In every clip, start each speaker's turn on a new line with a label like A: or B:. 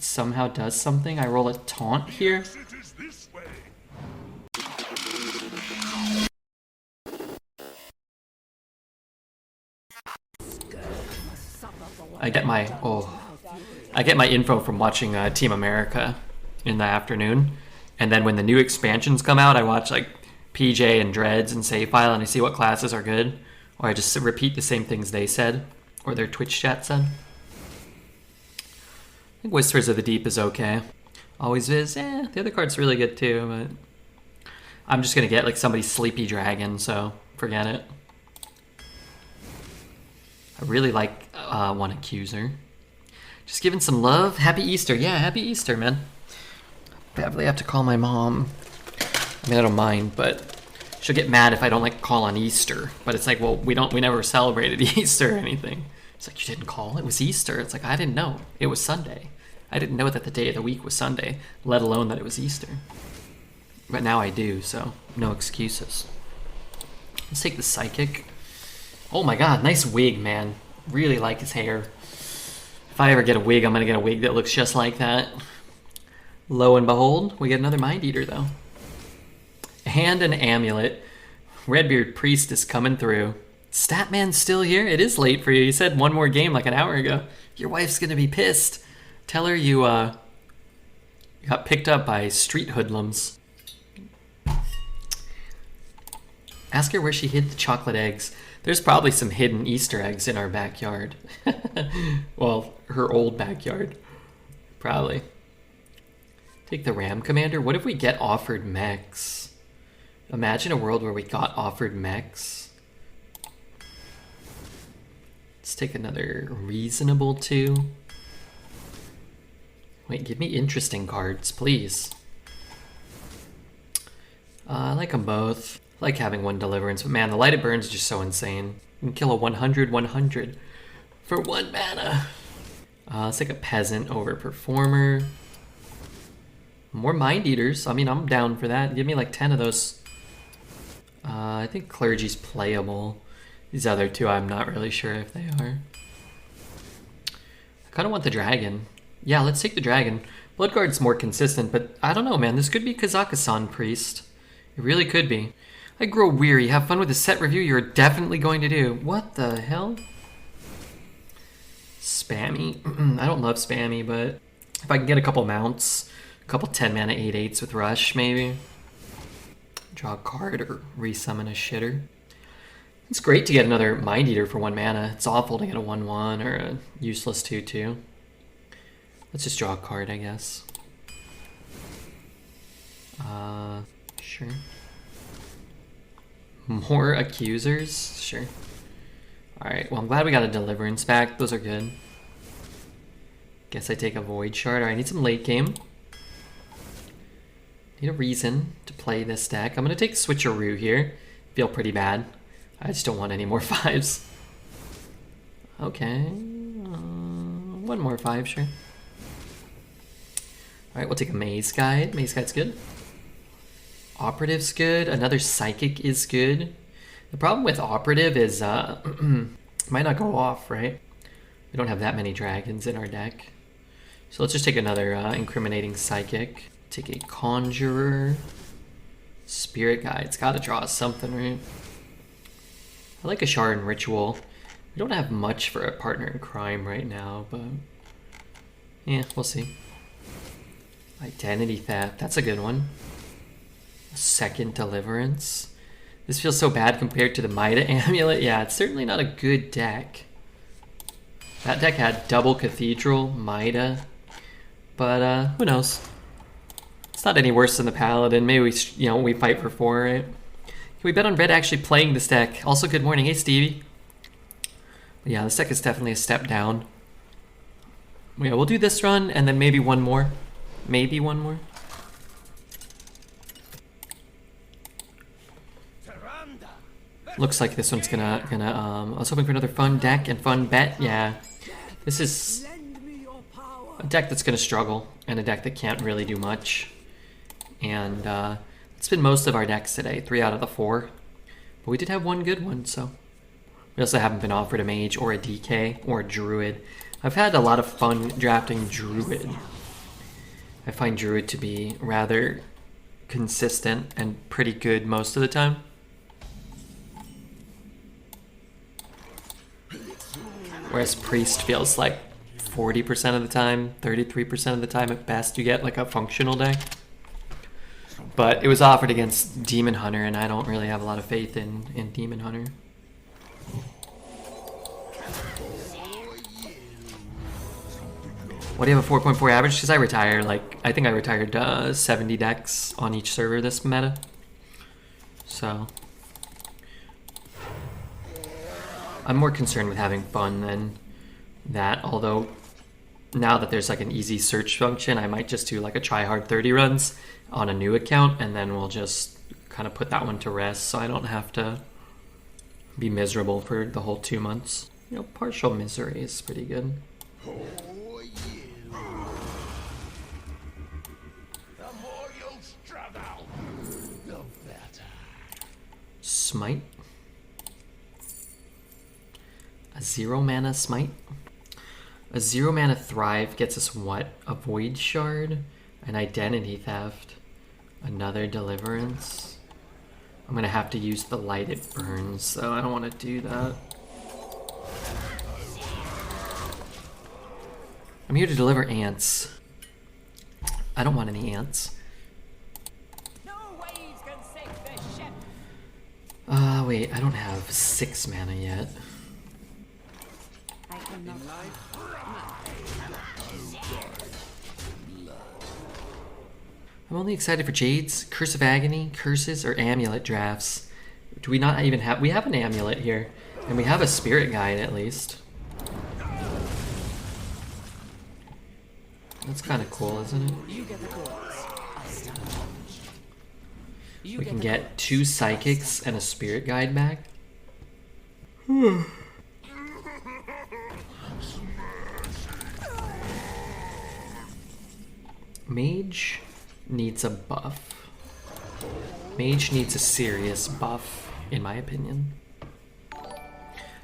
A: somehow does something. I roll a taunt here. I get my info from watching Team America in the afternoon, and then when the new expansions come out, I watch like PJ and Dreads and Save File, and I see what classes are good, or I just repeat the same things they said or their Twitch chat said. I think Whispers of the Deep is okay. Always Viz, the other card's really good too, but I'm just gonna get like somebody's Sleepy Dragon, so forget it. I really like One Accuser. Just giving some love. Happy Easter. Yeah, happy Easter, man. Probably have to call my mom. I mean, I don't mind, but she'll get mad if I don't like call on Easter. But it's like, well, we never celebrated Easter or anything. It's like, you didn't call? It was Easter. It's like, I didn't know. It was Sunday. I didn't know that the day of the week was Sunday, let alone that it was Easter. But now I do, so no excuses. Let's take the Psychic. Oh my god, nice wig, man. Really like his hair. If I ever get a wig, I'm gonna get a wig that looks just like that. Lo and behold, we get another Mind Eater, though. And an Amulet. Redbeard Priest is coming through. Statman's still here? It is late for you. You said one more game like an hour ago. Your wife's gonna be pissed. Tell her you got picked up by street hoodlums. Ask her where she hid the chocolate eggs. There's probably some hidden Easter eggs in our backyard. Well, her old backyard. Probably. Take the Ram Commander. What if we get offered mechs? Imagine a world where we got offered mechs. Let's take another reasonable 2. Wait, give me interesting cards, please. I like them both. I like having one Deliverance, but man, the Lighted Burns is just so insane. You can kill a 100/100 for 1 mana. Let's take a Peasant over Performer. More Mind Eaters. I mean, I'm down for that. Give me like 10 of those. I think Clergy's playable. These other 2, I'm not really sure if they are. I kind of want the Dragon. Yeah, let's take the Dragon. Bloodguard's more consistent, but I don't know, man. This could be Kazakhstan Priest. It really could be. I grow weary. Have fun with the set review you're definitely going to do. What the hell? Spammy. I don't love spammy, but if I can get a couple mounts, a couple 10 mana 8/8s with Rush, maybe. Draw a card or resummon a shitter. It's great to get another Mind Eater for 1 mana. It's awful to get a 1/1 or a useless 2/2. Let's just draw a card, I guess. Sure. More Accusers? Sure. Alright, well I'm glad we got a Deliverance back. Those are good. Guess I take a Void Shard. Alright, I need some late game. Need a reason to play this deck. I'm gonna take Switcheroo here. Feel pretty bad. I just don't want any more 5s. Okay. 1 more 5, sure. Alright, we'll take a Maze Guide. Maze Guide's good. Operative's good. Another Psychic is good. The problem with Operative is it might not go off, right? We don't have that many dragons in our deck. So let's just take another Incriminating Psychic. Take a Conjurer. Spirit Guide's gotta draw us something, right? I like a Shard and Ritual. We don't have much for a partner in crime right now, but yeah, we'll see. Identity Theft, that's a good one. Second Deliverance. This feels so bad compared to the Mida Amulet. Yeah, it's certainly not a good deck. That deck had double Cathedral, Mida, but who knows? It's not any worse than the Paladin. Maybe we fight for 4, right? Can we bet on Red actually playing this deck? Also, good morning. Hey, Stevie. But yeah, this deck is definitely a step down. Yeah, we'll do this run and then maybe one more. Maybe one more. Looks like this one's gonna I was hoping for another fun deck and fun bet. Yeah, this is a deck that's gonna struggle and a deck that can't really do much. And it's been most of our decks today, 3 out of the 4. But we did have one good one, so. We also haven't been offered a Mage or a DK or a Druid. I've had a lot of fun drafting Druid. I find Druid to be rather consistent and pretty good most of the time. Whereas Priest feels like 40% of the time, 33% of the time at best you get like a functional deck. But it was offered against Demon Hunter, and I don't really have a lot of faith in Demon Hunter. Why do you have a 4.4 average? Because I retire, like, I think I retired 70 decks on each server this meta. So I'm more concerned with having fun than that, although now that there's like an easy search function, I might just do like a try hard 30 runs on a new account, and then we'll just kind of put that one to rest so I don't have to be miserable for the whole 2 months. You know, partial misery is pretty good. Smite. A 0 mana smite. A 0 mana Thrive gets us what? A Void Shard, an Identity Theft, another Deliverance. I'm gonna have to use the Light It Burns, so I don't want to do that. I'm here to deliver ants. I don't want any ants. Wait, I don't have 6 mana yet. I'm only excited for Jades, Curse of Agony, Curses, or Amulet drafts. Do we not even have... We have an Amulet here, and we have a Spirit Guide at least. That's kind of cool, isn't it? We can get 2 Psychics and a Spirit Guide back. Mage needs a buff. Mage needs a serious buff, in my opinion.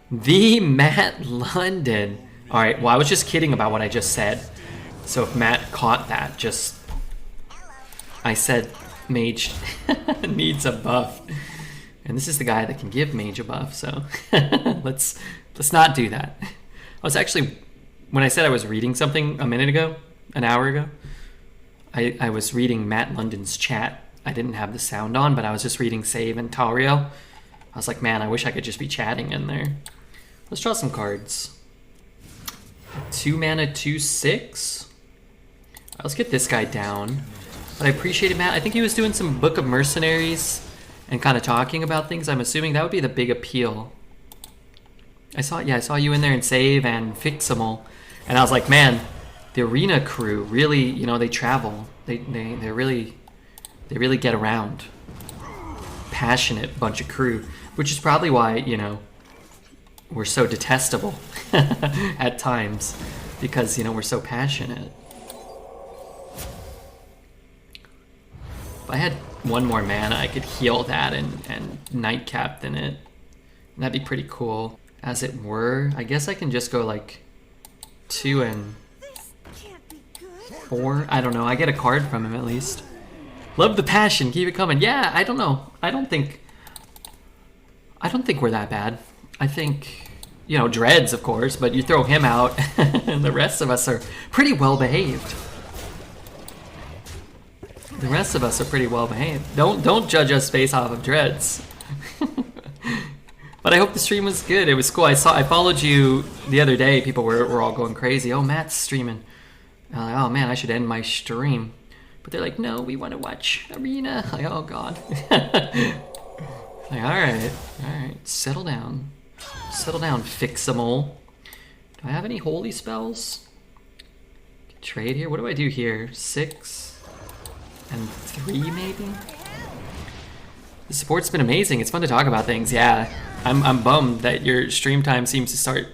A: The Matt London. Alright, well I was just kidding about what I just said. So if Matt caught that, just... I said Mage needs a buff. And this is the guy that can give Mage a buff, so let's not do that. I was actually, when I said I was reading something a minute ago, an hour ago, I was reading Matt London's chat. I didn't have the sound on, but I was just reading Save and Tario. I was like, man, I wish I could just be chatting in there. Let's draw some cards. 2 mana, 2/6. Let's get this guy down. But I appreciated Matt. I think he was doing some Book of Mercenaries and kind of talking about things. I'm assuming that would be the big appeal. I saw you in there in Save and Fixable, and I was like, man, the Arena crew really, you know, they travel. They really get around. Passionate bunch of crew, which is probably why, you know, we're so detestable at times, because, you know, we're so passionate. If I had 1 more mana, I could heal that and Night Captain it. That'd be pretty cool. As it were, I guess I can just go like 2 and 4. I don't know. I get a card from him at least. Love the passion. Keep it coming. Yeah, I don't know. I don't think we're that bad. I think, you know, Dreads, of course, but you throw him out and the rest of us are pretty well behaved. The rest of us are pretty well behaved. Don't judge us based off of Dreads. But I hope the stream was good. It was cool. I followed you the other day. People were all going crazy. Oh, Matt's streaming. Like, oh man, I should end my stream. But they're like, no, we want to watch Arena. Like, oh god. Like, all right, settle down, Fixable. Do I have any holy spells? Trade here. What do I do here? 6 and 3 maybe. The support's been amazing. It's fun to talk about things. Yeah, I'm bummed that your stream time seems to start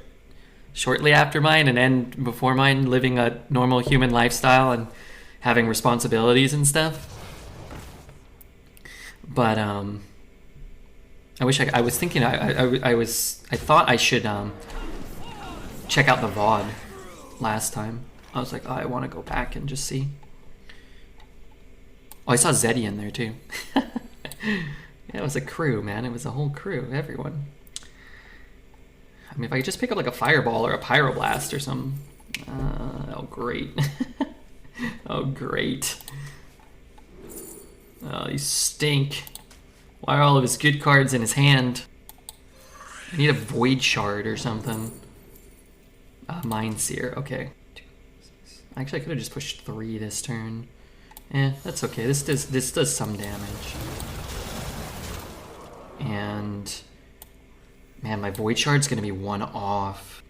A: shortly after mine and end before mine, living a normal human lifestyle and having responsibilities and stuff. But I wish I was thinking I thought I should check out the VOD last time. I was like, oh, I want to go back and just see. Oh, I saw Zeddy in there too. Yeah, it was a crew, man. It was a whole crew, everyone. I mean, if I could just pick up like a fireball or a pyroblast or something. Oh, great. Oh, great. Oh, these stink. Why are all of his good cards in his hand? I need a void shard or something. Mind Seer, okay. Actually, I could have just pushed 3 this turn. That's okay. This does some damage. And man, my void shard's gonna be 1 off.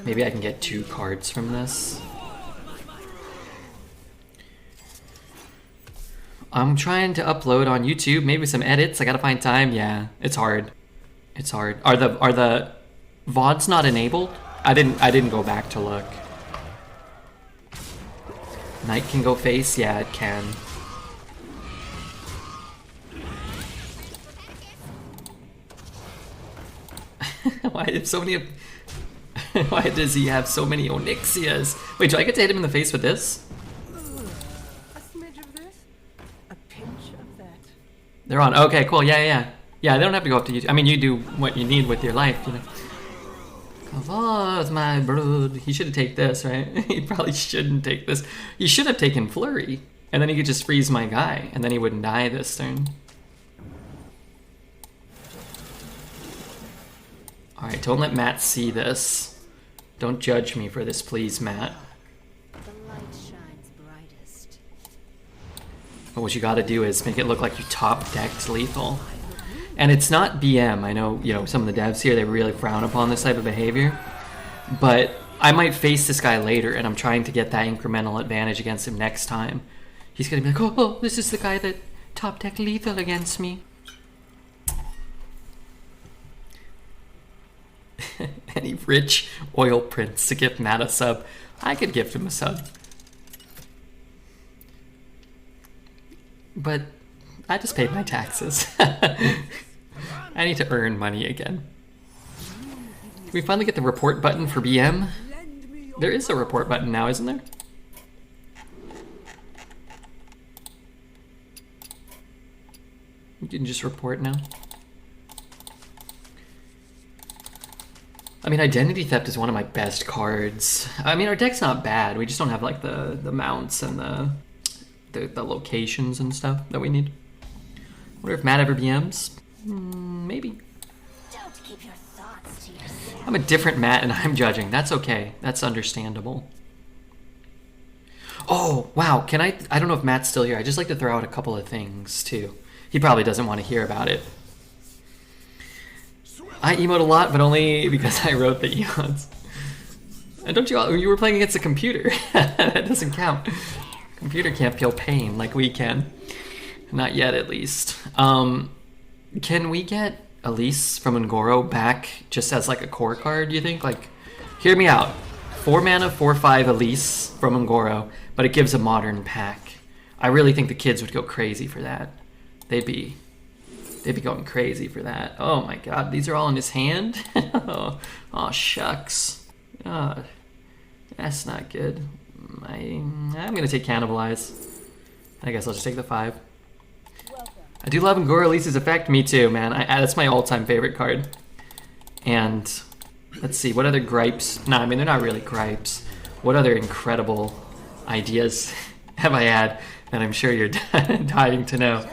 A: Maybe I can get 2 cards from this. I'm trying to upload on YouTube, maybe some edits. I gotta find time. Yeah, it's hard. It's hard. Are the VODs not enabled? I didn't go back to look. Knight can go face? Yeah, it can. Why have so many? Why does he have so many Onyxias? Wait, do I get to hit him in the face with this?
B: A smidge of this, a pinch of that.
A: They're on. Okay, cool. Yeah. They don't have to go up to YouTube. I mean, you do what you need with your life, you know. Oh, it's my blood. He should have taken this, right? He probably shouldn't take this. He should have taken Flurry, and then he could just freeze my guy, and then he wouldn't die this turn. All right, don't let Matt see this. Don't judge me for this, please, Matt.
C: The light shines brightest.
A: But what you got to do is make it look like you top-decked lethal. And it's not BM. I know, you know, some of the devs here, they really frown upon this type of behavior. But I might face this guy later, and I'm trying to get that incremental advantage against him next time. He's going to be like, oh, this is the guy that top-decked lethal against me. Any rich oil prince to give Matt a sub. I could gift him a sub. But I just paid my taxes. I need to earn money again. Can we finally get the report button for BM? There is a report button now, isn't there? You can just report now. I mean, Identity Theft is one of my best cards. I mean, our deck's not bad. We just don't have like the mounts and the locations and stuff that we need. I wonder if Matt ever BMs? Maybe.
C: Don't keep your thoughts to yourself.
A: I'm a different Matt and I'm judging. That's okay. That's understandable. Oh, wow. Can I don't know if Matt's still here. I just like to throw out a couple of things too. He probably doesn't want to hear about it. I emote a lot, but only because I wrote the emotes. And don't you were playing against a computer. That doesn't count. Computer can't feel pain like we can. Not yet, at least. Can we get Elise from Ngoro back just as like a core card, do you think? Like, hear me out. 4 mana, 4/5 Elise from Ngoro, but it gives a modern pack. I really think the kids would go crazy for that. They'd be going crazy for that. Oh my god, these are all in his hand? Oh, shucks. That's not good. I'm gonna take Cannibalize. I guess I'll just take the 5. I do love Ngoro Elise's effect. Me too, man. That's my all-time favorite card. And let's see, what other gripes? No, I mean, they're not really gripes. What other incredible ideas have I had that I'm sure you're dying to know?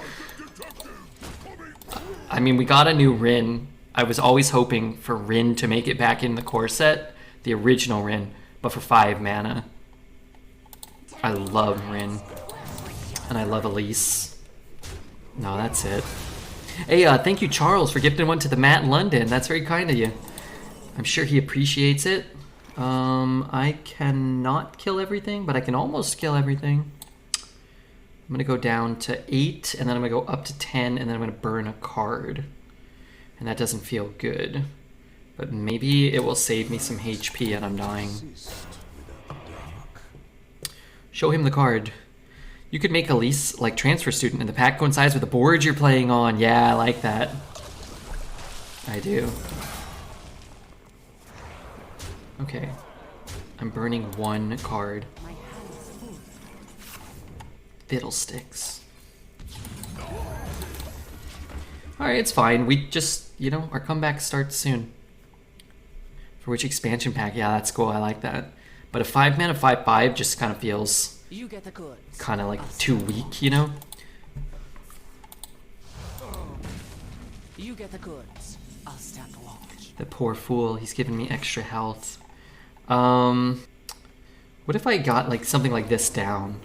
A: I mean, we got a new Rin. I was always hoping for Rin to make it back in the core set, the original Rin, but for 5 mana. I love Rin. And I love Elise. No, that's it. Hey, thank you, Charles, for gifting one to the Matt in London. That's very kind of you. I'm sure he appreciates it. I cannot kill everything, but I can almost kill everything. I'm going to go down to 8, and then I'm going to go up to 10, and then I'm going to burn a card. And that doesn't feel good. But maybe it will save me some HP and I'm dying. Show him the card. You could make Elise like transfer student and the pack coincides with the board you're playing on. Yeah, I like that. I do. Okay. I'm burning 1 card. Fiddlesticks. Alright, it's fine. We just, you know, our comeback starts soon. For which expansion pack? Yeah, that's cool. I like that. But a 5-mana 5/5 just kind of feels
B: You get the goods.
A: kind of like too weak, you know?
B: You get the goods. I'll stand watch.
A: The poor fool. He's giving me extra health. What if I got like something like this down?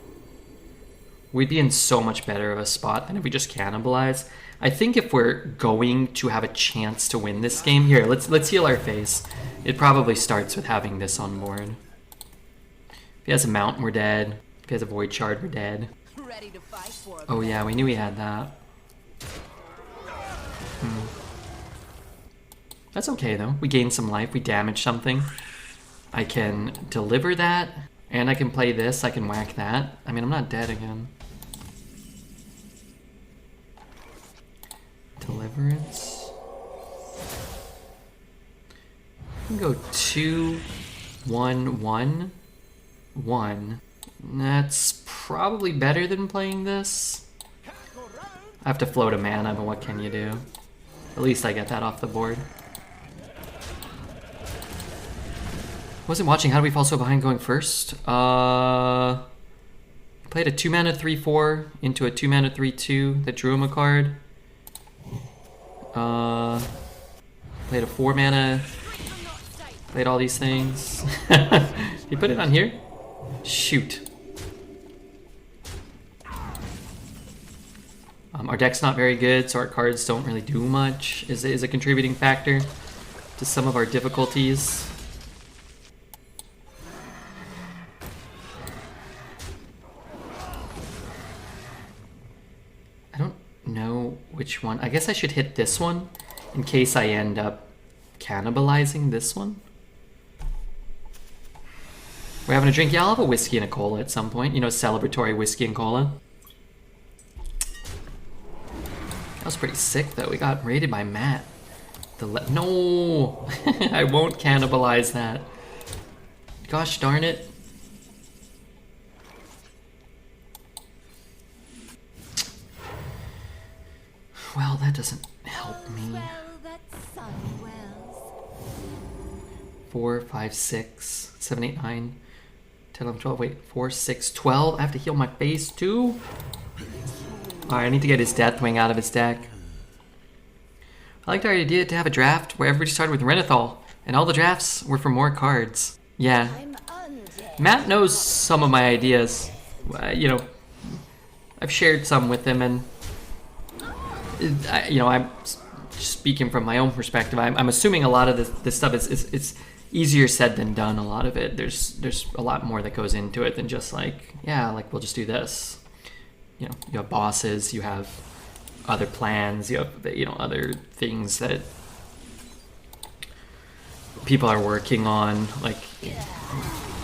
A: We'd be in so much better of a spot than if we just cannibalize. I think if we're going to have a chance to win this game, here, let's heal our face. It probably starts with having this on board. If he has a mount, we're dead. If he has a void shard, we're dead.
B: Ready to fight for
A: Oh yeah, we knew he had that. That's okay though. We gained some life, we damaged something. I can deliver that, and I can play this, I can whack that. I mean, I'm not dead again. Deliverance. I can go 2, 1, 1, 1. That's probably better than playing this. I have to float a mana, but what can you do? At least I get that off the board. Wasn't watching. How do we fall so behind going first? Played a 2-mana 3/4 into a 2-mana 3/2 that drew him a card. Played a 4-mana. Played all these things. You put it on here? Shoot. Our deck's not very good, so our cards don't really do much. Is a contributing factor to some of our difficulties. I don't know which one. I guess I should hit this one in case I end up cannibalizing this one. We're having a drink. Yeah, I'll have a whiskey and a cola at some point. You know, celebratory whiskey and cola. That was pretty sick, though. We got raided by Matt. No! I won't cannibalize that. Gosh darn it. Well, that doesn't help me.
C: Well, that sun wells.
A: 4, 5, 6, 7, 8, 9, 10, 11, 12. Wait, 4, 6, 12. I have to heal my face too. Alright, I need to get his Deathwing out of his deck. I liked our idea to have a draft where everybody started with Renathal, and all the drafts were for more cards. Yeah.
C: I'm undead.
A: Matt knows some of my ideas. You know, I've shared some with him, and you know, I'm speaking from my own perspective. I'm assuming a lot of this stuff is easier said than done. A lot of it, there's a lot more that goes into it than just like, yeah, like we'll just do this. You know, you have bosses, you have other plans, you have, you know, other things that people are working on. Like,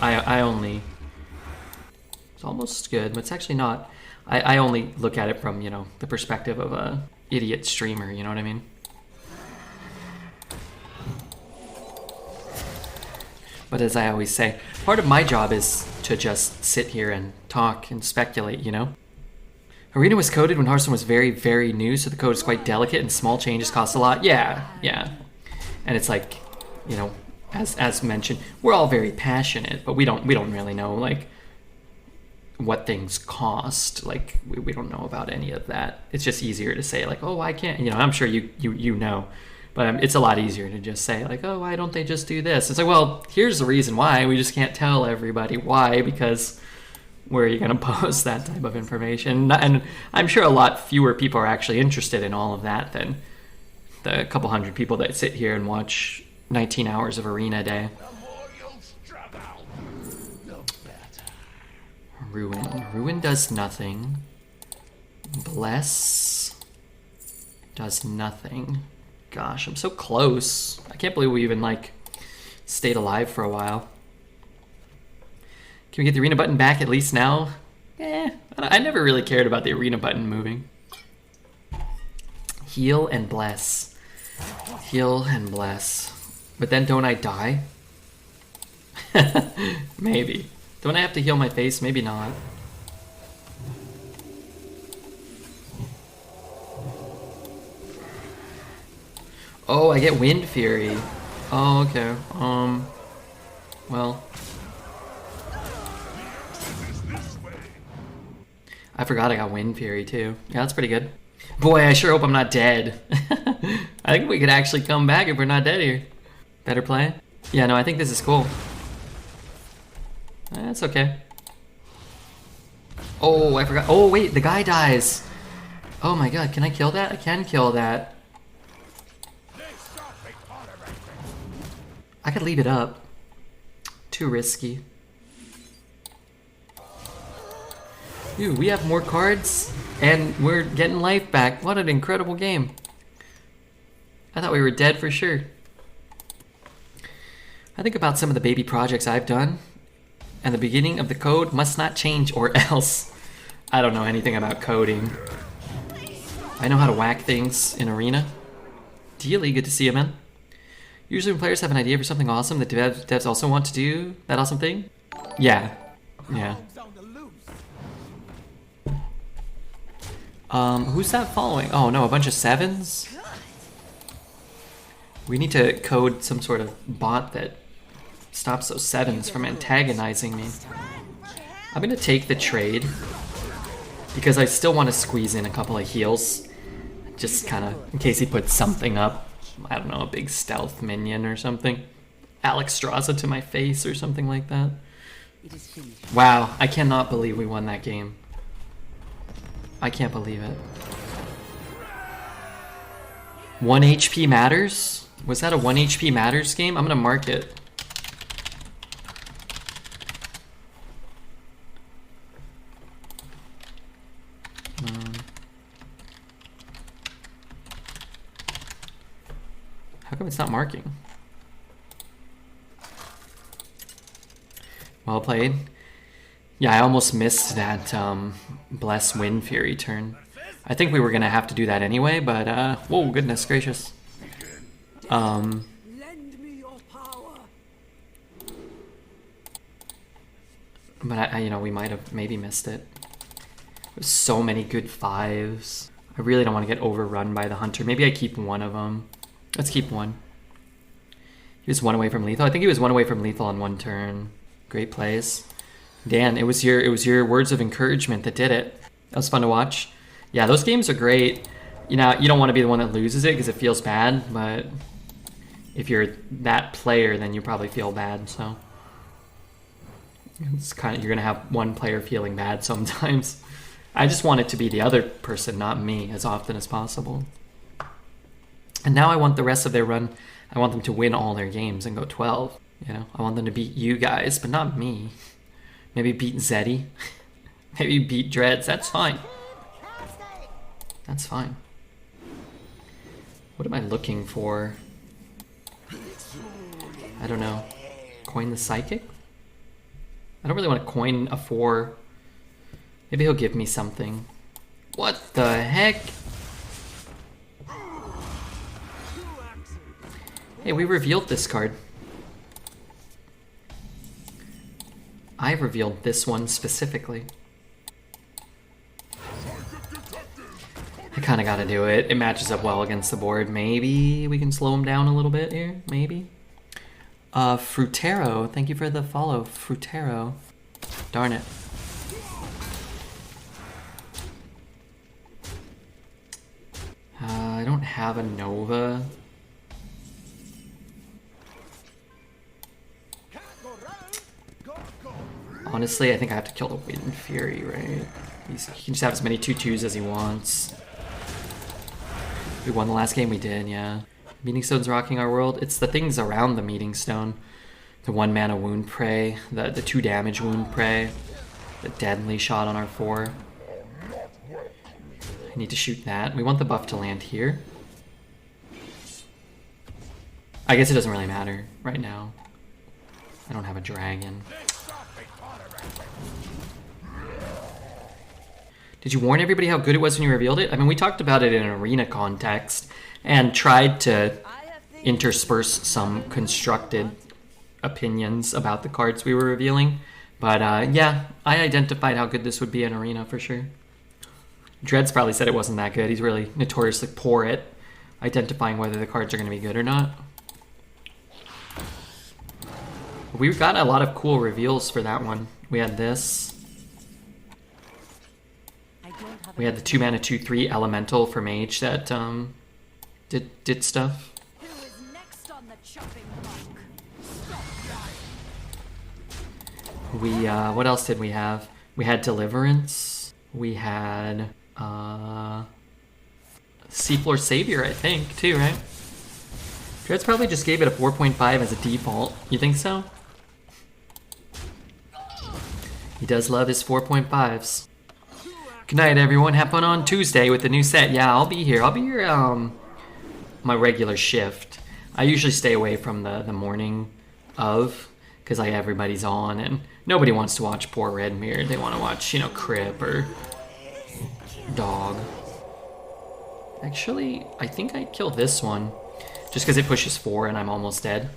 A: I only, it's almost good, but it's actually not. I only look at it from, you know, the perspective of a idiot streamer, you know what I mean? But as I always say, part of my job is to just sit here and talk and speculate, you know? Arena was coded when Hearthstone was very, very new, so the code is quite delicate and small changes cost a lot. Yeah. And it's like, you know, as mentioned, we're all very passionate, but we don't really know like what things cost. Like we don't know about any of that. It's just easier to say like, oh, I can't, you know, I'm sure you know, but it's a lot easier to just say like, oh, why don't they just do this? It's like, well, here's the reason why. We just can't tell everybody why, because where are you going to post that type of information? And I'm sure a lot fewer people are actually interested in all of that than the couple hundred people that sit here and watch 19 hours of Arena a day. Ruin does nothing. Bless does nothing. Gosh, I'm so close. I can't believe we even like stayed alive for a while. Can we get the arena button back at least now? I never really cared about the arena button moving. Heal and bless. Heal and bless. But then don't I die? Maybe. Don't I have to heal my face? Maybe not. Oh, I get Wind Fury. Oh, okay. Well. I forgot I got Wind Fury too. Yeah, that's pretty good. Boy, I sure hope I'm not dead. I think we could actually come back if we're not dead here. Better play? Yeah, no, I think this is cool. That's okay. Oh, I forgot. Oh, wait, the guy dies. Oh my god, can I kill that? I can kill that. I could leave it up. Too risky. Dude, we have more cards, and we're getting life back. What an incredible game. I thought we were dead for sure. I think about some of the baby projects I've done, and the beginning of the code must not change or else. I don't know anything about coding. I know how to whack things in Arena. Dealy, good to see you, man. Usually when players have an idea for something awesome, the devs also want to do that awesome thing. Yeah. Yeah. Who's that following? Oh no, a bunch of 7s? We need to code some sort of bot that stops those 7s from antagonizing me. I'm gonna take the trade because I still want to squeeze in a couple of heals. Just kind of, in case he puts something up. I don't know, a big stealth minion or something. Alex Straza to my face or something like that. Wow, I cannot believe we won that game. I can't believe it. 1 HP matters? Was that a 1 HP matters game? I'm gonna mark it. How come it's not marking? Well played. Yeah, I almost missed that Bless Wind Fury turn. I think we were gonna have to do that anyway, but whoa, goodness gracious.
B: Lend me your power.
A: But you know, we might have maybe missed it. There's so many good 5s. I really don't want to get overrun by the hunter. Maybe I keep one of them. Let's keep one. He was 1 away from lethal. I think he was 1 away from lethal on 1 turn. Great plays. Dan, it was your words of encouragement that did it. That was fun to watch. Yeah, those games are great. You know, you don't want to be the one that loses it because it feels bad, but if you're that player, then you probably feel bad, so it's kind of, you're gonna have one player feeling bad sometimes. I just want it to be the other person, not me, as often as possible. And now I want the rest of their run, I want them to win all their games and go 12. You know, I want them to beat you guys, but not me. Maybe beat Zeddy. Maybe beat Dreads. That's fine. That's fine. What am I looking for? I don't know. Coin the Psychic? I don't really want to coin a 4. Maybe he'll give me something. What the heck? Hey, we revealed this card. I revealed this one specifically. I kind of got to do it. It matches up well against the board. Maybe we can slow him down a little bit here. Maybe. Frutero. Thank you for the follow, Frutero. Darn it. I don't have a Nova. Honestly, I think I have to kill the Wind Fury, right? He can just have as many 2/2s as he wants. We won the last game, we did, yeah. Meeting Stone's rocking our world. It's the things around the Meeting Stone. The 1 mana Wound Prey, the 2 damage Wound Prey, the deadly shot on our 4. I need to shoot that. We want the buff to land here. I guess it doesn't really matter right now. I don't have a dragon. Did you warn everybody how good it was when you revealed it? I mean, we talked about it in an arena context and tried to intersperse some constructed opinions about the cards we were revealing. But yeah, I identified how good this would be in arena for sure. Dreads probably said it wasn't that good. He's really notoriously poor at identifying whether the cards are going to be good or not. We've got a lot of cool reveals for that one. We had this. We had the 2-mana 2/3 elemental for mage that did stuff.
C: Who is next on the chopping block?
A: We what else did we have? We had Deliverance. We had Seafloor Savior, I think, too, right? Dreads probably just gave it a 4.5 as a default. You think so? He does love his 4.5s. Good night, everyone. Have fun on Tuesday with the new set. Yeah, I'll be here. I'll be here my regular shift. I usually stay away from the morning of, because like everybody's on and nobody wants to watch poor Redmere. They want to watch, you know, Crip or Dog. Actually, I think I killed this one just because it pushes 4 and I'm almost dead.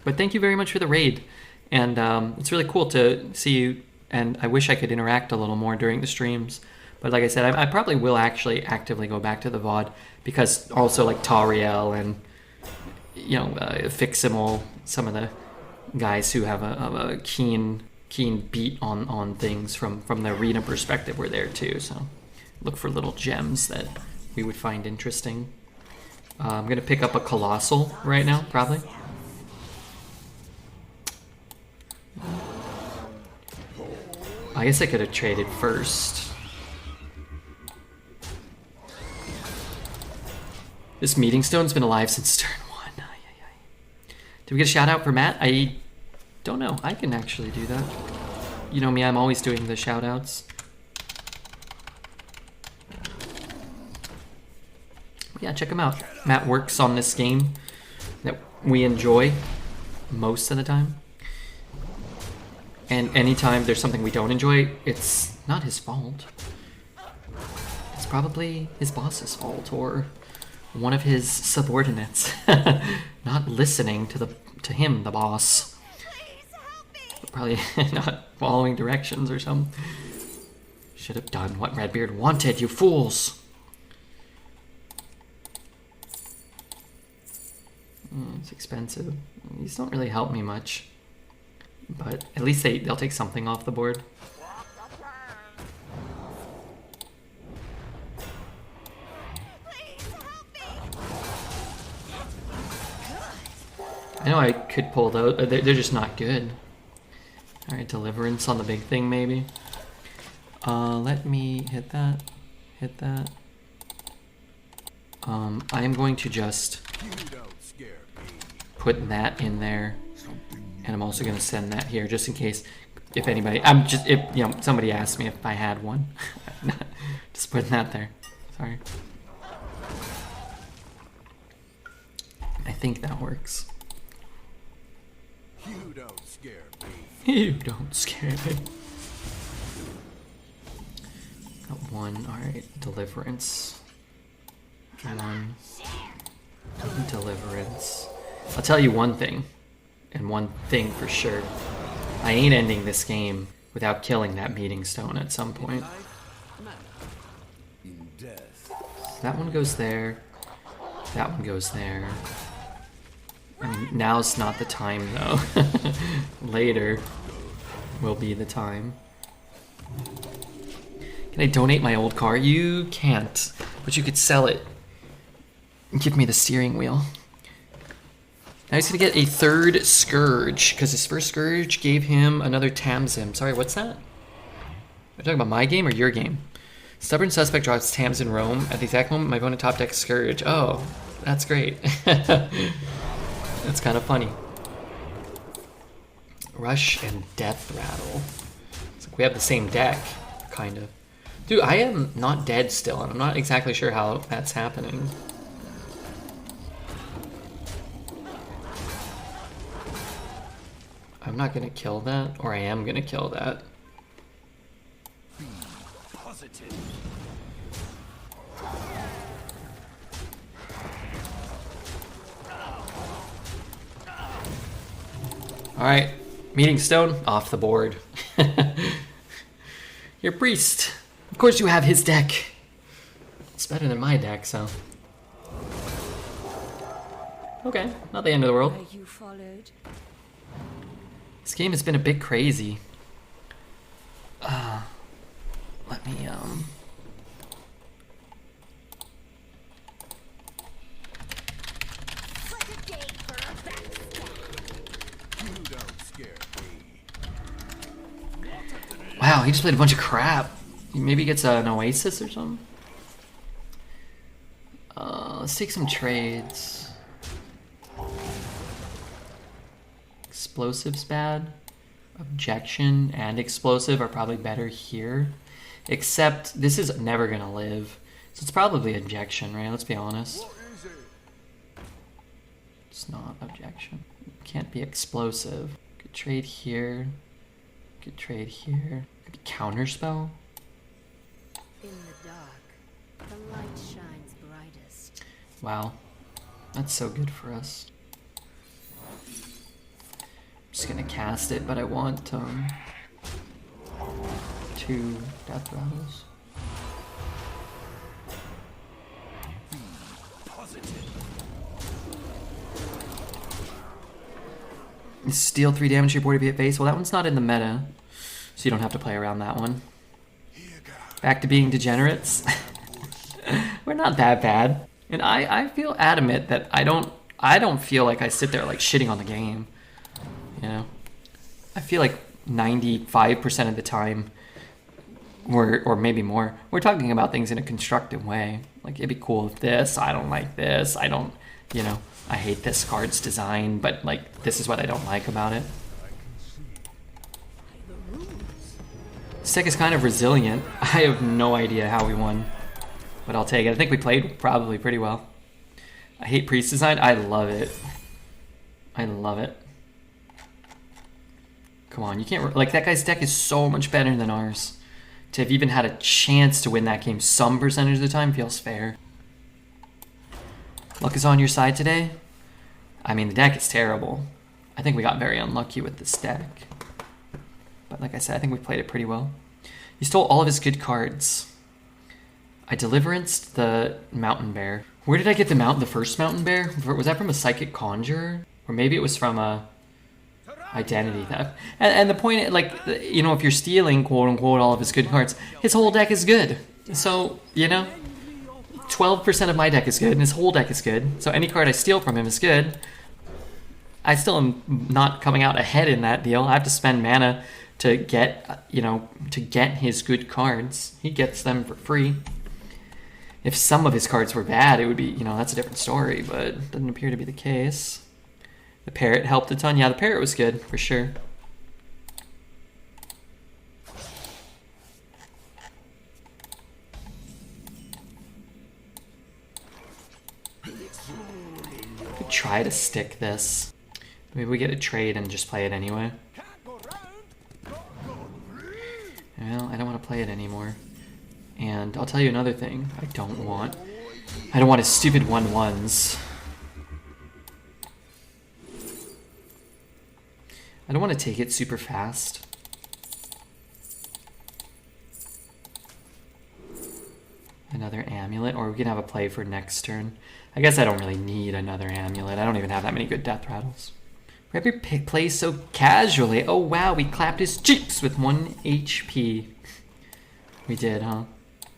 A: But thank you very much for the raid. And it's really cool to see you. And I wish I could interact a little more during the streams. But like I said, I probably will actually actively go back to the VOD. Because also like Tariel and, you know, Fiximol, some of the guys who have a keen beat on things from the arena perspective were there too. So look for little gems that we would find interesting. I'm going to pick up a Colossal right now, probably. I guess I could have traded first. This meeting stone's been alive since turn 1. Did we get a shout out for Matt? I don't know. I can actually do that. You know me, I'm always doing the shout outs. Yeah, check him out. Matt works on this game that we enjoy most of the time. And anytime there's something we don't enjoy, it's not his fault. It's probably his boss's fault or one of his subordinates not listening to him, the boss. Probably not following directions or something. Should have done what Redbeard wanted, you fools. It's expensive. These don't really help me much. But at least they'll take something off the board. I know I could pull those. They're just not good. Alright, Deliverance on the big thing maybe. Let me hit that. Hit that. I am going to just put that in there. And I'm also going to send that here just in case if anybody, if you know, somebody asked me if I had one. Just putting that there. Sorry. I think that works.
D: You don't scare me.
A: You don't scare me. Got one. Alright, Deliverance. One. Deliverance. I'll tell you one thing. And one thing for sure, I ain't ending this game without killing that meeting stone at some point. That one goes there. That one goes there. I mean, now's not the time though. Later will be the time. Can I donate my old car? You can't, but you could sell it and give me the steering wheel. Now he's gonna get a third Scourge, because his first Scourge gave him another Tamsin. Sorry, what's that? Are you talking about my game or your game? Stubborn Suspect drops Tamsin Rome. At the exact moment my opponent top deck Scourge. Oh, that's great. That's kind of funny. Rush and Death Rattle. It's like we have the same deck, kind of. Dude, I am not dead still, and I'm not exactly sure how that's happening. I'm not gonna kill that, or I am gonna kill that.
D: Be positive.
A: Alright, Meeting Stone, off the board. Your priest. Of course you have his deck. It's better than my deck, so Okay, not the end of the world.
C: Are you followed?
A: This game has been a bit crazy. Let me,
C: What a day for a backstab.
D: You don't scare me.
A: Wow, he just played a bunch of crap. He maybe gets an Oasis or something. Let's take some trades. Explosive's bad. Objection and explosive are probably better here. Except this is never gonna live. So it's probably objection, right? Let's be honest.
D: What is it?
A: It's not objection. Can't be explosive. Could trade here. Could trade here. Could be counterspell.
C: In the dark, the light shines brightest.
A: Wow. That's so good for us. I'm just gonna cast it, but I want 2 death rattles. Steal 3 damage to your board if you hit face. Well, that one's not in the meta, so you don't have to play around that one. Back to being degenerates. We're not that bad. And I feel adamant that I don't feel like I sit there like shitting on the game. You know? I feel like 95% of the time, or maybe more, we're talking about things in a constructive way. Like, it'd be cool if this, I don't like this, I don't, you know, I hate this card's design, but like, this is what I don't like about it. This deck is kind of resilient. I have no idea how we won, but I'll take it. I think we played probably pretty well. I hate priest design. I love it. I love it. Come on, you can't... Like, that guy's deck is so much better than ours. To have even had a chance to win that game some percentage of the time feels fair. Luck is on your side today. I mean, the deck is terrible. I think we got very unlucky with this deck. But like I said, I think we played it pretty well. He stole all of his good cards. I deliveranced the Mountain Bear. Where did I get the first Mountain Bear? Was that from a Psychic Conjurer? Or maybe it was from a Identity Theft. And the point, like, you know, if you're stealing, quote unquote, all of his good cards, his whole deck is good. So, you know, 12% of my deck is good, and his whole deck is good. So any card I steal from him is good. I still am not coming out ahead in that deal. I have to spend mana to get, you know, to get his good cards. He gets them for free. If some of his cards were bad, it would be, you know, that's a different story, but it doesn't appear to be the case. The Parrot helped a ton. Yeah, the Parrot was good, for sure. Could try to stick this. Maybe we get a trade and just play it anyway. Well, I don't want to play it anymore. And I'll tell you another thing. I don't want his stupid 1/1s. I don't want to take it super fast. Another amulet, or we can have a play for next turn. I guess I don't really need another amulet. I don't even have that many good death rattles. Rapper plays so casually. Oh wow, we clapped his cheeks with 1 HP. We did, huh?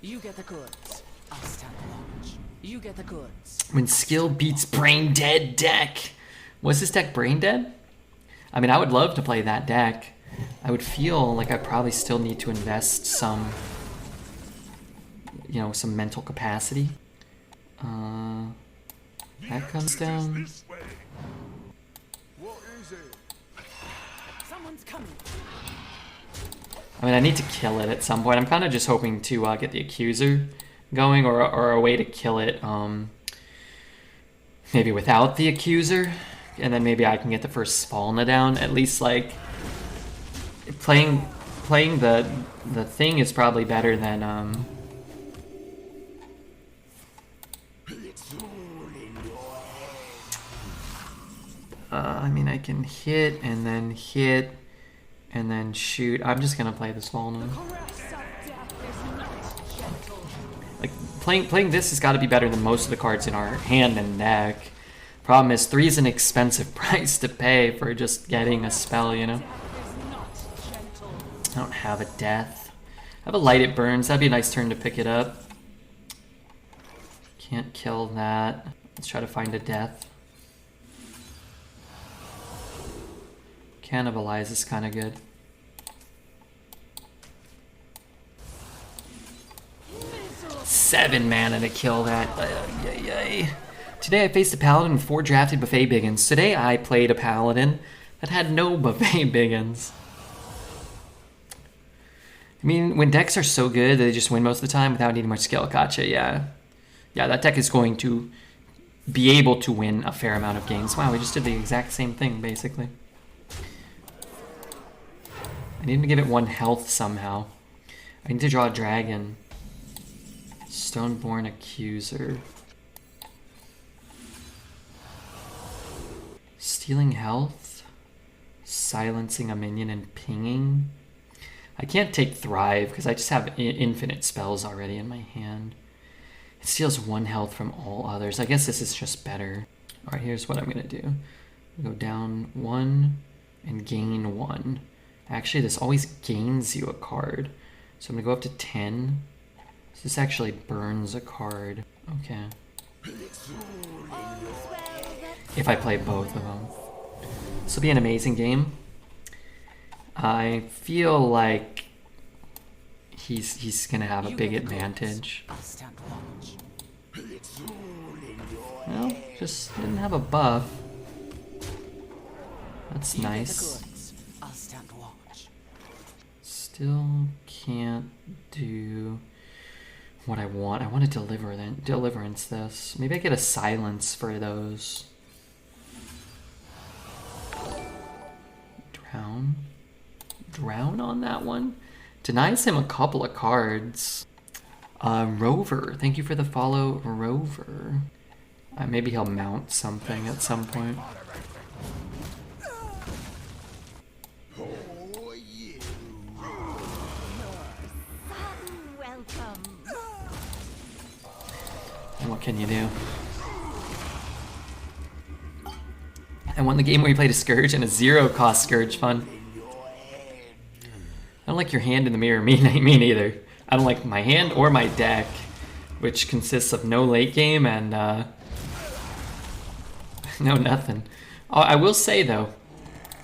B: You get the goods. I'll stand watch. You get the goods.
A: When skill beats brain dead deck. Was this deck brain dead? I mean, I would love to play that deck. I would feel like I probably still need to invest some, you know, some mental capacity. That comes down.
B: Someone's coming.
A: I mean, I need to kill it at some point. I'm kind of just hoping to get the Accuser going, or a way to kill it, maybe without the Accuser, and then maybe I can get the first Svalna down. At least, like, playing the thing is probably better than I mean, I can hit and then shoot. I'm just gonna play the Svalna. Like, playing this has got to be better than most of the cards in our hand and deck. Problem is, 3 is an expensive price to pay for just getting a spell, you know? I don't have a death. I have a light, it burns. That'd be a nice turn to pick it up. Can't kill that. Let's try to find a death. Cannibalize is kind of good. Seven mana to kill that. Yay. Today I faced a paladin with 4 drafted buffet biggins. Today I played a paladin that had no buffet biggins. I mean, when decks are so good, they just win most of the time without needing much skill. Gotcha, yeah. Yeah, that deck is going to be able to win a fair amount of games. Wow, we just did the exact same thing, basically. I need to give it 1 health somehow. I need to draw a dragon. Stoneborn Accuser. Stealing health. Silencing a minion and pinging. I can't take Thrive because I just have infinite spells already in my hand. It steals 1 health from all others. I guess this is just better. Alright, here's what I'm going to do. Go down 1 and gain 1. Actually, this always gains you a card. So I'm going to go up to 10. So this actually burns a card. Okay. If I play both of them. This will be an amazing game. I feel like he's gonna have a big advantage. Well, just didn't have a buff. That's nice. Still can't do what I want. I want to deliverance this. Maybe I get a silence for those. Drown on that one. Denies him a couple of cards. Rover. Thank you for the follow, Rover. Maybe he'll mount something at some point. And what can you do? I won the game where you played a Scourge and a 0-cost Scourge fun. I don't like your hand in the mirror. Me neither. I don't like my hand or my deck, which consists of no late game and no nothing. I will say though,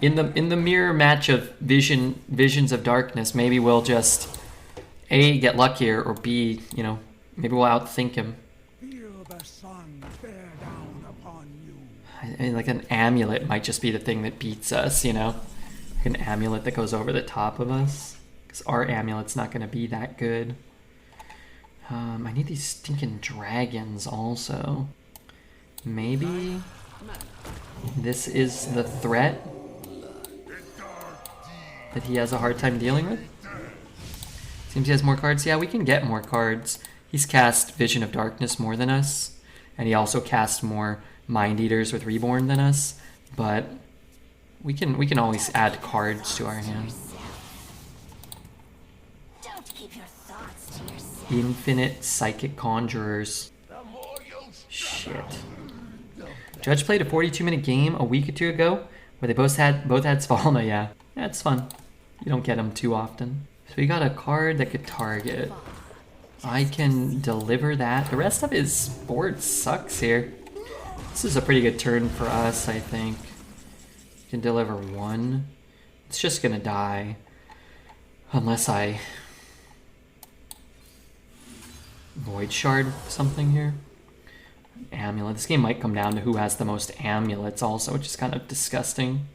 A: in the mirror match of Visions of Darkness, maybe we'll just A, get luckier, or B, you know, maybe we'll outthink him.
D: Feel the sun bear down upon you.
A: Like an amulet might just be the thing that beats us, you know? Like an amulet that goes over the top of us. Because our amulet's not going to be that good. I need these stinking dragons also. Maybe this is the threat that he has a hard time dealing with. Seems he has more cards. Yeah, we can get more cards. He's cast Vision of Darkness more than us. And he also cast more Mind Eaters with Reborn than us. But we can always add cards to our hand. Infinite Psychic Conjurers. Shit. Judge played a 42-minute game a week or 2 ago where they both had Svalna, yeah. That's fun. You don't get them too often. So we got a card that could target. I can deliver that. The rest of his board sucks here. This is a pretty good turn for us, I think. Can deliver 1. It's just gonna die. Unless I Void Shard something here. Amulet. This game might come down to who has the most amulets also, which is kind of disgusting.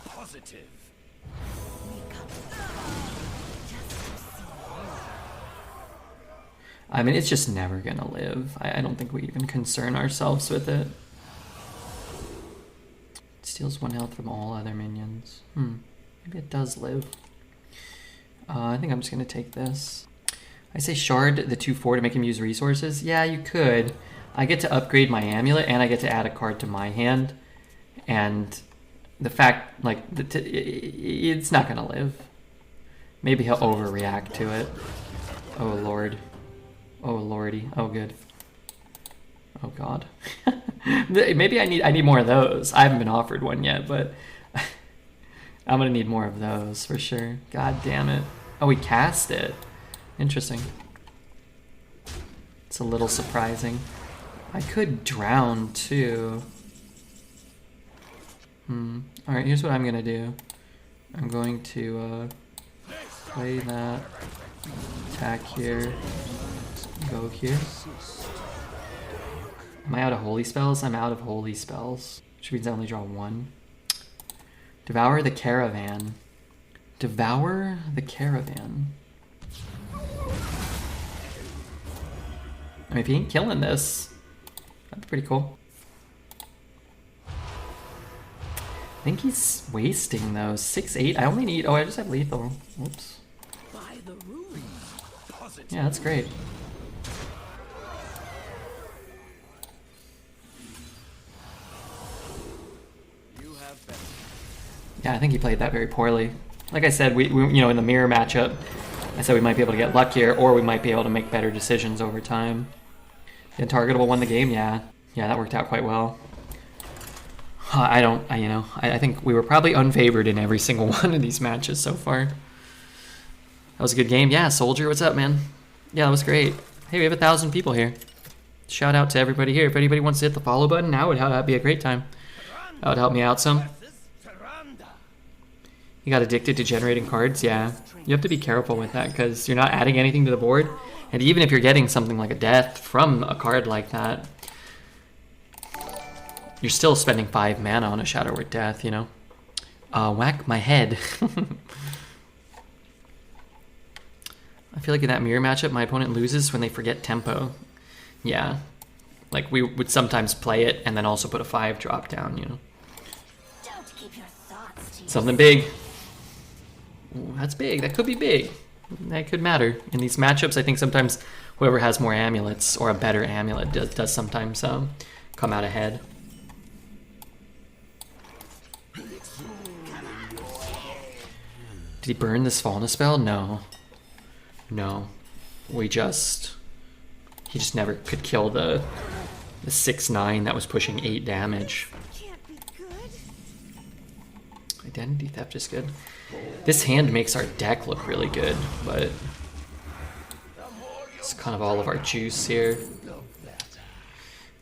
D: Positive.
A: I mean, it's just never gonna live. I don't think we even concern ourselves with it. It steals 1 health from all other minions. Maybe it does live. I think I'm just gonna take this. I say shard the 2/4 to make him use resources. Yeah, you could. I get to upgrade my amulet and I get to add a card to my hand. And the fact, like, it's not gonna live. Maybe he'll overreact to it. Oh lord. Oh lordy. Oh good. Oh god. Maybe I need more of those. I haven't been offered one yet, but I'm gonna need more of those for sure. God damn it. Oh, we cast it. Interesting. It's a little surprising. I could drown too. Alright, here's what I'm gonna do. I'm going to play that. Attack here. Go here. Am I out of holy spells? I'm out of holy spells. Which means I only draw one. Devour the caravan. Devour the caravan. I mean, if he ain't killing this, that'd be pretty cool. I think he's wasting those. 6-8. I only need. Oh, I just have lethal. Whoops. Yeah, that's great. Yeah, I think he played that very poorly. Like I said, we you know, in the mirror matchup, I said we might be able to get luckier, or we might be able to make better decisions over time. The Untargetable won the game, yeah. Yeah, that worked out quite well. I think we were probably unfavored in every single one of these matches so far. That was a good game. Yeah, Soldier, what's up, man? Yeah, that was great. Hey, we have 1,000 people here. Shout out to everybody here. If anybody wants to hit the follow button, now would be a great time. That would help me out some. You got addicted to generating cards? Yeah. You have to be careful with that because you're not adding anything to the board. And even if you're getting something like a death from a card like that, you're still spending 5 mana on a Shadow Word Death, you know? Whack my head. I feel like in that mirror matchup, my opponent loses when they forget tempo. Yeah. Like, we would sometimes play it and then also put a 5 drop down, you know?
C: Don't keep your thoughts to
A: Something big. Ooh, that's big. That could be big. That could matter. In these matchups, I think sometimes whoever has more amulets or a better amulet does sometimes come out ahead. Did he burn this Fauna spell? No. No. He just never could kill the 6/9 that was pushing 8 damage.
C: Can't be good.
A: Identity Theft is good. This hand makes our deck look really good, but it's kind of all of our juice here.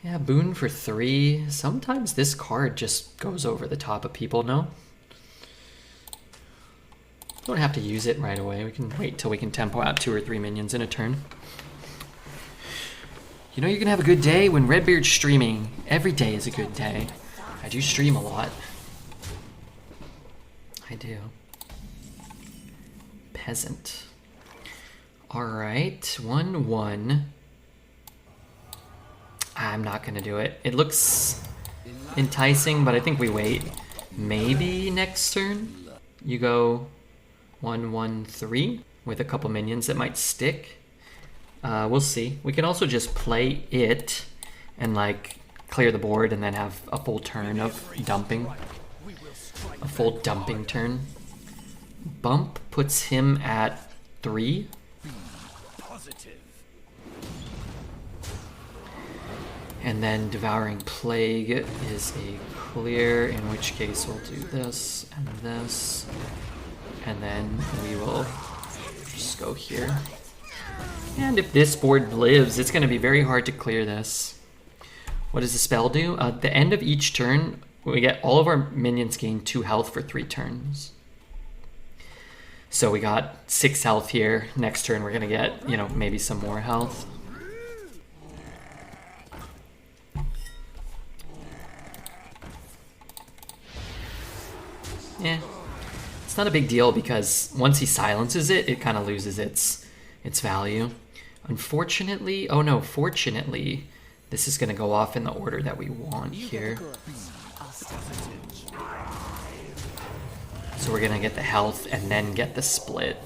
A: Yeah, Boon for 3. Sometimes this card just goes over the top of people, no? Don't have to use it right away. We can wait till we can tempo out 2 or 3 minions in a turn. You know you're gonna have a good day when Redbeard's streaming. Every day is a good day. I do stream a lot. I do. Peasant. Alright, 1/1. I'm not gonna do it. It looks enticing, but I think we wait. Maybe next turn you go 1/1/3 with a couple minions that might stick. We'll see. We can also just play it and like clear the board and then have a full turn of dumping. A full dumping turn. Bump puts him at 3. And then Devouring Plague is a clear, in which case we'll do this and this. And then we will just go here. And if this board lives, it's going to be very hard to clear this. What does the spell do? At the end of each turn, we get all of our minions gain 2 health for 3 turns. So we got 6 health here. Next turn we're going to get, you know, maybe some more health. Yeah. It's not a big deal because once he silences it, it kind of loses its value. Unfortunately, oh no, fortunately, this is going to go off in the order that we want here. So we're going to get the health and then get the split.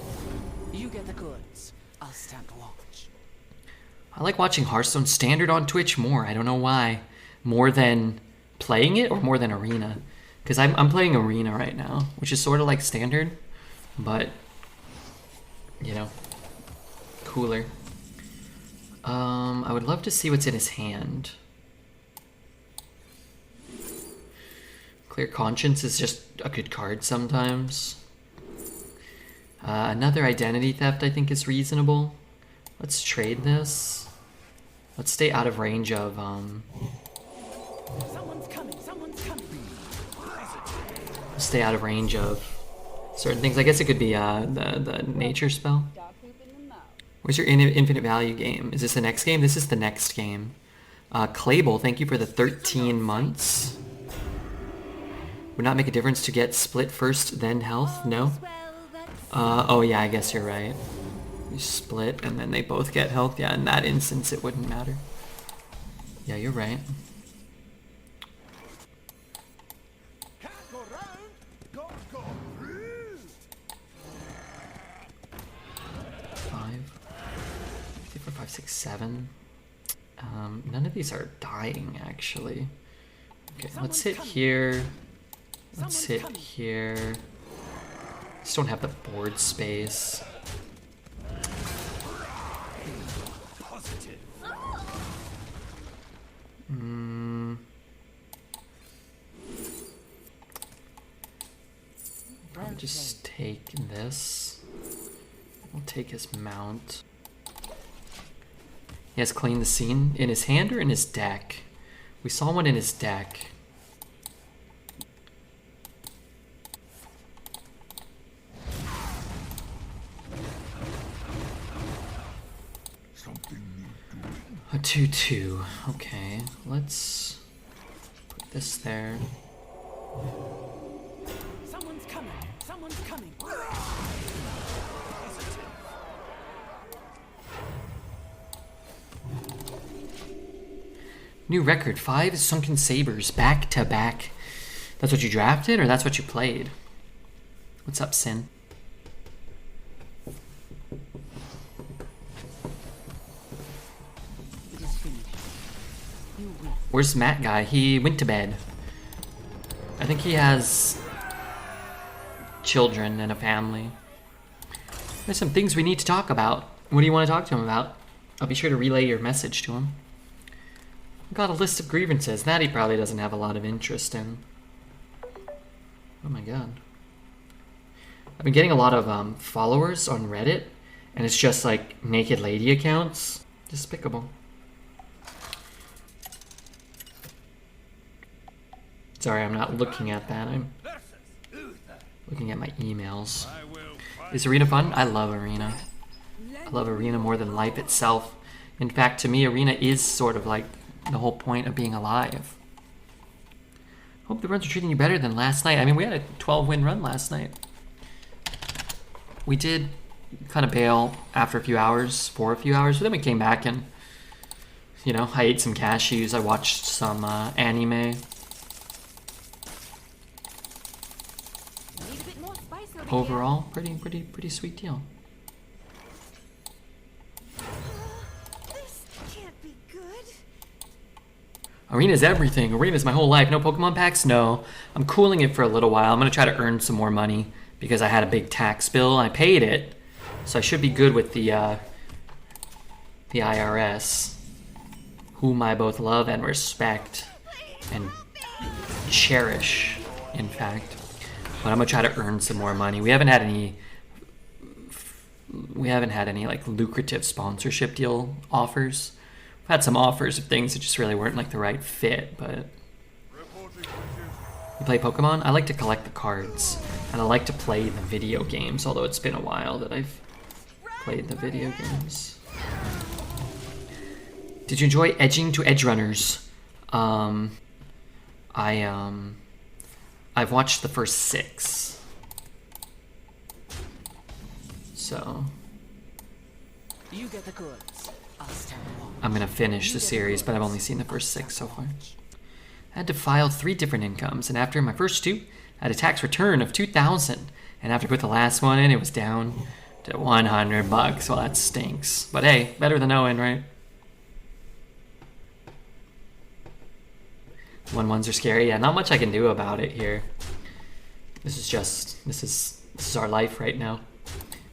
B: You get the goods. I'll stand watch.
A: I like watching Hearthstone Standard on Twitch more. I don't know why. More than playing it or more than Arena. Because I'm playing Arena right now, which is sort of like Standard, but, you know, cooler. I would love to see what's in his hand. Clear Conscience is just a good card sometimes. Another Identity Theft I think is reasonable. Let's trade this. Let's stay out of range of
B: Someone's coming. Someone's coming.
A: stay out of range of certain things. I guess it could be the nature spell. Where's your infinite value game? Is this the next game? This is the next game. Clable, thank you for the 13 months. Would not make a difference to get split first, then health? No? Oh yeah, I guess you're right. You split and then they both get health. Yeah, in that instance it wouldn't matter. Yeah, you're right. Five, 5, 6, 7. None of these are dying actually. Okay, let's hit here. Let's hit here. Just don't have the board space. I'll just take this. We'll take his mount. He has cleaned the scene in his hand or in his deck? We saw one in his deck. A 2/2. Okay, let's put this there.
B: Someone's coming. Someone's coming.
A: New record, 5 Sunken Sabers back to back. That's what you drafted or that's what you played? What's up, Sin? Where's Matt guy? He went to bed. I think he has children and a family. There's some things we need to talk about. What do you want to talk to him about? I'll be sure to relay your message to him. I've got a list of grievances. That he probably doesn't have a lot of interest in. Oh my god. I've been getting a lot of followers on Reddit, and it's just like naked lady accounts. Despicable. Sorry, I'm not looking at that. I'm looking at my emails. Is Arena fun? I love Arena. I love Arena more than life itself. In fact, to me, Arena is sort of like the whole point of being alive. Hope the runs are treating you better than last night. I mean, we had a 12-win run last night. We did kind of bail after a few hours, for a few hours, but then we came back and, you know, I ate some cashews, I watched some anime. Overall, pretty sweet deal.
C: This can't be good.
A: Arena's everything. Arena's my whole life. No Pokemon packs? No. I'm cooling it for a little while. I'm going to try to earn some more money because I had a big tax bill. I paid it, so I should be good with the IRS, whom I both love and respect and cherish, in fact. But I'm gonna try to earn some more money. We haven't had any like lucrative sponsorship deal offers. We've had some offers of things that just really weren't like the right fit, but you play Pokemon? I like to collect the cards, and I like to play the video games, although it's been a while that I've played the video games. Did you enjoy Edging to Edge Runners? I've watched the first 6. So
B: You get the goods. I'll stand alone.
A: I'm gonna finish the series, but I've only seen the first 6 so far. I had to file 3 different incomes, and after my first 2, I had a tax return of $2,000. And after I put the last one in, it was down to $100. Well, that stinks. But hey, better than knowing, right? 1/1s are scary. Yeah, not much I can do about it here. This is our life right now.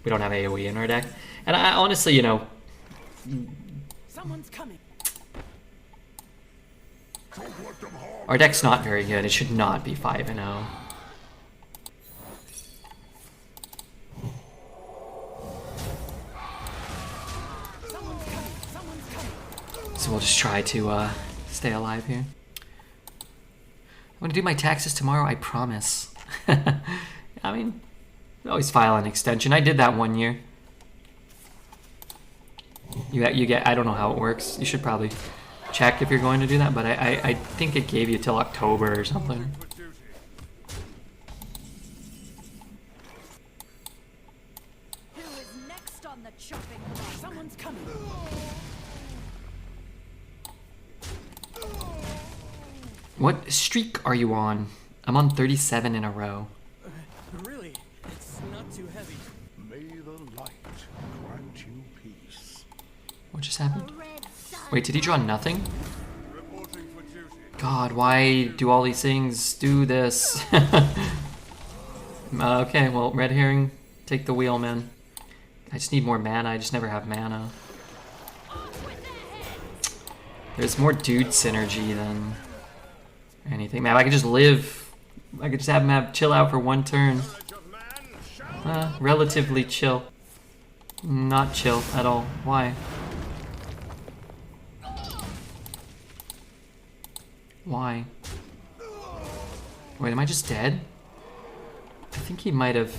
A: We don't have AoE in our deck. And I honestly, you know,
B: Someone's coming.
A: Our deck's not very good. It should not be 5-0. So we'll just try to stay alive here. I'm gonna do my taxes tomorrow, I promise. I mean, always file an extension. I did that one year. You get, I don't know how it works. You should probably check if you're going to do that, but I think it gave you till October or something.
B: Who is next on the chopping block? Someone's coming.
A: What streak are you on? I'm on 37 in a row.
B: Really? It's not too heavy.
D: May the light grant you peace.
A: What just happened? Wait, did he draw nothing? God, why do all these things do this? Okay, well, red herring, take the wheel, man. I just need more mana. I just never have mana. There's more dude synergy than anything. Man, I could just live. I could just have him chill out for one turn. Relatively chill. Not chill at all. Why? Why? Wait, am I just dead? I think he might have...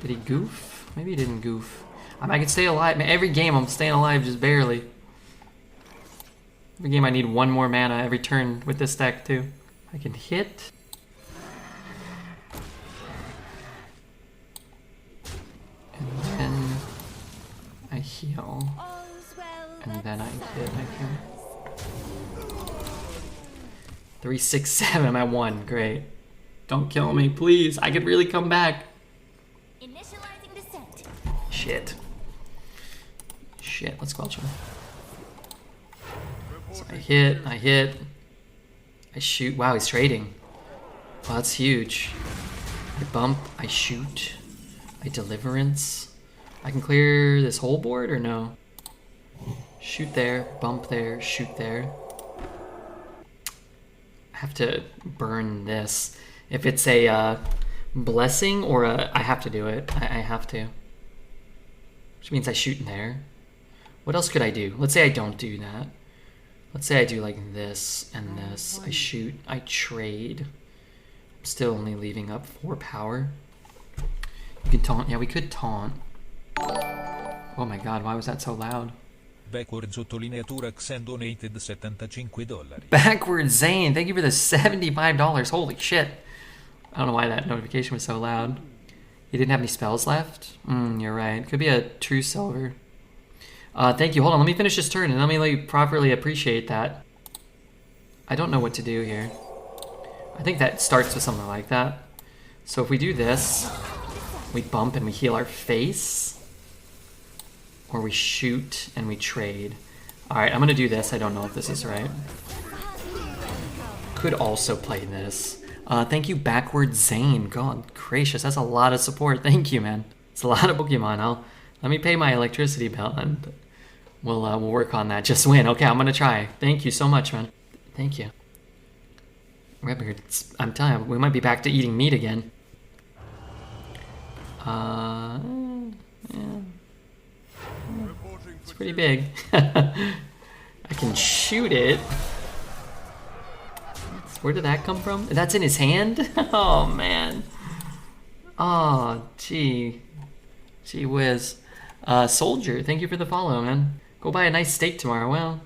A: Did he goof? Maybe he didn't goof. I can stay alive. Man, every game I'm staying alive just barely. Every game I need one more mana every turn with this deck too. I can hit. And then I heal. And then I hit, I think. 3, 6, 7. I'm at 1. Great. Don't kill me, please. I could really come back.
C: Initializing descent.
A: Shit. Shit. Let's squelch him. So I hit. I shoot. Wow, he's trading. Wow, that's huge. I bump. I shoot. I deliverance. I can clear this whole board or no? Shoot there. Bump there. Shoot there. I have to burn this. If it's a blessing or a... I have to do it. I have to. Which means I shoot in there. What else could I do? Let's say I don't do that. Let's say I do like this and this. I shoot. I trade. I'm still only leaving up 4 power. You can taunt. Yeah, we could taunt. Oh my god, why was that so loud?
E: Backward sottolineatura Xen donated $75.
A: Backward Zane, thank you for the $75. Holy shit. I don't know why that notification was so loud. You didn't have any spells left? You're right. Could be a true silver. Thank you. Hold on, let me finish this turn and let me properly appreciate that. I don't know what to do here. I think that starts with something like that. So if we do this, we bump and we heal our face. Or we shoot and we trade. Alright, I'm gonna do this. I don't know if this is right. Could also play this. Thank you, Backward Zane. God gracious, that's a lot of support. Thank you, man. It's a lot of Pokemon. Let me pay my electricity bill and we'll work on that. Just win. Okay, I'm gonna try. Thank you so much, man. Thank you. Redbeard, I'm telling you, we might be back to eating meat again. Yeah. It's pretty big. I can shoot it. Where did that come from? That's in his hand? Oh, man. Oh, gee. Gee whiz. Soldier, thank you for the follow, man. Go buy a nice steak tomorrow. Well.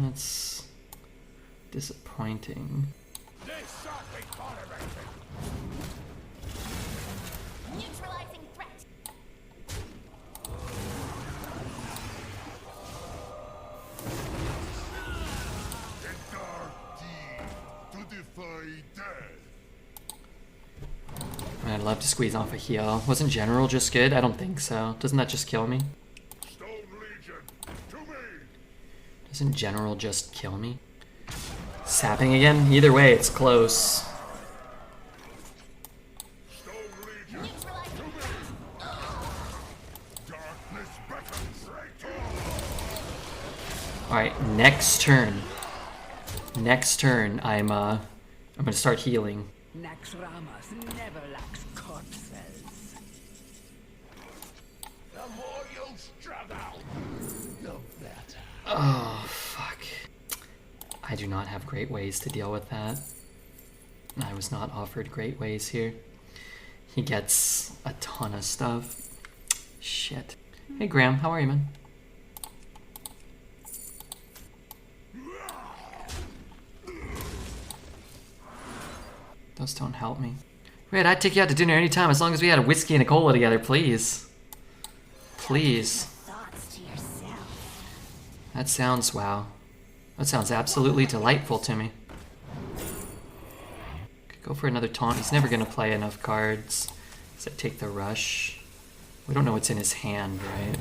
A: That's disappointing.
C: Neutralizing threat.
A: I'd love to squeeze off a heal. Wasn't General just good? I don't think so. Doesn't that just kill me? Doesn't General just kill me? Sapping again? Either way, it's close. Alright, next turn. Next turn, I'm gonna start healing.
B: Naxxramas never lacks corpses.
D: The more you struggle, the better.
A: Oh, fuck. I do not have great ways to deal with that. I was not offered great ways here. He gets a ton of stuff. Shit. Hey, Graham, how are you, man? Those don't help me. Red, I'd take you out to dinner anytime as long as we had a whiskey and a cola together, please. Please.
C: Thoughts to yourself.
A: That sounds, wow. That sounds absolutely delightful to me. Could go for another taunt. He's never gonna play enough cards. So take the rush. We don't know what's in his hand, right?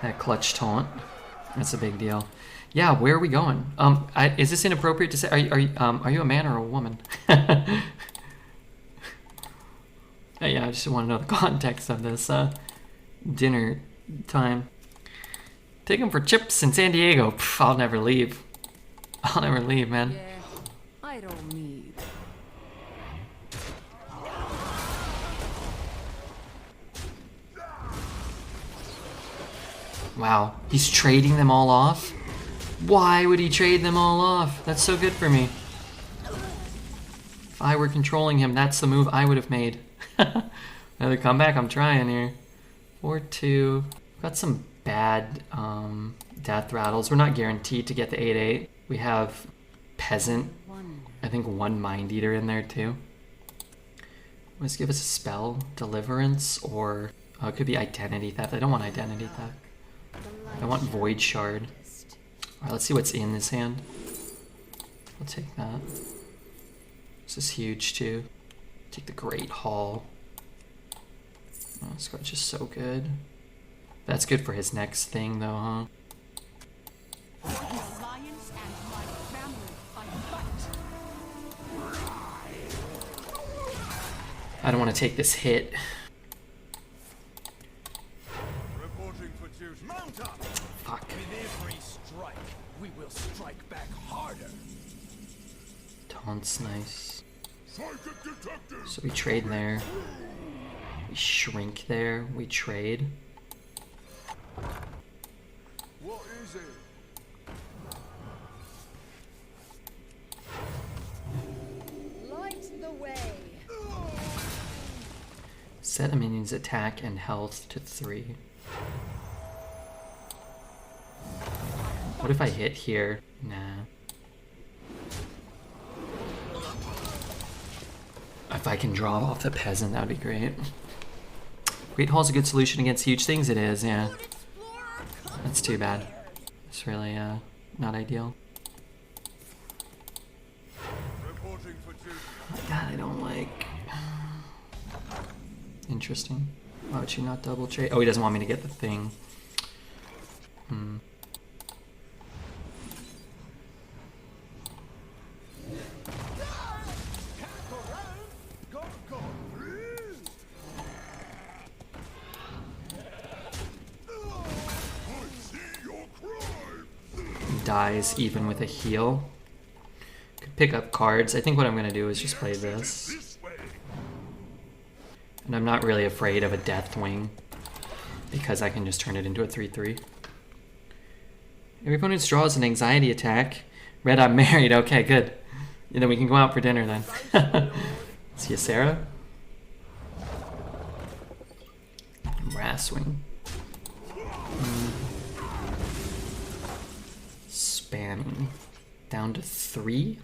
A: That clutch taunt. That's a big deal. Yeah, where are we going? Is this inappropriate to say? Are you a man or a woman? Yeah, I just want to know the context of this dinner time. Take him for chips in San Diego. Pff, I'll never leave. I'll never leave, man.
B: Yeah, I don't need.
A: Wow, he's trading them all off? Why would he trade them all off? That's so good for me. If I were controlling him, that's the move I would have made. Another comeback, I'm trying here. 4-2. Got some bad death rattles. We're not guaranteed to get the 8-8. We have Peasant. I think 1 Mind Eater in there too. Let's give us a spell. Deliverance or it could be Identity Theft. I don't want Identity Theft. I want Void Shard. Alright, let's see what's in this hand. I'll take that. This is huge too. Take the Great Hall. Oh, this card's just so good. That's good for his next thing though, huh? I don't want to take this hit.
D: Reporting for duty. Mount up.
A: Fuck.
D: With every strike, we will strike back harder.
A: Taunt's nice.
D: Psychic detective.
A: So we trade there. We shrink there. We trade.
D: What is it?
B: Light the way.
A: Set a minion's attack and health to 3. What if I hit here? Nah. If I can draw off the Peasant, that would be great. Great Hall's a good solution against huge things, it is, yeah. That's too bad. It's really, not ideal.
D: Reporting for duty.
A: That I don't like. Interesting. Why would she not double trade? Oh, he doesn't want me to get the thing. Hmm. Dies even with a heal. Could pick up cards. I think what I'm gonna do is just play this. And I'm not really afraid of a Deathwing because I can just turn it into a 3-3. Every opponent draws an anxiety attack. Red, I'm married. Okay, good. And then we can go out for dinner then. See you, Sarah. Brasswing. Spamming. Down to 3?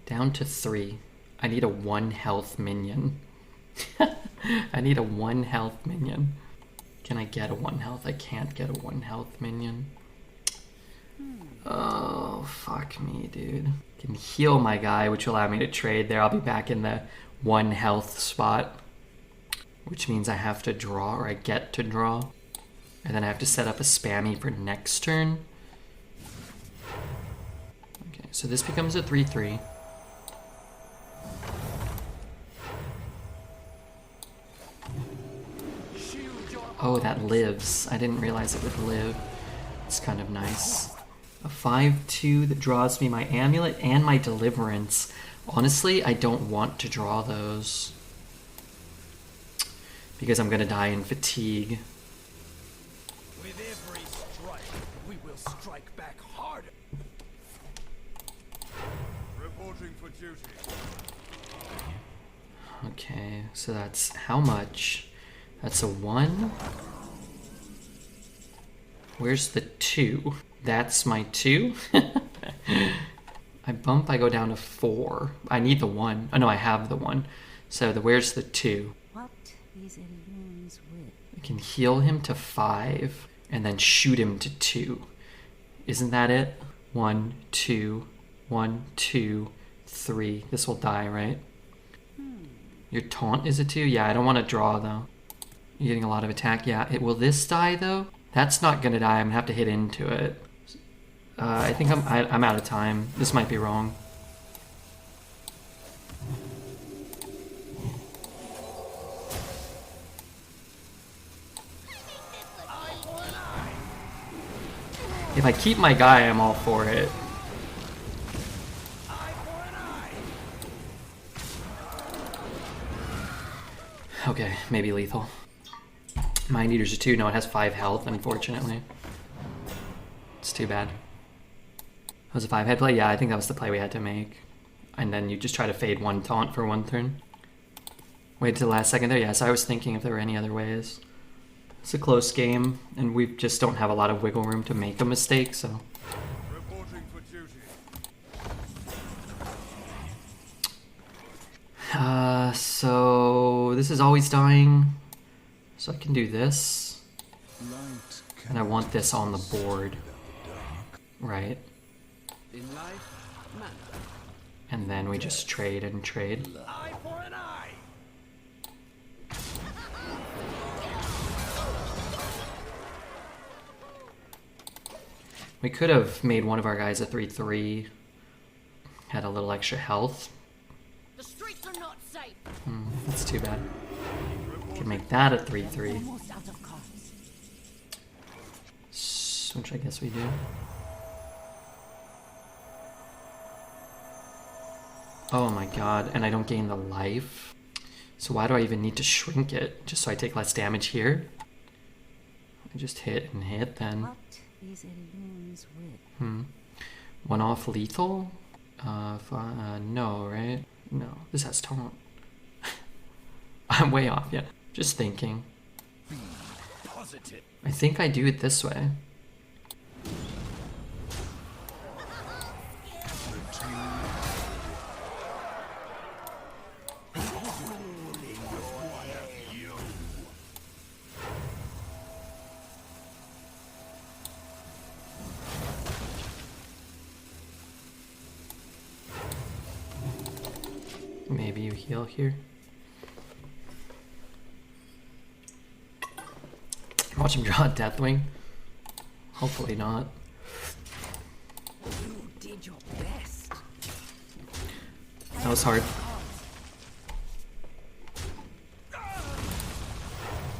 A: Down to 3. I need a 1 health minion. I need a 1 health minion. Can I get a 1 health? I can't get a 1 health minion. Oh, fuck me, dude. Can heal my guy, which will allow me to trade there. I'll be back in the 1 health spot, which means I have to draw, or I get to draw. And then I have to set up a spammy for next turn. Okay, so this becomes a 3-3. Oh, that lives. I didn't realize it would live. It's kind of nice. A 5/2 that draws me my amulet and my deliverance. Honestly, I don't want to draw those because I'm gonna die in fatigue.
D: With every strike, we will strike back harder. Reporting for duty.
A: Okay, so that's how much? That's a 1. Where's the 2? That's my 2. I bump, I go down to 4. I need the 1. Oh no, I have the 1. So where's the 2?
C: What is Elyone's wit?
A: I can heal him to 5 and then shoot him to 2. Isn't that it? 1, 2, 1, 2, 3. This will die, right? Your taunt is a 2? Yeah, I don't want to draw though. You're getting a lot of attack. Yeah, will this die though? That's not gonna die. I'm gonna have to hit into it. I think I'm out of time. This might be wrong. If I keep my guy, I'm all for it. Okay, maybe lethal. Mind Eater's a 2. No, it has 5 health, unfortunately. It's too bad. That was a 5 head play? Yeah, I think that was the play we had to make. And then you just try to fade 1 taunt for 1 turn. Wait till the last second there? Yes, I was thinking if there were any other ways. It's a close game, and we just don't have a lot of wiggle room to make a mistake, so...
D: Reporting for duty.
A: So this is always dying. So I can do this. And I want this on the board. Right.
B: In life, man.
A: And then we just trade and trade.
D: Eye for an eye.
A: We could have made one of our guys a 3/3. Had a little extra health.
C: The streets are not safe.
A: That's too bad. Can make that a 3/3.
C: Almost out of cards.
A: Which I guess we do. Oh my god, and I don't gain the life. So why do I even need to shrink it? Just so I take less damage here? I just hit and hit then.
C: What is Elyone's wit?
A: 1 off lethal? No, right? No, this has taunt. I'm way off, yeah. Just thinking.
D: Positive.
A: I think I do it this way. Maybe you heal here. Watch him draw a Deathwing. Hopefully not.
B: You did your best.
A: That was hard.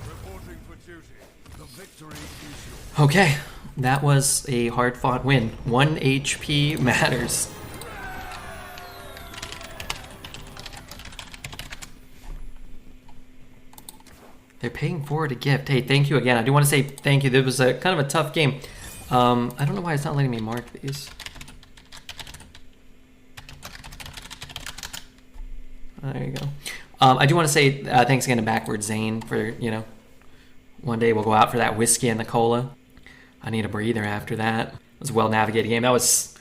D: Reporting for duty. The victory is yours.
A: Okay, that was a hard-fought win. 1 HP matters. They're paying forward a gift. Hey, thank you again. I do want to say thank you. This was a kind of a tough game. I don't know why it's not letting me mark these. There you go. I do want to say thanks again to Backward Zane for, you know, one day we'll go out for that whiskey and the cola. I need a breather after that. It was a well-navigated game. That was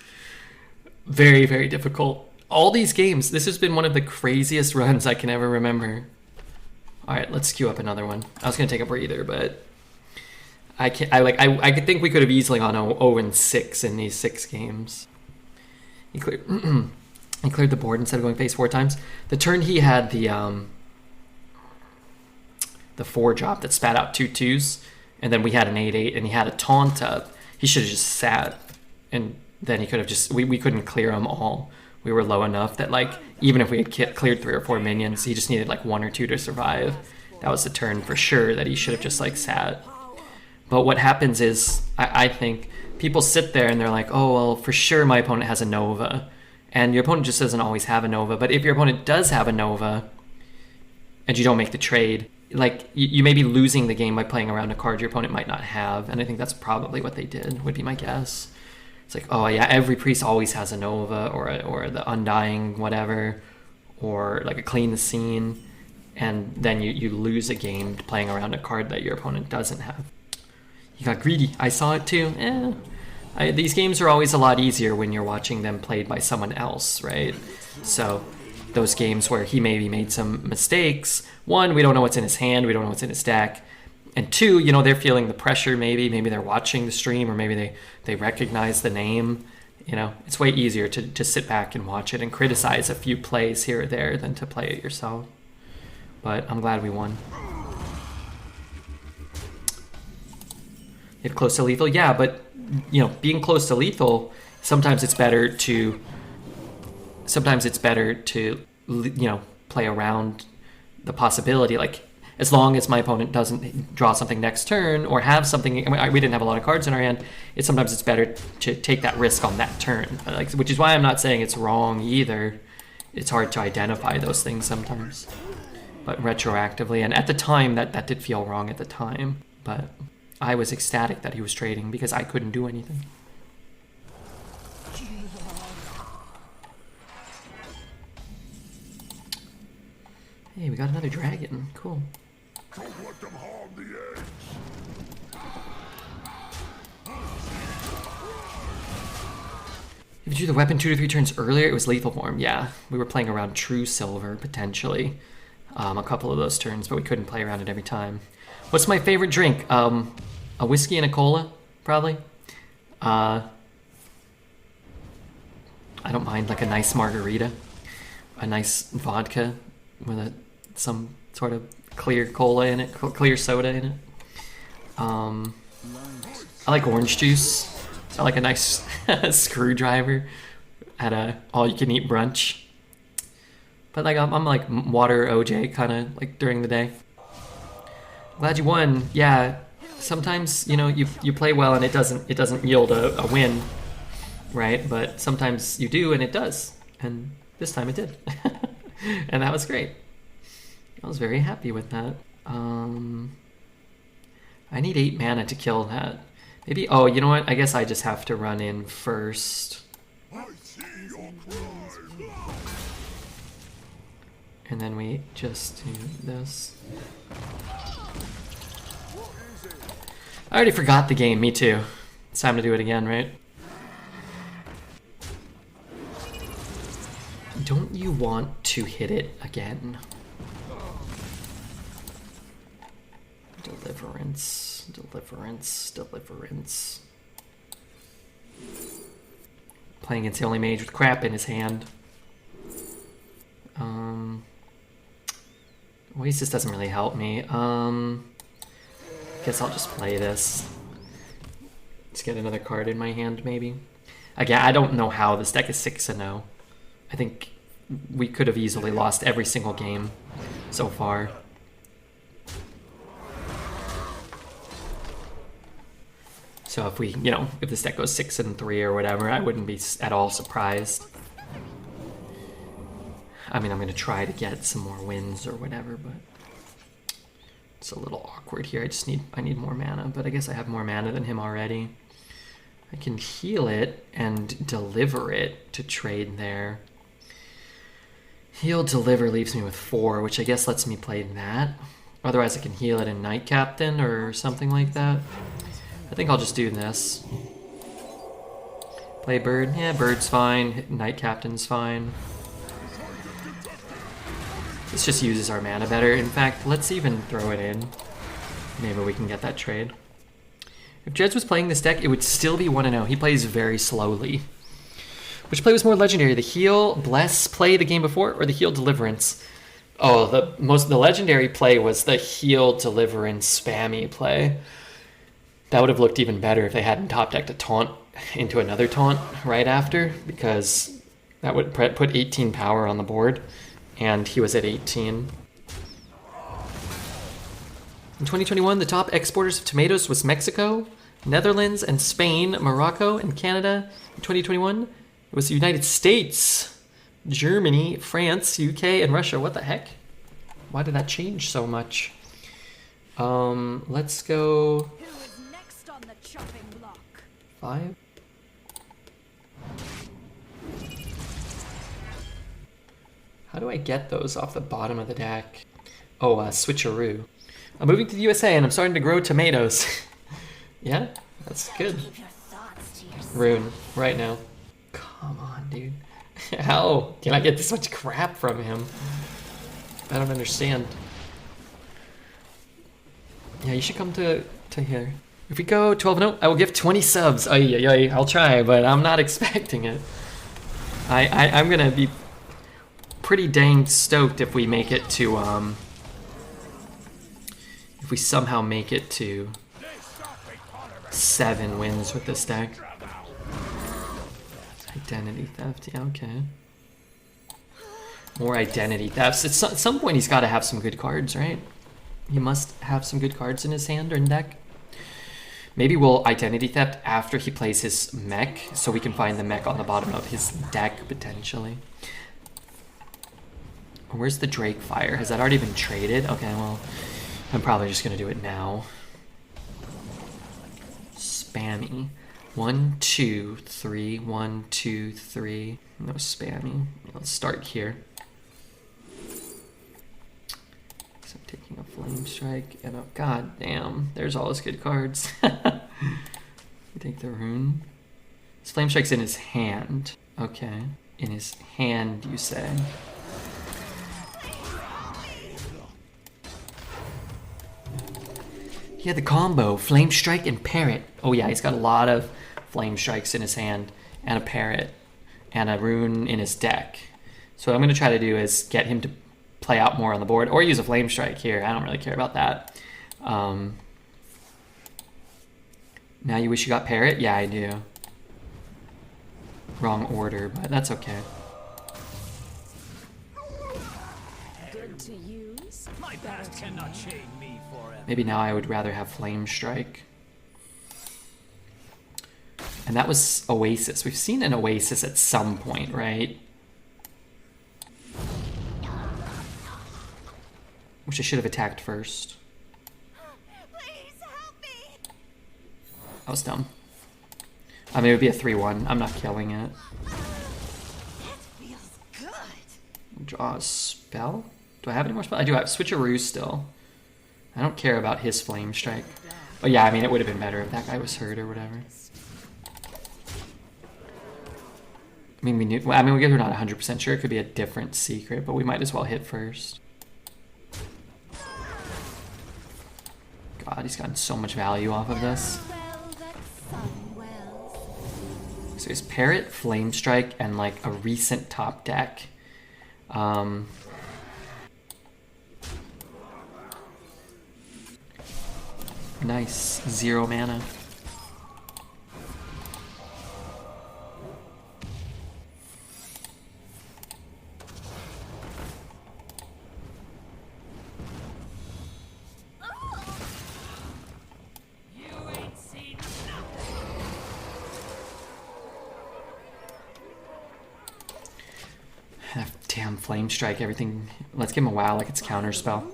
A: very, very difficult. All these games, this has been one of the craziest runs I can ever remember. All right, let's queue up another one. I was gonna take a breather, but I can't. I could think we could have easily gone 0-6 in these 6 games. He cleared. He cleared the board instead of going face 4 times. The turn he had the 4 drop that spat out 2 2s, and then we had an 8/8, and he had a taunt up. He should have just sat, and then he could have just. We couldn't clear them all. We were low enough that, like, even if we had cleared 3 or 4 minions, he just needed like 1 or 2 to survive. that was the turn for sure that he should have just like sat. But what happens is, I think, people sit there and they're like, oh, well, for sure my opponent has a Nova. And your opponent just doesn't always have a Nova. But if your opponent does have a Nova and you don't make the trade, like, you may be losing the game by playing around a card your opponent might not have. And I think that's probably what they did, would be my guess. It's like, oh yeah, every priest always has a Nova or the Undying whatever, or like a Clean the Scene. And then you lose a game playing around a card that your opponent doesn't have. You got greedy. I saw it too. These games are always a lot easier when you're watching them played by someone else, right? So those games where he maybe made some mistakes, one, we don't know what's in his hand, we don't know what's in his deck, and two, you know, they're feeling the pressure, maybe they're watching the stream, or maybe they recognize the name. You know, it's way easier to sit back and watch it and criticize a few plays here or there than to play it yourself. But I'm glad we won. Hit close to lethal? Yeah, but, you know, being close to lethal, sometimes it's better to, you know, play around the possibility. Like, as long as my opponent doesn't draw something next turn or have something, I mean, we didn't have a lot of cards in our hand, sometimes it's better to take that risk on that turn. Like, which is why I'm not saying it's wrong either. It's hard to identify those things sometimes. But retroactively, and at the time, that did feel wrong at the time. But I was ecstatic that he was trading because I couldn't do anything. Hey, we got another dragon. Cool.
D: Don't let them harm the eggs.
A: If you drew the weapon 2 to 3 turns earlier, it was lethal form. Yeah, we were playing around True Silver, potentially. A couple of those turns, but we couldn't play around it every time. What's my favorite drink? A whiskey and a cola, probably. I don't mind like a nice margarita, a nice vodka with some sort of clear cola in it, clear soda in it. I like orange juice. I like a nice screwdriver at a all-you-can-eat brunch. But like I'm like water OJ kind of like during the day. Glad you won. Yeah, sometimes, you know, you play well and it doesn't yield a win, right? But sometimes you do and it does. And this time it did. And that was great. I was very happy with that. I need 8 mana to kill that. Maybe, oh, you know what? I guess I just have to run in first.
D: I see your cry.
A: And then we just do this. I already forgot the game, me too. It's time to do it again, right? Don't you want to hit it again? Deliverance, deliverance, deliverance. Playing against the only mage with crap in his hand. Oasis doesn't really help me. Guess I'll just play this. Let's get another card in my hand, maybe. Again, I don't know how this deck is 6-0. I think we could have easily lost every single game so far. So if we, you know, if this deck goes 6-3 or whatever, I wouldn't be at all surprised. I mean, I'm going to try to get some more wins or whatever, but it's a little awkward here. I need more mana, but I guess I have more mana than him already. I can heal it and deliver it to trade there. Heal, deliver leaves me with 4, which I guess lets me play that. Otherwise, I can heal it in Night Captain or something like that. I think I'll just do this. Play Bird. Yeah, Bird's fine. Night Captain's fine. This just uses our mana better. In fact, let's even throw it in. Maybe we can get that trade. If Jeds was playing this deck, it would still be 1-0. He plays very slowly. Which play was more legendary? The heal, bless play the game before, or the heal deliverance? Oh, the legendary play was the heal deliverance spammy play. That would have looked even better if they hadn't top decked a taunt into another taunt right after, because that would put 18 power on the board, and he was at 18. In 2021, the top exporters of tomatoes was Mexico, Netherlands, and Spain. Morocco and Canada. In 2021, it was the United States, Germany, France, UK, and Russia. What the heck? Why did that change so much? Let's go
C: Who is next on the chopping block?
A: 5. How do I get those off the bottom of the deck? Oh, switcheroo. I'm moving to the USA and I'm starting to grow tomatoes. Yeah, that's good.
C: Keep your thoughts to yourself.
A: Rune, right now. Come on, dude. How can I get this much crap from him? I don't understand. Yeah, you should come to here. If we go 12-0, I will give 20 subs. I'll try, but I'm not expecting it. I'm gonna be pretty dang stoked if we make it to if we somehow make it to 7 wins with this deck. Identity theft, yeah, okay. More identity thefts. At some point he's got to have some good cards, right? He must have some good cards in his hand or in deck. Maybe we'll identity theft after he plays his mech, so we can find the mech on the bottom of his deck, potentially. Where's the Drake Fire? Has that already been traded? Okay, well, I'm probably just gonna do it now. Spammy. 1, 2, 3, 1, 2, 3. No spammy. Let's start here. So I'm taking a Flame Strike and a... God damn, there's all his good cards. We take the rune. His Flame Strike's in his hand. Okay. In his hand, you say. He had the combo, Flame Strike and Parrot. Oh yeah, he's got a lot of Flame Strikes in his hand, and a Parrot, and a rune in his deck. So what I'm going to try to do is get him to play out more on the board, or use a Flame Strike here. I don't really care about that. Now you wish you got Parrot? Yeah, I do. Wrong order, but that's okay.
C: Good to use.
F: My past cannot chain me forever.
A: Maybe now I would rather have Flame Strike. And that was Oasis. We've seen an Oasis at some point, right? Which I should have attacked first.
C: Please help me.
A: That was dumb. I mean, it would be a 3-1. I'm not killing it.
C: That feels good.
A: Draw a spell? Do I have any more spells? I do have Switcheroo still. I don't care about his Flame Strike. Oh yeah, I mean, it would have been better if that guy was hurt or whatever. I mean, we're not 100% sure. It could be a different secret, but we might as well hit first. God, he's gotten so much value off of this.
C: Well, that sun wells.
A: So he's Parrot, Flame Strike, and like a recent top deck. Nice. 0 mana. Damn, Flame Strike, everything. Let's give him a WoW like it's counterspell.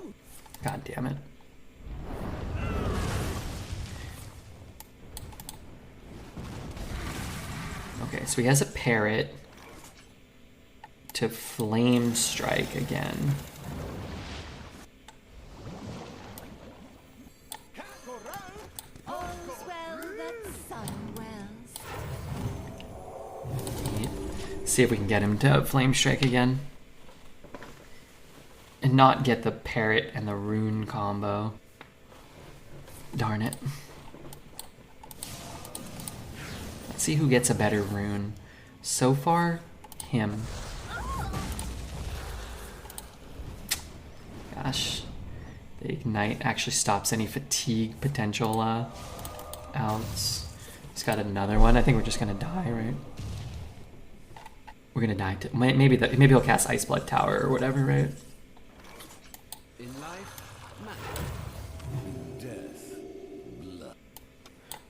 A: God damn it. Okay, so he has a Parrot to Flame Strike again.
C: All's well that sun wells.
A: See if we can get him to Flame Strike again. And not get the Parrot and the Rune combo. Darn it. Let's see who gets a better rune. So far, him. Gosh. The Ignite actually stops any fatigue potential outs. He's got another one. I think we're just gonna die, right? We're gonna die. Maybe he'll cast Ice Blood Tower or whatever, right?
B: In life, man.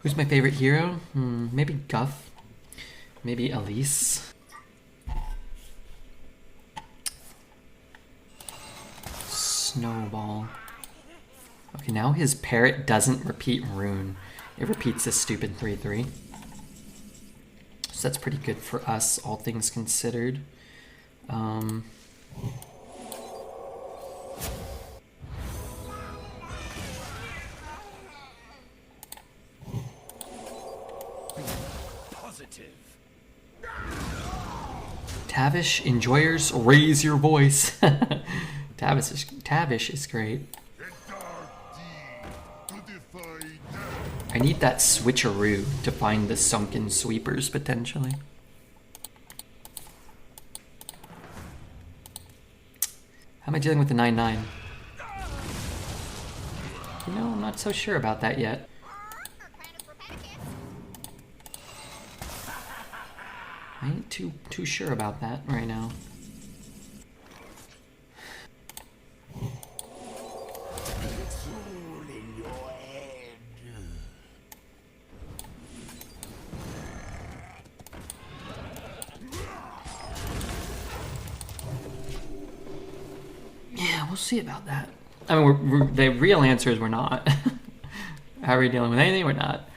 A: Who's my favorite hero? Maybe Guff. Maybe Elise. Snowball. Okay, now his parrot doesn't repeat rune. It repeats this stupid 3/3. So that's pretty good for us, all things considered.
F: Positive.
A: Tavish enjoyers, raise your voice. Tavish is great. I need that switcheroo to find the sunken sweepers potentially. How am I dealing with the 9/9? You know, I'm not so sure about that yet. I ain't too sure about that right now. Yeah, we'll see about that. I mean, the real answer is we're not. How are we dealing with anything? We're not.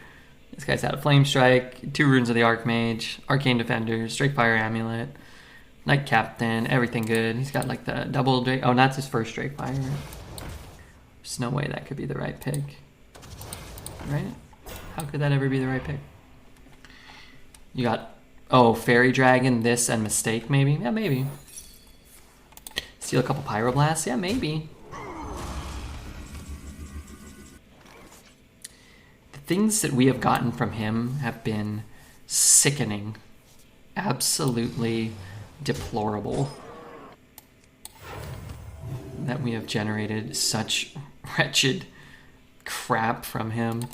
A: This guy's had a Flame Strike, 2 runes of the Archmage, Arcane Defender, Strike Fire Amulet, Knight Captain, everything good. He's got like the double Drake. Oh, that's his first Strike Fire. There's no way that could be the right pick. Right? How could that ever be the right pick? You got, oh, Fairy Dragon, this, and Mistake maybe? Yeah, maybe. Steal a couple Pyroblasts? Yeah, maybe. The things that we have gotten from him have been sickening. Absolutely deplorable. That we have generated such wretched crap from him.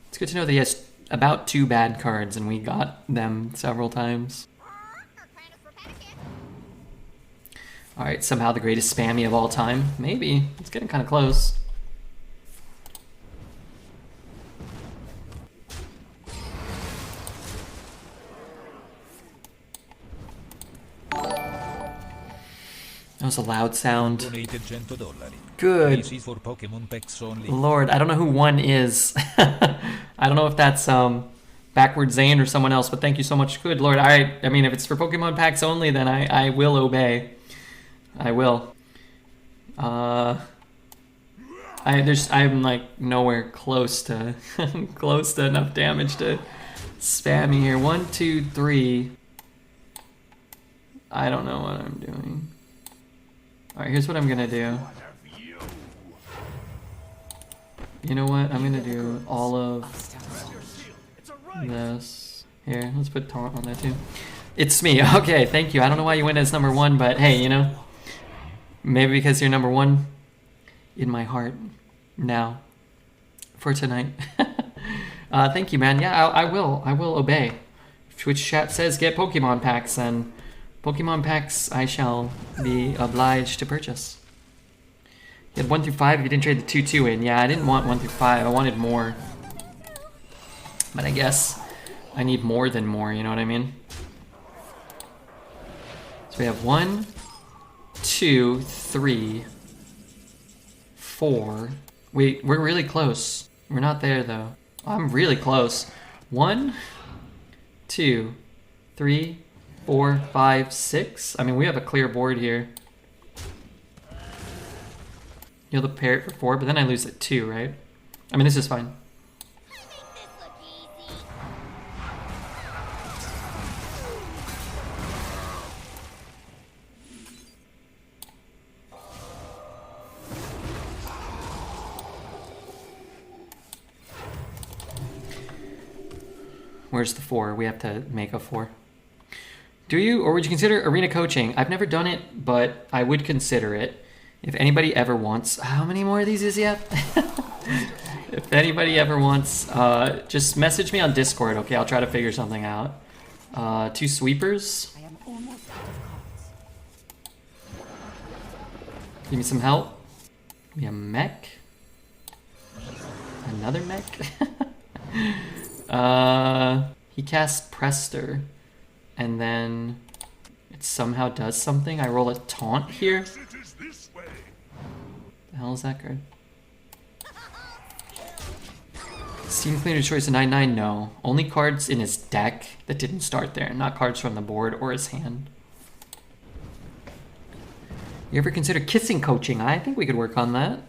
A: It's good to know that he has about 2 bad cards and we got them several times. Alright, somehow the greatest spammy of all time? Maybe. It's getting kind of close. That was a loud sound.
E: Donated $100.
A: Good.
E: This is for Pokemon packs only.
A: Lord, I don't know who 1 is. I don't know if that's Backward Zane or someone else, but thank you so much. Good Lord. Alright, I mean, if it's for Pokemon packs only, then I will obey. I will. I'm like nowhere close to close to enough damage to spam me here. 1, 2, 3. I don't know what I'm doing. Alright, here's what I'm gonna do. You know what? I'm gonna do all of this. Here, let's put taunt on that too. It's me. Okay, thank you. I don't know why you went as number 1, but hey, you know. Maybe because you're number 1 in my heart now for tonight. Thank you, man. Yeah, I will obey. Twitch chat says get Pokemon packs, and Pokemon packs I shall be obliged to purchase. You had 1 through 5 if you didn't trade the 2/2 in. Yeah, I didn't want 1 through 5. I wanted more. But I guess I need more than more, you know what I mean? So we have 1, 2, 3, 4. Wait, we're really close. We're not there though. I'm really close. 1, 2, 3, 4, 5, 6. I mean, we have a clear board here. You'll the parrot for 4, but then I lose at 2, right? I mean, this is fine. Where's the 4? We have to make a 4. Do you, or would you consider arena coaching? I've never done it, but I would consider it. If anybody ever wants, how many more of these is yet? If anybody ever wants, just message me on Discord, okay? I'll try to figure something out. 2 sweepers.
B: I am almost out of cards.
A: Give me some help. Give me a mech. Another mech? He casts Prester, and then it somehow does something. I roll a taunt here. The hell is that card? Steam Cleaner destroys a 9/9? No. Only cards in his deck that didn't start there, not cards from the board or his hand. You ever consider kissing coaching? I think we could work on that.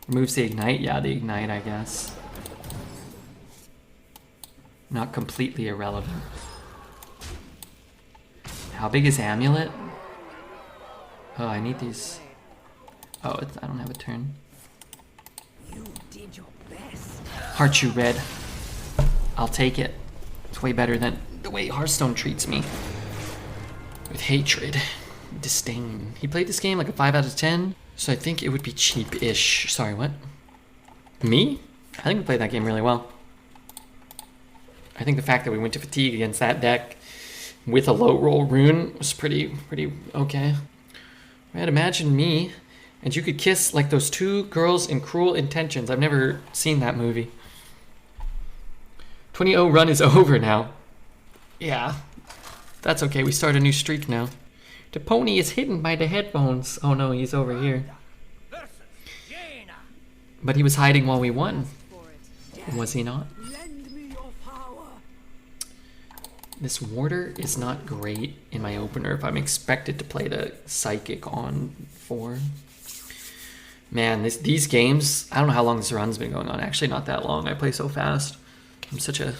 A: Removes the Ignite? Yeah, the Ignite, I guess. Not completely irrelevant. How big is Amulet? Oh, I need these. Oh, I don't have a turn.
B: You did your best.
A: Heart you red. I'll take it. It's way better than the way Hearthstone treats me. With hatred. Disdain. He played this game like a 5 out of 10, so I think it would be cheap-ish. Sorry, what? Me? I think we played that game really well. I think the fact that we went to Fatigue against that deck with a low roll rune was pretty okay. Right, imagine me and you could kiss like those two girls in Cruel Intentions. I've never seen that movie. 20-0 run is over now. Yeah, that's okay. We start a new streak now. The pony is hidden by the headphones. Oh no, he's over here. But he was hiding while we won. Was he not?
B: Lend me your power.
A: This Warder is not great in my opener if I'm expected to play the Psychic on 4. Man, these games, I don't know how long this run's been going on. Actually, not that long. I play so fast. I'm such a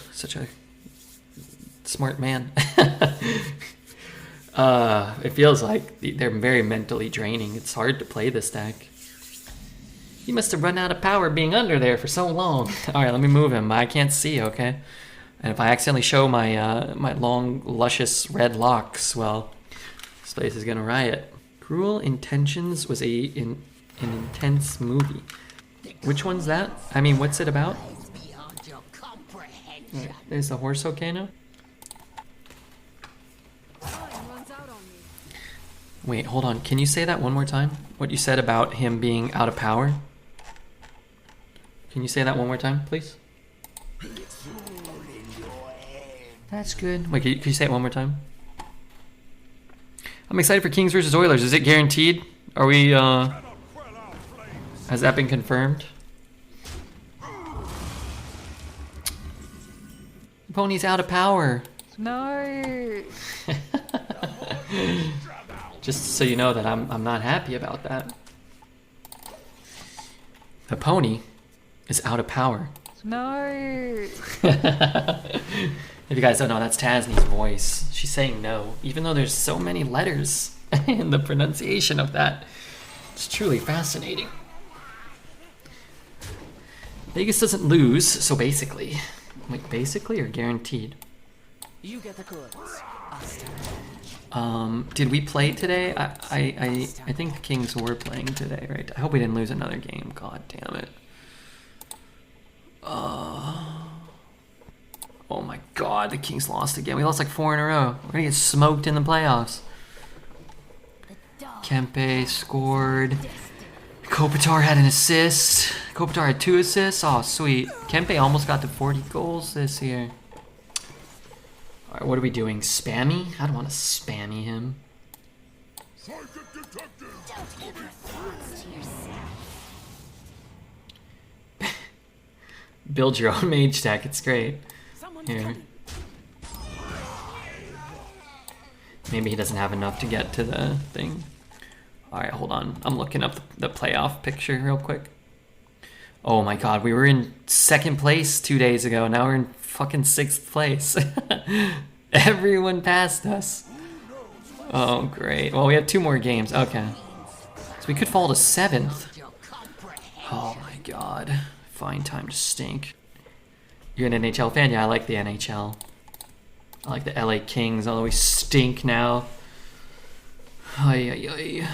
A: smart man. It feels like they're very mentally draining. It's hard to play this deck. He must have run out of power being under there for so long. All right, let me move him. I can't see, okay? And if I accidentally show my my long, luscious red locks, well, this place is gonna riot. Cruel Intentions was an intense movie. Which one's that? I mean, what's it about? Right, there's the horse volcano. Wait, hold on. Can you say that one more time? What you said about him being out of power? Can you say that one more time, please? That's good. Wait, can you say it one more time? I'm excited for Kings versus Oilers. Is it guaranteed? Are we, has that been confirmed? The pony's out of power.
B: No.
A: Just so you know that I'm not happy about that. The pony is out of power.
B: No.
A: If you guys don't know, that's Tasni's voice. She's saying no, even though there's so many letters in the pronunciation of that. It's truly fascinating. Vegas doesn't lose, so basically. Wait, basically or guaranteed?
B: You get the goods.
A: Did we play today? I think the Kings were playing today, right? I hope we didn't lose another game. God damn it. Oh my god, the Kings lost again. We lost like 4 in a row. We're gonna get smoked in the playoffs. Kempe scored. Kopitar had an assist. Kopitar had 2 assists. Oh, sweet. Kempe almost got to 40 goals this year. Alright, what are we doing? Spammy? I don't want to spammy him. Build your own mage deck, it's great. Here. Maybe he doesn't have enough to get to the thing. Alright, hold on. I'm looking up the playoff picture real quick. Oh my god, we were in 2nd place 2 days ago. Now we're in fucking 6th place. Everyone passed us. Oh, great. Well, we have 2 more games. Okay. So we could fall to 7th. Oh my god. Fine time to stink. You're an NHL fan? Yeah, I like the NHL. I like the LA Kings, although we stink now. Ay, ay, ay.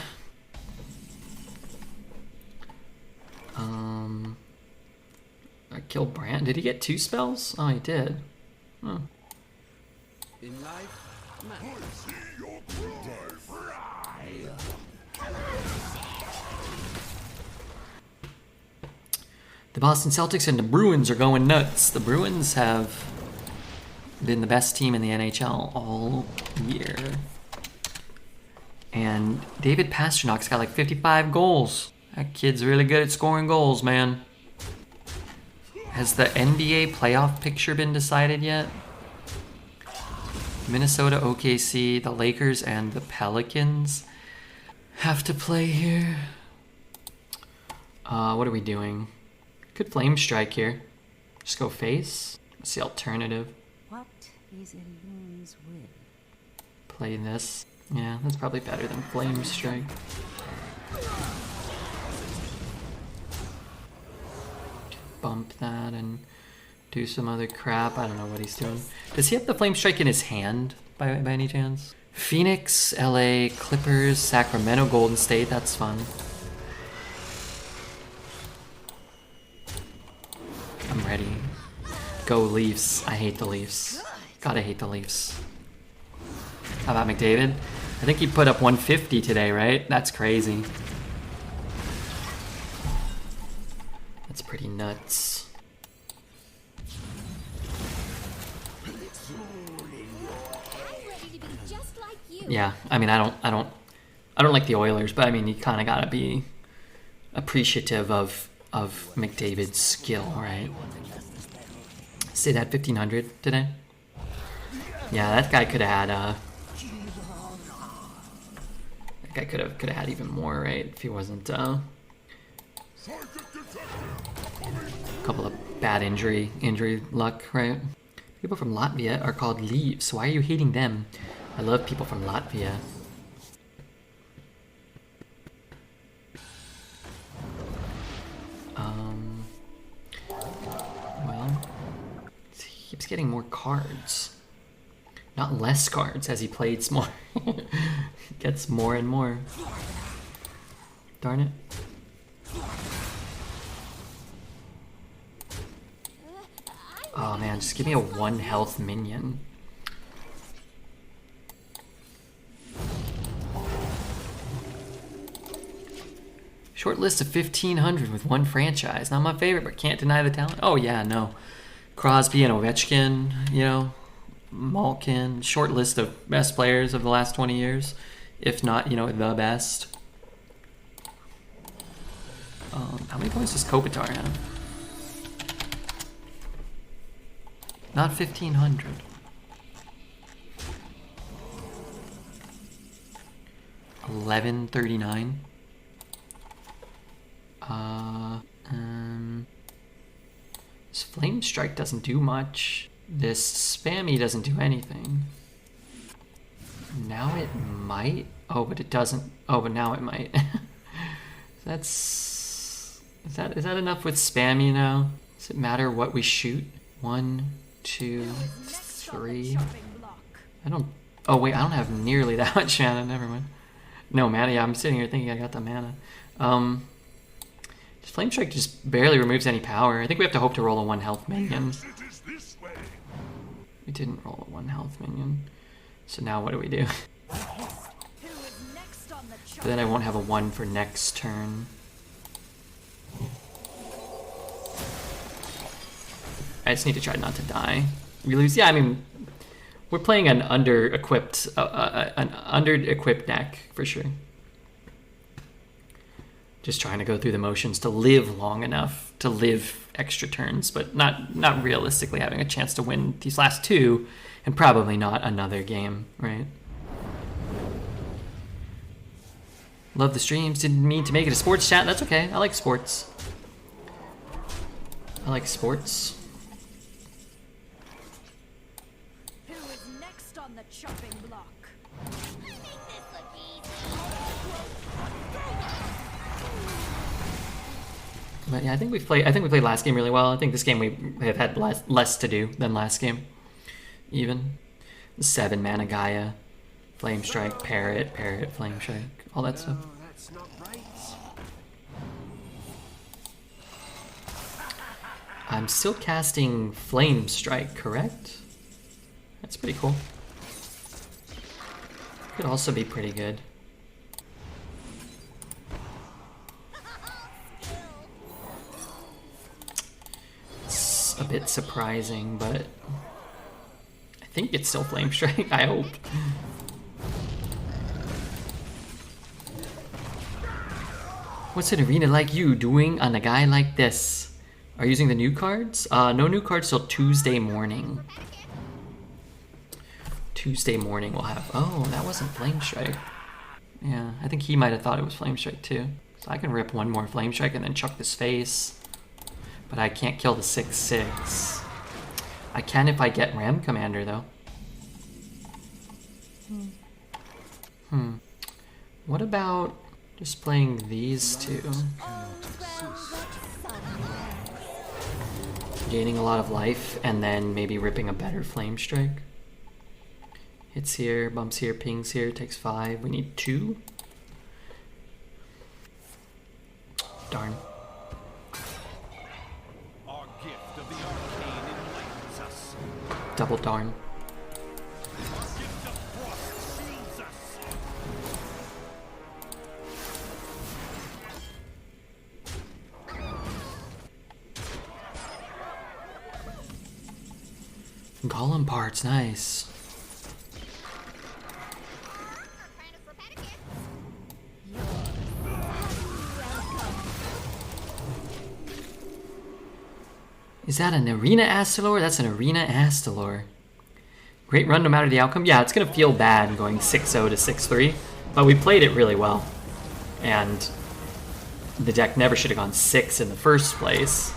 A: I killed Brand. Did he get 2 spells? Oh, he did. Huh.
B: In life,
A: The Boston Celtics and the Bruins are going nuts. The Bruins have been the best team in the NHL all year. And David Pasternak's got like 55 goals. That kid's really good at scoring goals, man. Has the NBA playoff picture been decided yet? Minnesota, OKC, the Lakers, and the Pelicans have to play here. What are we doing? Could flame strike here. Just go face. What's the alternative?
C: What is Elun's will?
A: Play this. Yeah, that's probably better than flame strike. Bump that and do some other crap. I don't know what he's doing. Does he have the flame strike in his hand by any chance? Phoenix, LA, Clippers, Sacramento, Golden State. That's fun. I'm ready. Go Leafs. I hate the Leafs. Gotta hate the Leafs. How about McDavid? I think he put up 150 today, right? That's crazy. That's pretty nuts.
C: I'm ready to be just like you.
A: Yeah, I mean, I don't like the Oilers, but I mean, you kind of gotta be appreciative of McDavid's skill, right? Say that 1500 today. Yeah, that guy could have had that guy could have had even more, right? If he wasn't a couple of bad injury luck, right? People from Latvia are called Leaves. Why are you hating them? I love people from Latvia. Well, he keeps getting more cards. Not less cards as he plays more. Gets more and more. Darn it. Oh man, just give me a 1 health minion. Short list of 1,500 with one franchise. Not my favorite, but can't deny the talent. Oh yeah, no. Crosby and Ovechkin, you know. Malkin. Short list of best players of the last 20 years. If not, you know, the best. How many points does Kopitar have? Not 1,500. $11.39. This Flame Strike doesn't do much. This Spammy doesn't do anything. Now it might. Oh, but it doesn't. Oh, but now it might. Is that enough with Spammy now? Does it matter what we shoot? 1, 2, 3. I don't. Oh wait, I don't have nearly that much mana. Never mind. No mana. Yeah, I'm sitting here thinking I got the mana. Flame Strike just barely removes any power. I think we have to hope to roll a 1 health minion. We didn't roll a 1 health minion. So now what do we do? But then I won't have a 1 for next turn. I just need to try not to die. We lose. Yeah, I mean, we're playing an under-equipped deck for sure. Just trying to go through the motions to live long enough to live extra turns, but not realistically having a chance to win these last 2, and probably not another game, right? Love the streams. Didn't mean to make it a sports chat. That's okay. I like sports. I like sports.
C: Who is next on the chopping block?
A: But yeah, I think we played last game really well. I think this game we have had less to do than last game. Even 7 mana Gaia, Flame Strike, Parrot, Flame Strike, all that stuff.
B: That's not right.
A: I'm still casting Flame Strike, correct? That's pretty cool. Could also be pretty good. was a bit surprising, but I think it's still Flame Strike, I hope. What's an arena like you doing on a guy like this? Are you using the new cards? No new cards till Tuesday morning. Tuesday morning we'll have... Oh, that wasn't Flame Strike. Yeah, I think he might have thought it was Flame Strike too. So I can rip one more Flame Strike and then chuck this face. But I can't kill the 6/6. I can if I get Ram Commander though. What about just playing these two? Gaining a lot of life and then maybe ripping a better Flame Strike. Hits here, bumps here, pings here, takes 5. We need 2. Darn.
F: Our gift of the arcane enlightens us.
A: Double darn.
F: Our gift of frost shields us.
A: Golem parts, nice. Is that an Arena Astalor? That's an Arena Astalor. Great run no matter the outcome. Yeah, it's going to feel bad going 6-0 to 6-3, but we played it really well. And the deck never should have gone 6 in the first place,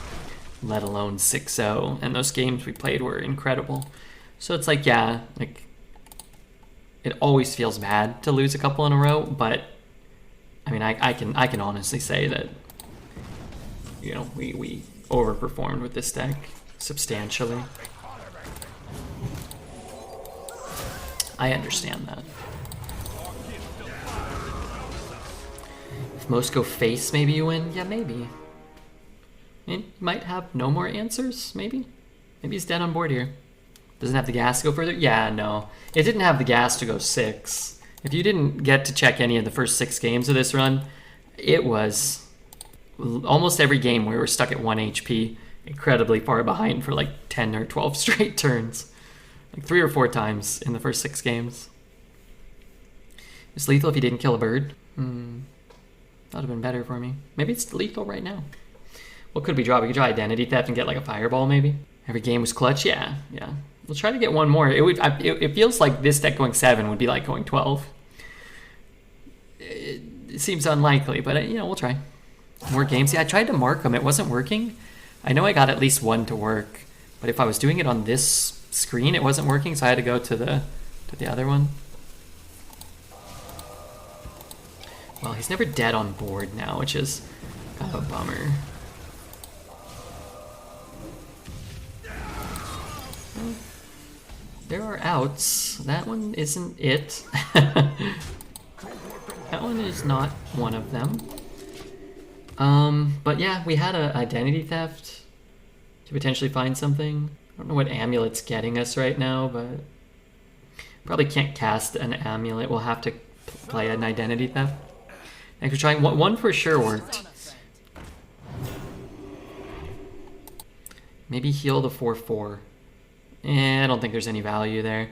A: let alone 6-0. And those games we played were incredible. So it's like, yeah, like it always feels bad to lose a couple in a row, but I mean, I can honestly say that, you know, we overperformed with this deck substantially. I understand that. If most go face, maybe you win? Yeah, maybe. It might have no more answers, maybe? Maybe he's dead on board here. Doesn't have the gas to go further? Yeah, no. It didn't have the gas to go 6. If you didn't get to check any of the first 6 games of this run, it was almost every game we were stuck at 1 HP, incredibly far behind for like 10 or 12 straight turns. Like 3 or 4 times in the first 6 games. It's lethal if he didn't kill a bird. That would have been better for me. Maybe it's lethal right now. What could we draw? We could draw Identity Theft and get like a Fireball maybe. Every game was clutch? Yeah. We'll try to get one more. It feels like this deck going 7 would be like going 12. It seems unlikely, but you know, we'll try. More games. Yeah, I tried to mark them. It wasn't working. I know I got at least one to work, but if I was doing it on this screen, it wasn't working, so I had to go to the other one. Well, he's never dead on board now, which is kind of a bummer. Well, there are outs. That one isn't it. That one is not one of them. But yeah, we had a Identity Theft to potentially find something. I don't know what amulet's getting us right now, but probably can't cast an amulet. We'll have to play an Identity Theft. Thanks for trying. One for sure worked. Maybe heal the 4/4. I don't think there's any value there.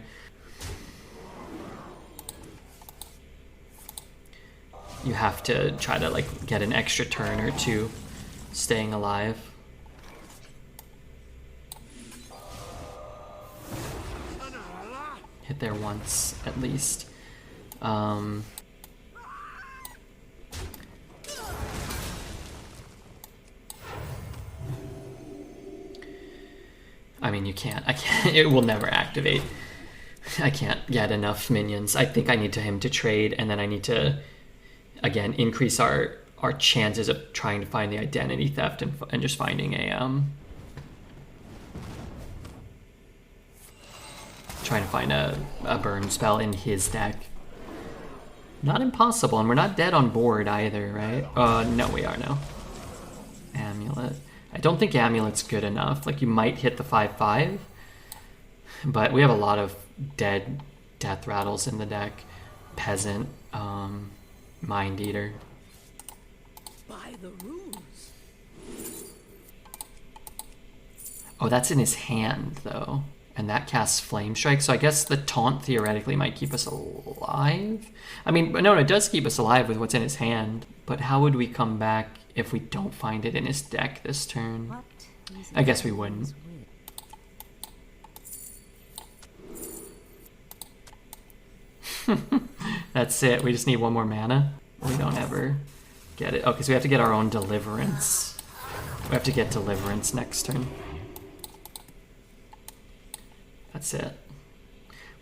A: You have to try to like get an extra turn or 2 staying alive. Hit there once at least. I mean, you can't. I can't. It will never activate. I can't get enough minions. I think I need him to trade, and then I need to, again, increase our chances of trying to find the Identity Theft and just finding a trying to find a burn spell in his deck. Not impossible, and we're not dead on board either, right? No, we are now. Amulet. I don't think Amulet's good enough. Like, you might hit the 5/5, but we have a lot of dead Death Rattles in the deck. Peasant, Mind Eater.
B: By the rules.
A: Oh, that's in his hand, though. And that casts Flame Strike, so I guess the taunt theoretically might keep us alive? I mean, no, it does keep us alive with what's in his hand. But how would we come back if we don't find it in his deck this turn? I guess we wouldn't. That's it, we just need one more mana. We don't ever get it. Oh, because we have to get our own Deliverance. We have to get Deliverance next turn. That's it.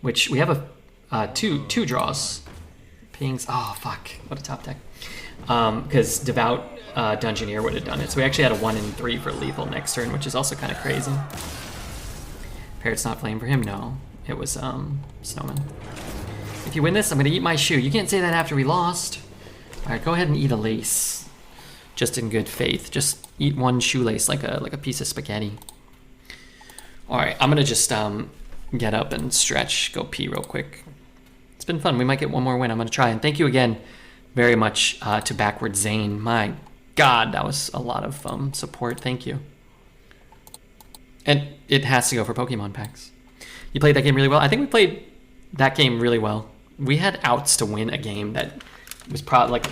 A: Which we have a two draws. Pings. Oh fuck! What a top deck. Because Devout Dungeoneer would have done it. So we actually had a 1 and 3 for lethal next turn, which is also kind of crazy. Parrot's not flame for him. No, it was Snowman. If you win this, I'm gonna eat my shoe. You can't say that after we lost. All right, go ahead and eat a lace. Just in good faith. Just eat one shoelace like a piece of spaghetti. All right, I'm gonna just get up and stretch, go pee real quick. It's been fun. We might get one more win. I'm gonna try. And thank you again very much to Backward Zane. My God, that was a lot of support. Thank you. And it has to go for Pokemon packs. You played that game really well. I think we played that game really well. We had outs to win a game that was probably like,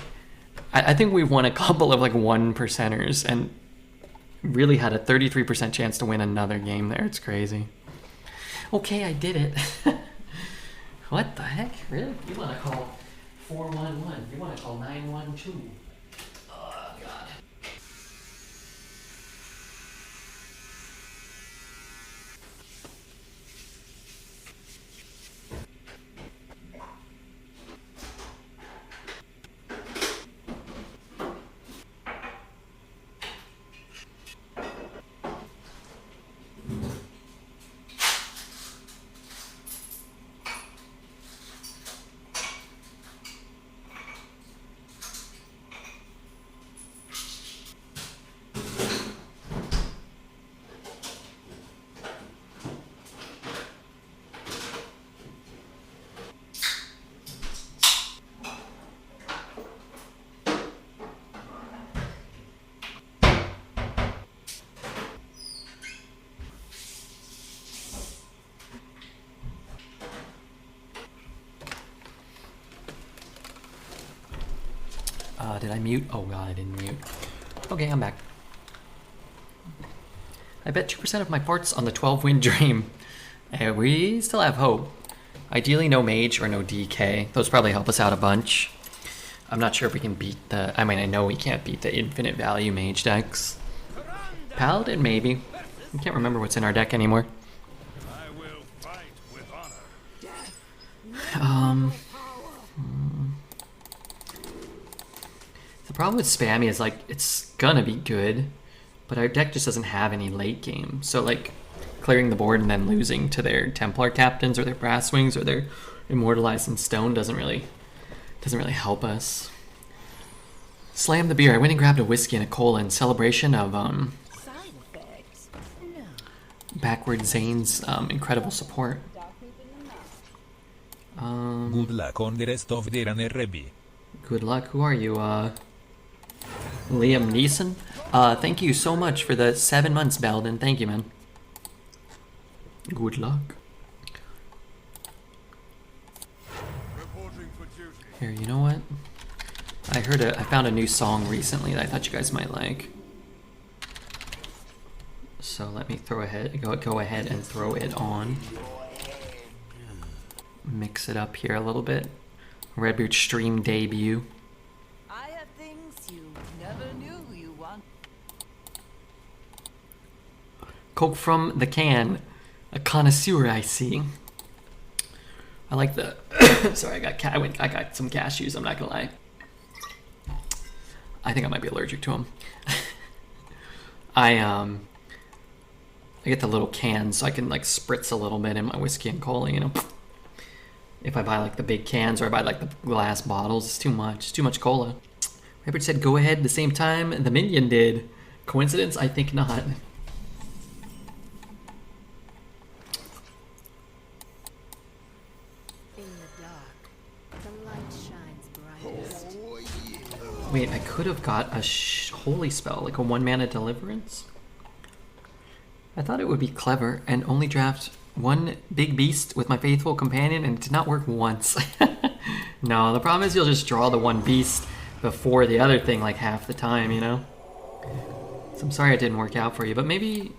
A: I think we won a couple of like 1%ers and really had a 33% chance to win another game there. It's crazy. Okay, I did it. What the heck? Really? You want to call 411? You want to call 912? Oh, God. Did I mute? Oh God, I didn't mute. Okay, I'm back. I bet 2% of my parts on the 12-win dream. We still have hope. Ideally no mage or no DK. Those probably help us out a bunch. I'm not sure if we can beat the... I mean, I know we can't beat the infinite value mage decks. Paladin, maybe. I can't remember what's in our deck anymore.
F: I will fight with honor.
A: The problem with Spammy is like it's gonna be good, but our deck just doesn't have any late game. So like clearing the board and then losing to their Templar captains or their Brass Wings or their Immortalized in Stone doesn't really help us. Slam the beer. I went and grabbed a whiskey and a cola in celebration of
C: Side effects? No.
A: Backward Zane's incredible support.
E: Good luck on the rest of the RB.
A: Good luck. Who are you? Liam Neeson? Thank you so much for the 7 months, Belden. Thank you, man. Good luck.
F: Reporting for duty.
A: Here, you know what? I found a new song recently that I thought you guys might like. So let me go ahead and throw it on. Mix it up here a little bit. Redbeard stream debut.
B: I have things you never knew you want.
A: Coke from the can. A connoisseur, I see. I like the... Sorry, I got some cashews, I'm not gonna lie. I think I might be allergic to them. I get the little cans so I can like spritz a little bit in my whiskey and cola, you know. If I buy like the big cans or I buy like the glass bottles, it's too much cola. Rabbit said go ahead at the same time the minion did. Coincidence? I think not.
C: In the dark, the light shines brightest.
A: Wait, I could have got a holy spell, like a 1 mana deliverance. I thought it would be clever and only draft one big beast with my faithful companion, and it did not work once. No, the problem is you'll just draw the one beast before the other thing like half the time, you know? So I'm sorry it didn't work out for you, but maybe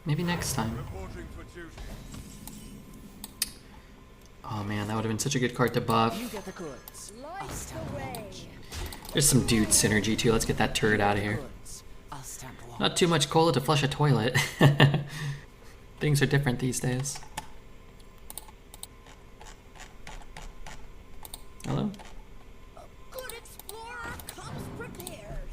A: next time.
F: Reporting for duty.
A: Oh man, that would have been such a good card to buff.
B: You get the goods.
C: Light away.
A: There's some dude synergy too. Let's get that turret out of here.
B: Goods. I'll stamp along.
A: Not too much cola to flush a toilet. Things are different these days. Hello?
C: A good explorer comes prepared.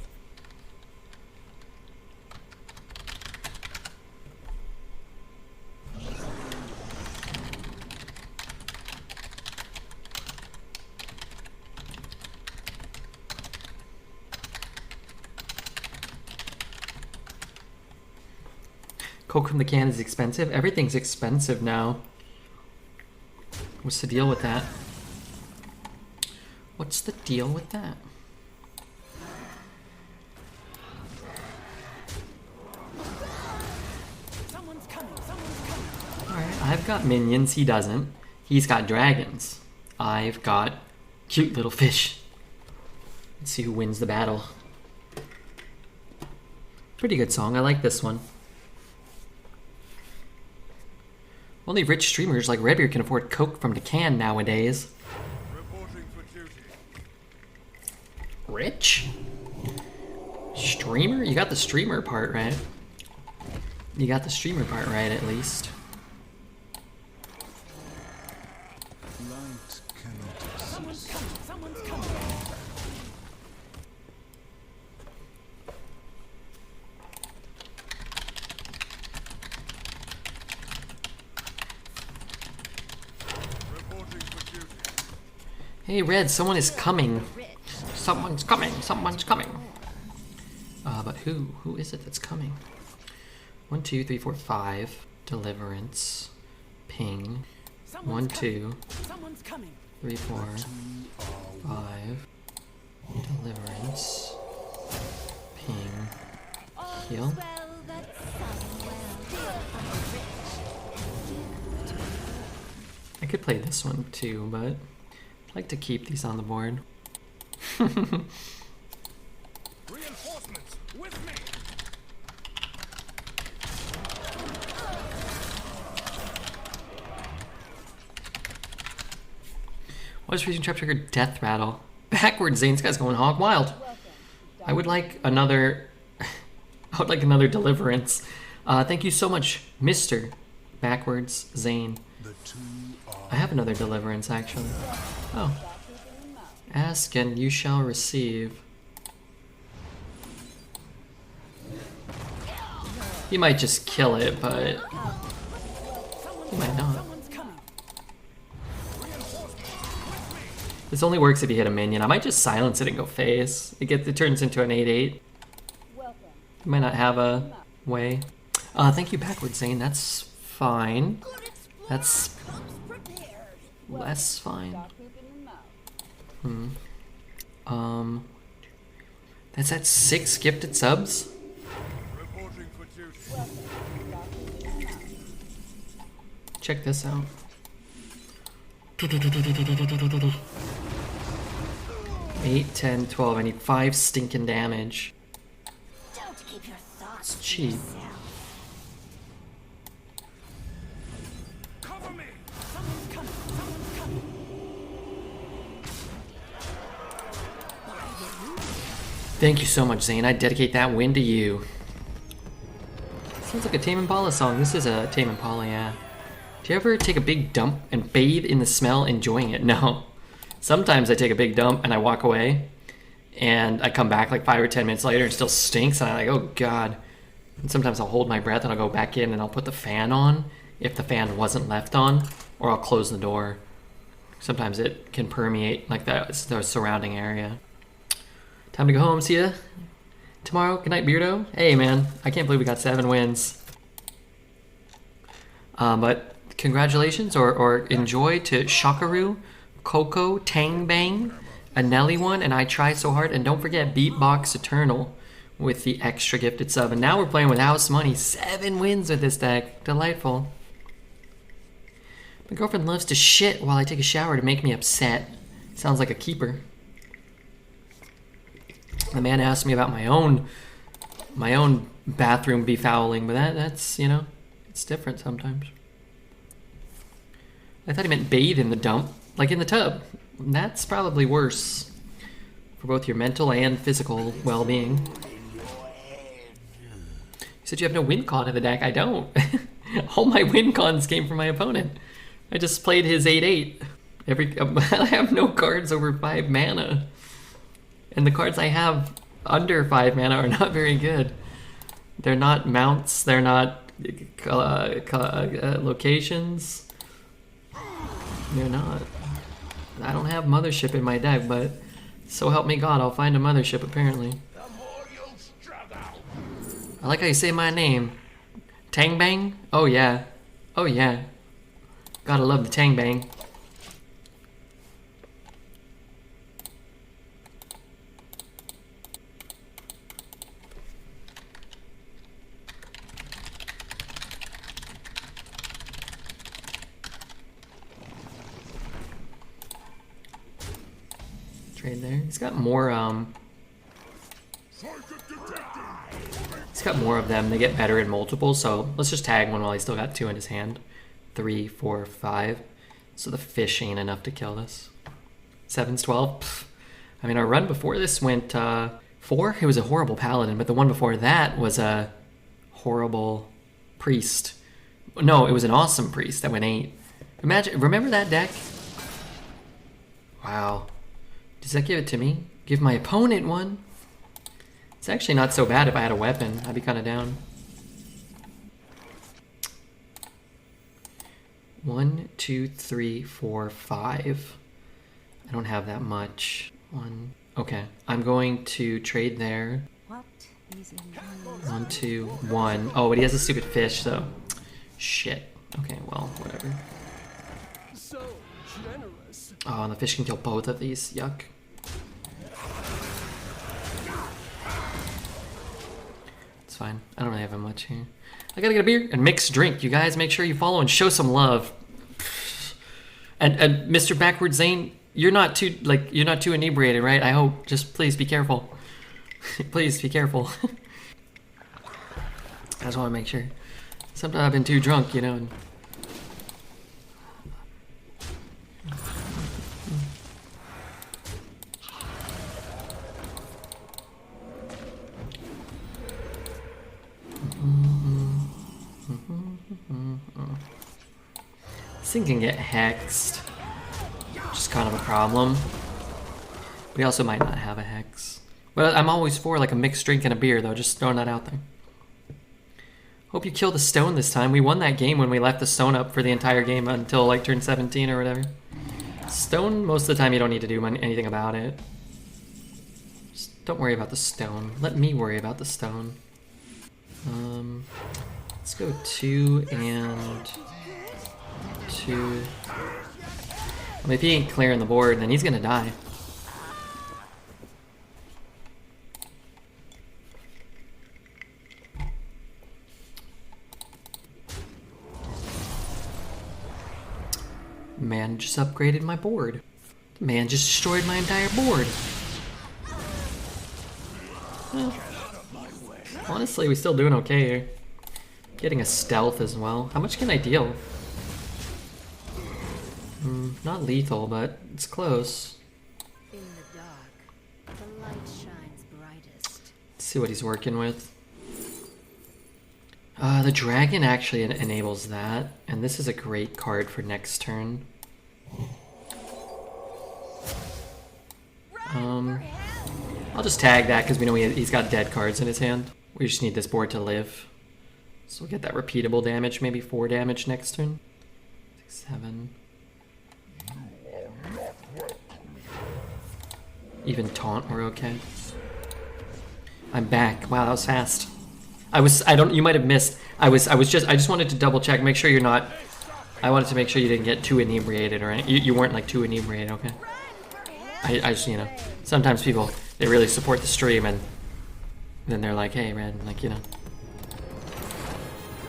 A: Coke from the can is expensive. Everything's expensive now. What's the deal with that? What's the deal with that?
B: Someone's coming. Someone's coming.
A: Alright, I've got minions. He doesn't. He's got dragons. I've got cute little fish. Let's see who wins the battle. Pretty good song. I like this one. Only rich streamers like Redbeard can afford Coke from the can nowadays.
F: Reporting for duty.
A: Rich? Streamer? You got the streamer part right. You got the streamer part right at least.
D: Light cannot
B: Someone's coming. Someone's coming.
F: Reporting for duty.
A: Hey Red, someone is coming. Someone's coming. Someone's coming. But who? Who is it that's coming? 1, 2, 3, 4, 5. Deliverance. Ping. 1, 2,
B: Someone's coming.
A: 3, 4, 5. Deliverance. Ping. Heal.
C: Well, that's well.
A: I could play this one too, but I'd like to keep these on the board.
F: Reinforcements with me.
A: What is Freezing Trap triggered Death Rattle? Backwards, Zane. This guy's going hog wild. I would like another. I would like another Deliverance. Thank you so much, Mr. Backwards Zane.
D: the two are
A: I have another Deliverance actually. Oh. Ask and you shall receive. He might just kill it, but he might not.
B: Someone's coming.
A: This only works if you hit a minion. I might just silence it and go face. It turns into an 8/8. You might not have a way. Thank you, Backwards Zane. That's fine.
C: Good explorer
A: That's
C: comes prepared.
A: less fine. That's at 6 gifted subs.
F: Reporting for duty.
A: Check this out. 8, 10, 12. I need 5 stinking damage.
C: Don't keep your thoughts
A: It's
C: to
A: cheap.
C: yourself.
F: Cover me.
B: Someone's coming. Someone's coming.
A: Thank you so much, Zane. I dedicate that win to you. Sounds like a Tame Impala song. This is a Tame Impala, yeah. Do you ever take a big dump and bathe in the smell, enjoying it? No. Sometimes I take a big dump and I walk away, and I come back like 5 or 10 minutes later and it still stinks, and I'm like, oh god. And sometimes I'll hold my breath and I'll go back in and I'll put the fan on if the fan wasn't left on, or I'll close the door. Sometimes it can permeate like that, the surrounding area. Time to go home. See ya tomorrow. Good night, Beardo. Hey, man. I can't believe we got 7 wins. But congratulations or enjoy to Shakaru, Coco, Tang Bang, Anelli one, and I Try So Hard. And don't forget Beatbox Eternal with the extra gifted sub. And now we're playing with house money. 7 wins with this deck. Delightful. My girlfriend loves to shit while I take a shower to make me upset. Sounds like a keeper. The man asked me about my own bathroom befouling, but that's, you know, it's different sometimes. I thought he meant bathe in the dump, like in the tub. That's probably worse for both your mental and physical well-being. You said you have no win con in the deck. I don't. All my win cons came from my opponent. I just played his 8/8. I have no cards over 5 mana. And the cards I have under 5 mana are not very good. They're not mounts, they're not locations. They're not. I don't have Mothership in my deck, but so help me God, I'll find a Mothership apparently. I like how you say my name. Tangbang? Oh yeah. Oh yeah. Gotta love the Tangbang. Trade there. He's got more he's got more of them. They get better in multiples, so let's just tag one while he's still got 2 in his hand. 3, 4, 5. So the fish ain't enough to kill this. 7's 12. Pfft. I mean, our run before this went 4. It was a horrible paladin, but the one before that was a horrible priest. No, it was an awesome priest that went 8. Imagine, remember that deck? Wow. Does that give it to me? Give my opponent one? It's actually not so bad if I had a weapon. I'd be kind of down. 1, 2, 3, 4, 5. I don't have that much. 1. Okay. I'm going to trade there.
C: What is in
A: 1, 2, 1. Oh, but he has a stupid fish, though. Shit. Okay, well, whatever.
B: So generous.
A: Oh, and the fish can kill both of these. Yuck. It's fine. I don't really have much here. I gotta get a beer and mixed drink. You guys make sure you follow and show some love. And Mr. Backward Zane, you're not too inebriated, right? I hope. Just please be careful. Please be careful. I just want to make sure. Sometimes I've been too drunk, you know. And this thing can get hexed, which is kind of a problem. We also might not have a hex. But I'm always for like a mixed drink and a beer, though. Just throwing that out there. Hope you kill the stone this time. We won that game when we left the stone up for the entire game until like turn 17 or whatever. Stone, most of the time you don't need to do anything about it. Just don't worry about the stone. Let me worry about the stone. Let's go 2 and 2. I mean, if he ain't clearing the board, then he's gonna die. Man just upgraded my board. Man just destroyed my entire board. Well, honestly, we're still doing okay here. Getting a stealth as well. How much can I deal? Not lethal, but it's close.
C: In the dark, the light shines brightest.
A: Let's see what he's working with. The dragon actually enables that, and this is a great card for next turn. I'll just tag that because we know he's got dead cards in his hand. We just need this board to live. So we'll get that repeatable damage, maybe 4 damage next turn. 6, 7. Even taunt, we're okay. I'm back. Wow, that was fast. You might have missed. I just wanted to double check, make sure you're not. I wanted to make sure you didn't get too inebriated or anything. You weren't like too inebriated, okay? I just, you know, sometimes people, they really support the stream and then they're like, hey, Red, like, you know,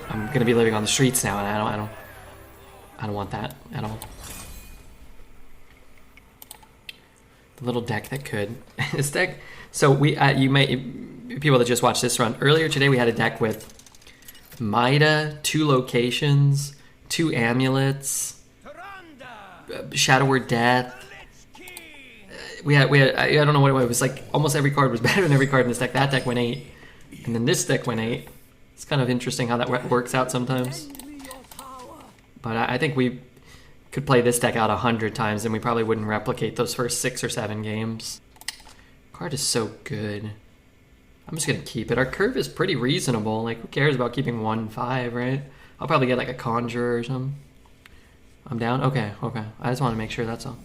A: I'm gonna be living on the streets now, and I don't want that at all. The little deck that could. This deck, so people that just watched this run, earlier today we had a deck with Mida, 2 locations, 2 amulets, Shadow Word Death. We had I don't know what it was, like almost every card was better than every card in this deck. That deck went 8, and then this deck went 8. It's kind of interesting how that works out sometimes. But I think we could play this deck out 100 times and we probably wouldn't replicate those first 6 or 7 games. Card is so good. I'm just gonna keep it. Our curve is pretty reasonable. Like, who cares about keeping 1/5, right? I'll probably get like a Conjurer or something. I'm down? Okay. I just want to make sure, that's all.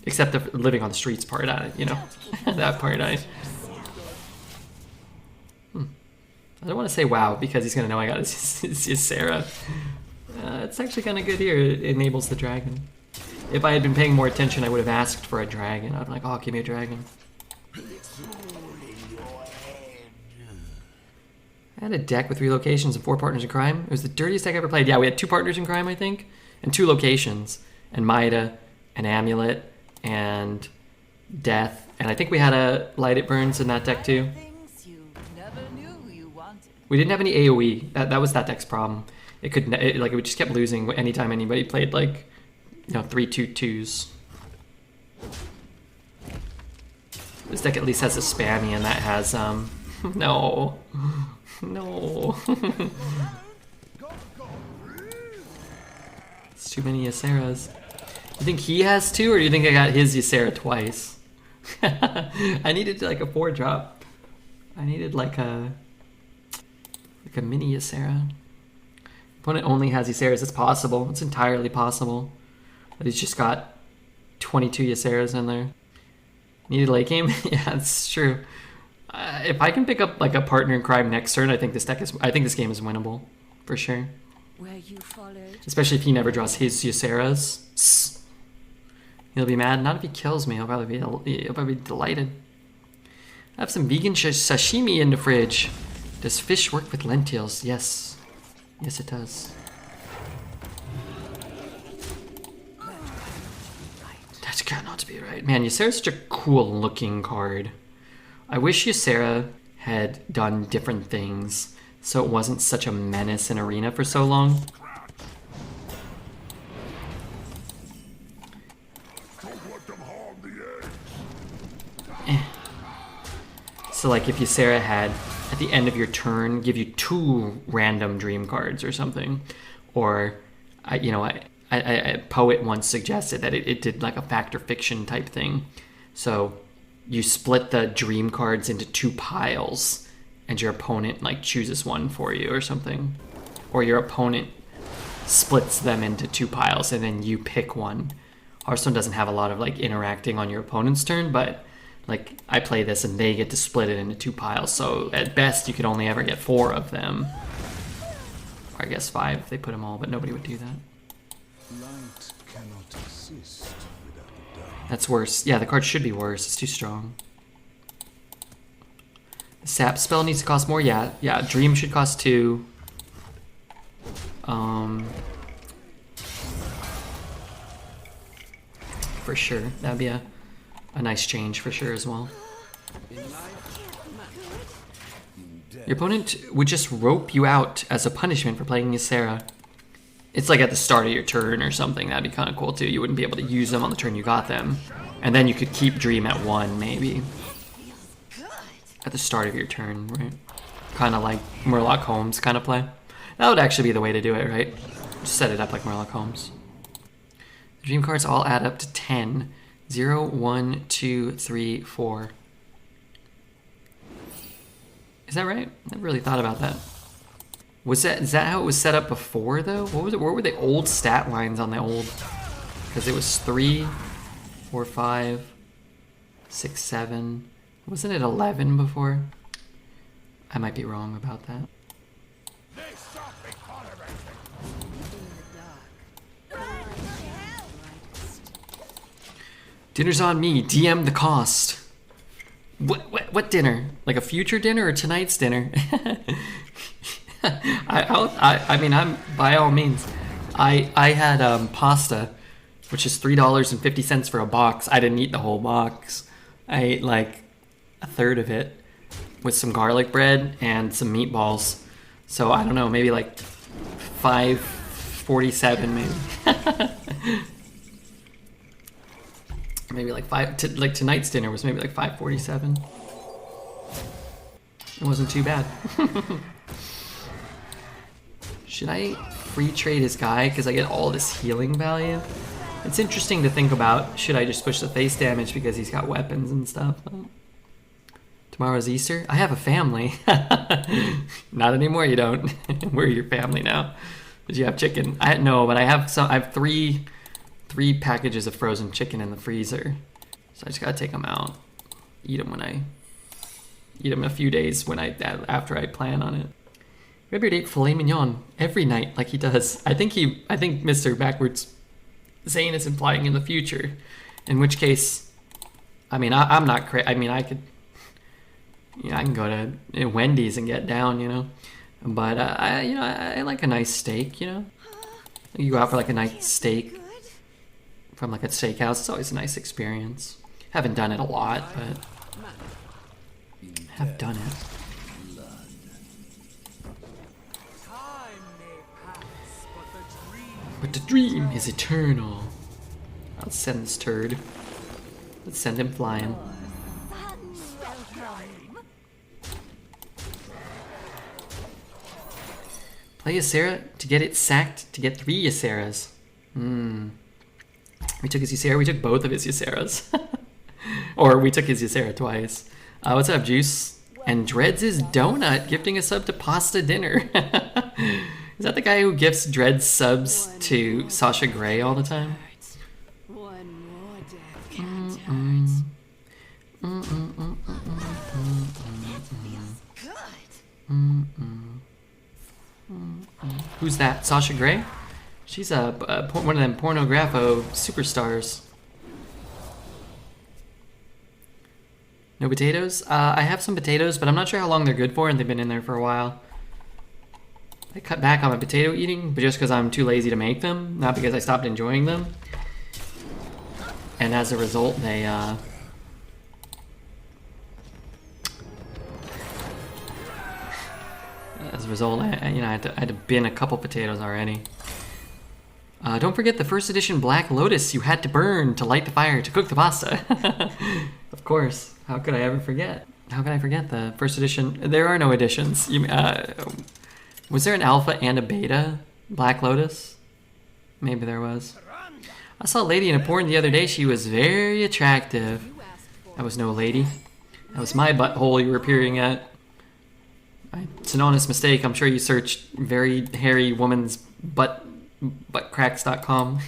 A: Except the living on the streets part, you know, that part, I don't want to say wow because he's gonna know I got his Ysera. It's actually kind of good here. It enables the dragon. If I had been paying more attention, I would have asked for a dragon. I'd be like, oh, give me a dragon. I had a deck with 3 locations and 4 partners in crime. It was the dirtiest deck I ever played. Yeah, we had 2 partners in crime, I think, and 2 locations, and Mida, an amulet, and death. And I think we had a light it burns in that deck too. We didn't have any AoE. That was that deck's problem. It just kept losing anytime anybody played, like, you know, 3/2/2s. This deck at least has a spammy, and that has no. It's too many Yseras. You think he has 2, or do you think I got his Ysera twice? I needed like a 4-drop. I needed like a mini Ysera. Opponent only has Yseras. It's possible. It's entirely possible that he's just got 22 Yseras in there. Needed late game? Yeah, it's true. If I can pick up like a partner in crime next turn, I think this game is winnable for sure.
C: Where you followed.
A: Especially if he never draws his Yseras. He'll be mad. Not if he kills me. He'll probably be delighted. I have some vegan sashimi in the fridge. Does fish work with lentils? Yes. Yes, it does. That cannot be right. Man, Ysera's such a cool looking card. I wish Ysera had done different things so it wasn't such a menace in Arena for so long. So like if Ysera had, at the end of your turn, give you 2 random dream cards or something. Or, a poet once suggested that it did like a fact or fiction type thing. So you split the dream cards into 2 piles and your opponent like chooses one for you or something. Or your opponent splits them into 2 piles and then you pick one. Hearthstone doesn't have a lot of like interacting on your opponent's turn, but like I play this and they get to split it into 2 piles. So at best you could only ever get 4 of them. Or I guess 5 if they put them all, but nobody would do that.
D: Light cannot exist without dark.
A: That's worse. Yeah, the card should be worse. It's too strong. The sap spell needs to cost more. Yeah, Dream should cost 2. For sure. That'd be a nice change for sure as well. Your opponent would just rope you out as a punishment for playing Ysera. It's like at the start of your turn or something. That'd be kind of cool too. You wouldn't be able to use them on the turn you got them. And then you could keep Dream at 1 maybe. At the start of your turn, right? Kind of like Murloc Holmes kind of play. That would actually be the way to do it, right? Just set it up like Murloc Holmes. The Dream cards all add up to 10. 0, 1, 2, 3, 4. Is that right? I never really thought about that. Is that how it was set up before though? What was it? What were the old stat lines on the old? Because it was 3, 4, 5, 6, 7. Wasn't it 11 before? I might be wrong about that. Dinner's on me. DM the cost. What dinner? Like a future dinner or tonight's dinner? I mean, I'm by all means. I had pasta, which is $3.50 for a box. I didn't eat the whole box. I ate like a third of it with some garlic bread and some meatballs. So I don't know, maybe like $5.47 maybe. Maybe like like tonight's dinner was maybe like $5.47. It wasn't too bad. Should I free trade his guy because I get all this healing value? It's interesting to think about. Should I just push the face damage because he's got weapons and stuff? Tomorrow's Easter. I have a family. Not anymore. You don't. We're your family now. Did you have chicken? No, but I have some. I have three packages of frozen chicken in the freezer, so I just gotta take them out. Eat them in a few days after I plan on it. Redbeard ate filet mignon every night, like he does. I think Mr. Backwards Zane is implying in the future, in which case, I mean, I'm not crazy. I mean, I can go to Wendy's and get down, you know. But I like a nice steak, you know. You go out for like a nice steak from like a steakhouse. It's always a nice experience. Haven't done it a lot, but have done it. But the dream is eternal. I'll send this turd. Let's send him flying. Play Ysera to get it sacked to get 3 Yseras. We took his Ysera. We took both of his Yseras. Or we took his Ysera twice. What's up, Juice? And Dreads' Donut gifting a sub to Pasta Dinner. Is that the guy who gifts Dreads subs to Sasha Grey all the time?
C: One more death can't
A: Who's that? Sasha Grey? She's one of them pornographo superstars. No potatoes? I have some potatoes, but I'm not sure how long they're good for, and they've been in there for a while. I cut back on my potato eating, but just because I'm too lazy to make them, not because I stopped enjoying them. And as a result, they I had to bin a couple potatoes already. Don't forget the first edition Black Lotus you had to burn to light the fire to cook the pasta. Of course. How could I ever forget? How can I forget the first edition? There are no editions. Was there an alpha and a beta Black Lotus? Maybe there was. I saw a lady in a porn the other day. She was very attractive. That was no lady. That was my butthole you were peering at. It's an honest mistake. I'm sure you searched very hairy woman's buttcracks.com.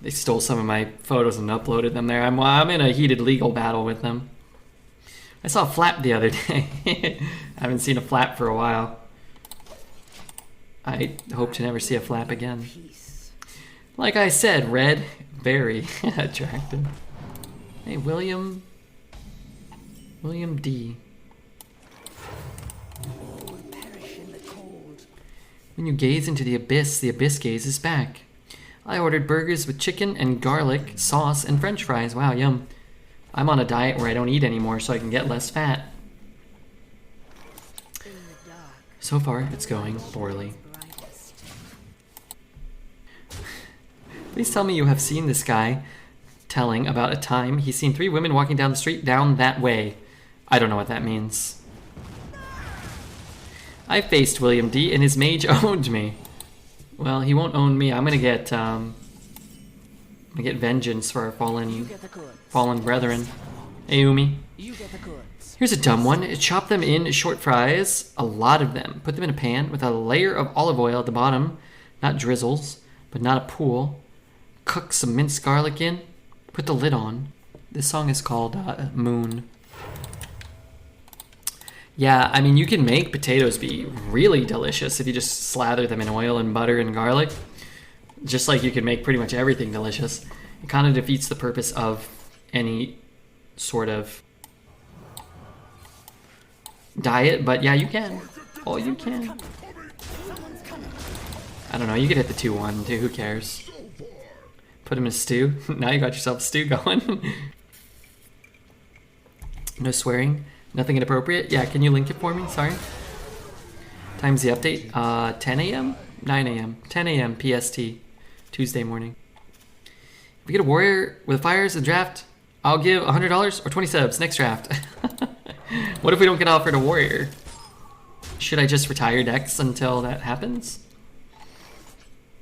A: They stole some of my photos and uploaded them there. I'm in a heated legal battle with them. I saw a flap the other day. I haven't seen a flap for a while. I hope to never see a flap again. Like I said, Red, very attractive. Hey, William D. When you gaze into the abyss gazes back. I ordered burgers with chicken and garlic, sauce, and french fries. Wow, yum. I'm on a diet where I don't eat anymore so I can get less fat. So far, it's going poorly. Please tell me you have seen this guy telling about a time he's seen 3 women walking down the street down that way. I don't know what that means. I faced William D. and his mage owned me. Well, he won't own me. I'm gonna get vengeance for our fallen brethren. Hey, Umi. Here's a dumb one. Chop them in short fries, a lot of them. Put them in a pan with a layer of olive oil at the bottom. Not drizzles, but not a pool. Cook some minced garlic in. Put the lid on. This song is called Moon. Yeah, I mean, you can make potatoes be really delicious if you just slather them in oil and butter and garlic. Just like you can make pretty much everything delicious. It kind of defeats the purpose of any sort of diet, but yeah, you can. Oh, you can. I don't know, you could hit the 2-1 too, who cares? Put him in a stew. Now you got yourself a stew going. No swearing. Nothing inappropriate. Yeah, can you link it for me? Sorry. Time's the update. 10 a.m.? 9 a.m. 10 a.m. PST. Tuesday morning. If we get a warrior with fires in draft, I'll give $100 or 20 subs next draft. What if we don't get offered a warrior? Should I just retire decks until that happens?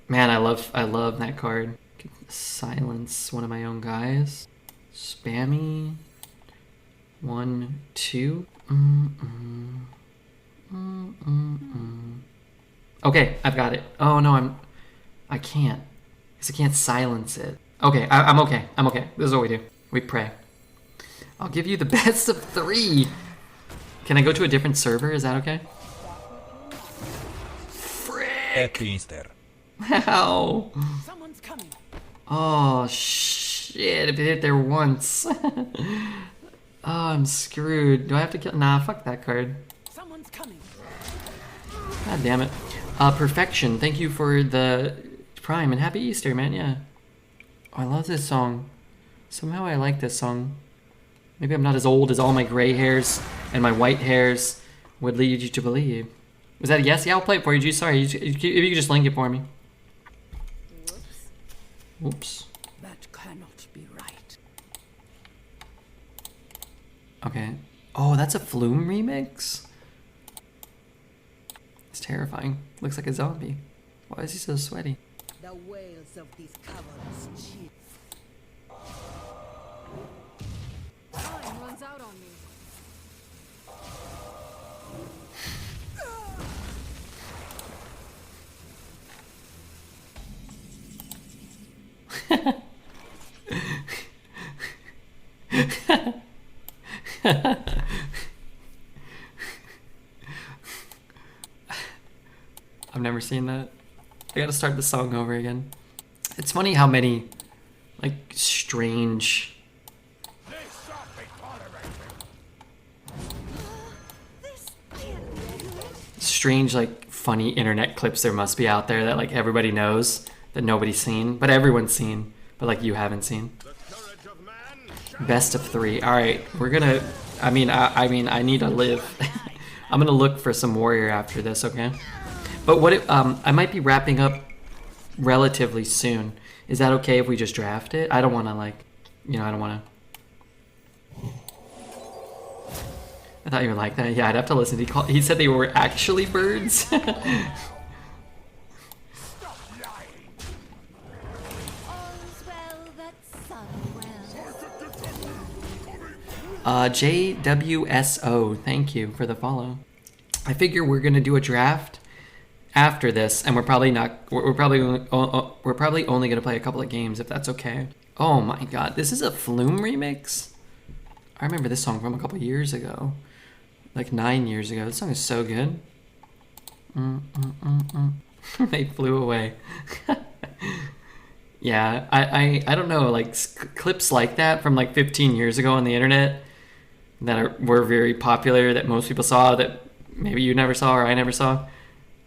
A: Man, I love that card. Silence one of my own guys. Spammy. 1, 2. Okay, I've got it. Oh no, I can't. Because I can't silence it. Okay, I'm okay. I'm okay. This is what we do. We pray. I'll give you the best of 3. Can I go to a different server? Is that okay? Frick!
E: Easter.
A: How?
B: Someone's coming.
A: Oh shit, if it hit there once. Oh, I'm screwed. Do I have to kill? Nah, fuck that card.
B: Someone's coming.
A: God damn it. Perfection, thank you for the Prime and Happy Easter, man, yeah. Oh, I love this song. Somehow I like this song. Maybe I'm not as old as all my gray hairs and my white hairs would lead you to believe. Was that a yes? Yeah, I'll play it for you, Juice. Sorry, if you could just link it for me.
B: Whoops.
A: Whoops.
B: That cannot be right.
A: Okay. Oh, that's a Flume remix? It's terrifying. Looks like a zombie. Why is he so sweaty?
B: The wails of these caverns chill. Time runs out on me.
A: I've never seen that. I gotta start the song over again. It's funny how many, like, strange... strange, like, funny internet clips there must be out there that, like, everybody knows, that nobody's seen, but everyone's seen, but, like, you haven't seen. Best of 3. Alright, we're gonna... I mean, I need to live. I'm gonna look for some warrior after this, okay? But what if, I might be wrapping up relatively soon. Is that okay if we just draft it? I don't want to, like, you know, I don't want to... I thought you were like that. Yeah, I'd have to listen. He said they were actually birds. JWSO, thank you for the follow. I figure we're gonna do a draft after this, and we're probably only gonna play a couple of games if that's okay. Oh my god, this is a Flume remix? I remember this song from a couple years ago. Like 9 years ago. This song is so good. They flew away. Yeah, I don't know, like clips like that from like 15 years ago on the internet that were very popular, that most people saw, that maybe you never saw or I never saw.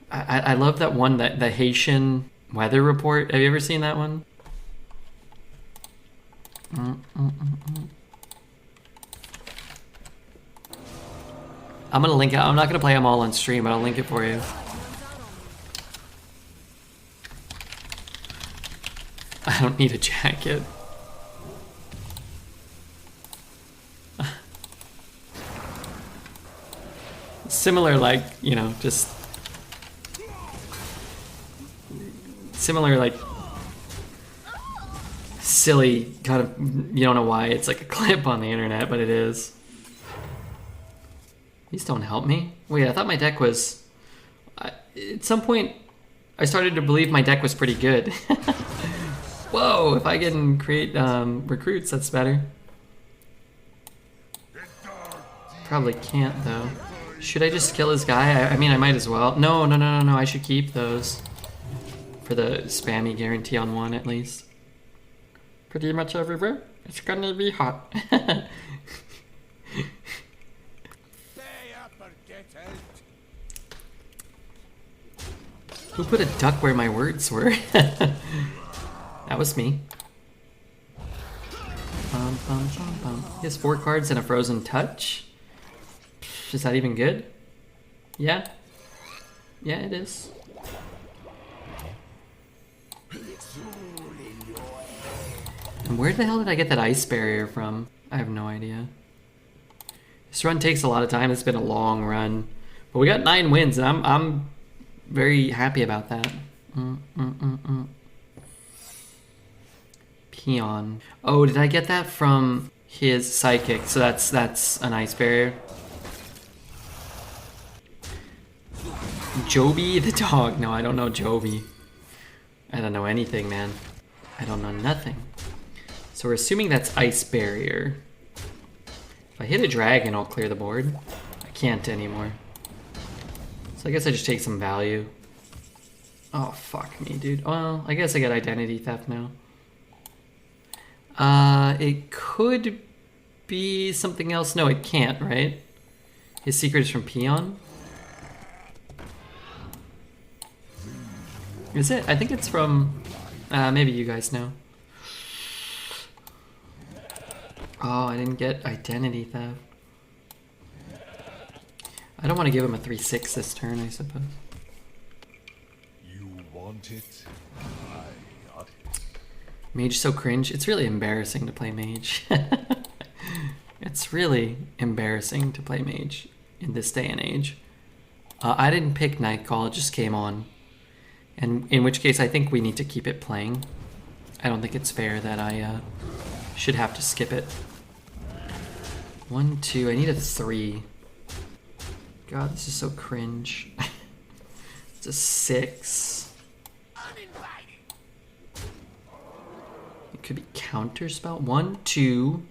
A: I love that one, that the Haitian weather report. Have you ever seen that one? I'm gonna link it. I'm not gonna play them all on stream, but I'll link it for you. I don't need a jacket. Similar, like, you know, just similar, like, silly kind of, you don't know why it's like a clip on the internet, but it is. Please don't help me. Wait, I thought my deck was... at some point, I started to believe my deck was pretty good. Whoa, if I can create recruits, that's better. Probably can't, though. Should I just kill his guy? I mean, I might as well. No, I should keep those. For the spammy guarantee on one, at least. Pretty much everywhere. It's gonna be hot. Who put a duck where my words were? That was me. Bum, bum, bum, bum. He has 4 cards and a frozen touch. Is that even good? Yeah. Yeah, it is. And where the hell did I get that ice barrier from? I have no idea. This run takes a lot of time. It's been a long run. But we got 9 wins, and I'm very happy about that. Peon. Oh, did I get that from his psychic? So that's an ice barrier. Joby the dog. No, I don't know Joby. I don't know anything, man. I don't know nothing. So we're assuming that's ice barrier. If I hit a dragon, I'll clear the board. I can't anymore. So I guess I just take some value. Oh, fuck me, dude. Well, I guess I get identity theft now. It could be something else. No, it can't, right? His secret is from Peon? Is it? I think it's from... maybe you guys know. Oh, I didn't get identity theft. I don't want to give him a 3/6 this turn, I suppose.
F: You want it? I got it.
A: Mage so cringe. It's really embarrassing to play mage. It's really embarrassing to play mage in this day and age. I didn't pick Nightcall, it just came on. And in which case I think we need to keep it playing. I don't think it's fair that I should have to skip it. 1, 2, I need a 3. God, this is so cringe. It's a 6. It could be counterspell. 1, 2.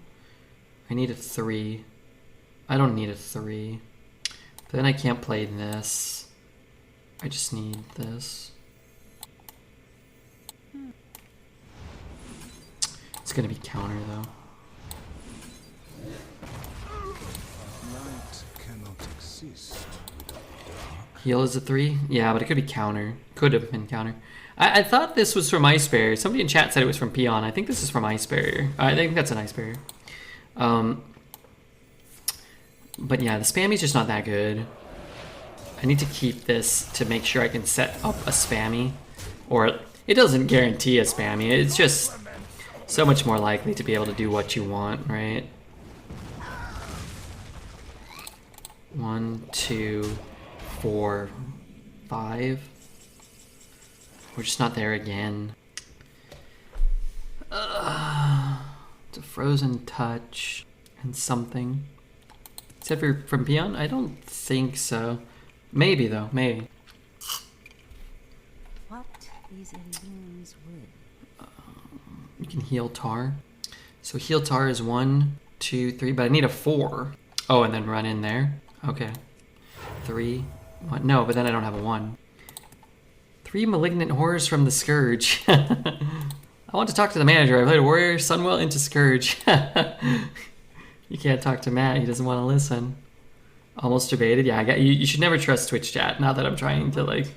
A: I need a 3. I don't need a 3. But then I can't play this. I just need this. It's gonna be counter though.
D: Light cannot exist without dark.
A: Heal is a 3? Yeah, but it could be counter. Could have been counter. I thought this was from Ice Barrier. Somebody in chat said it was from Peon. I think this is from Ice Barrier. I think that's an Ice Barrier. But yeah, the Spammy's just not that good. I need to keep this to make sure I can set up a Spammy. Or it doesn't guarantee a Spammy. It's just so much more likely to be able to do what you want, right? 1, 2, 4, 5. We're just not there again. It's a frozen touch and something. Except for from Peon? I don't think so. Maybe though, maybe.
C: What is Elun's wood?
A: You can heal Tar. So heal Tar is 1, 2, 3, but I need a 4. Oh, and then run in there. Okay. 3, 1. No, but then I don't have a 1. 3 malignant horrors from the Scourge. I want to talk to the manager. I played Warrior Sunwell into Scourge. You can't talk to Matt. He doesn't want to listen. Almost debated. Yeah, you should never trust Twitch chat. Not that I'm trying to like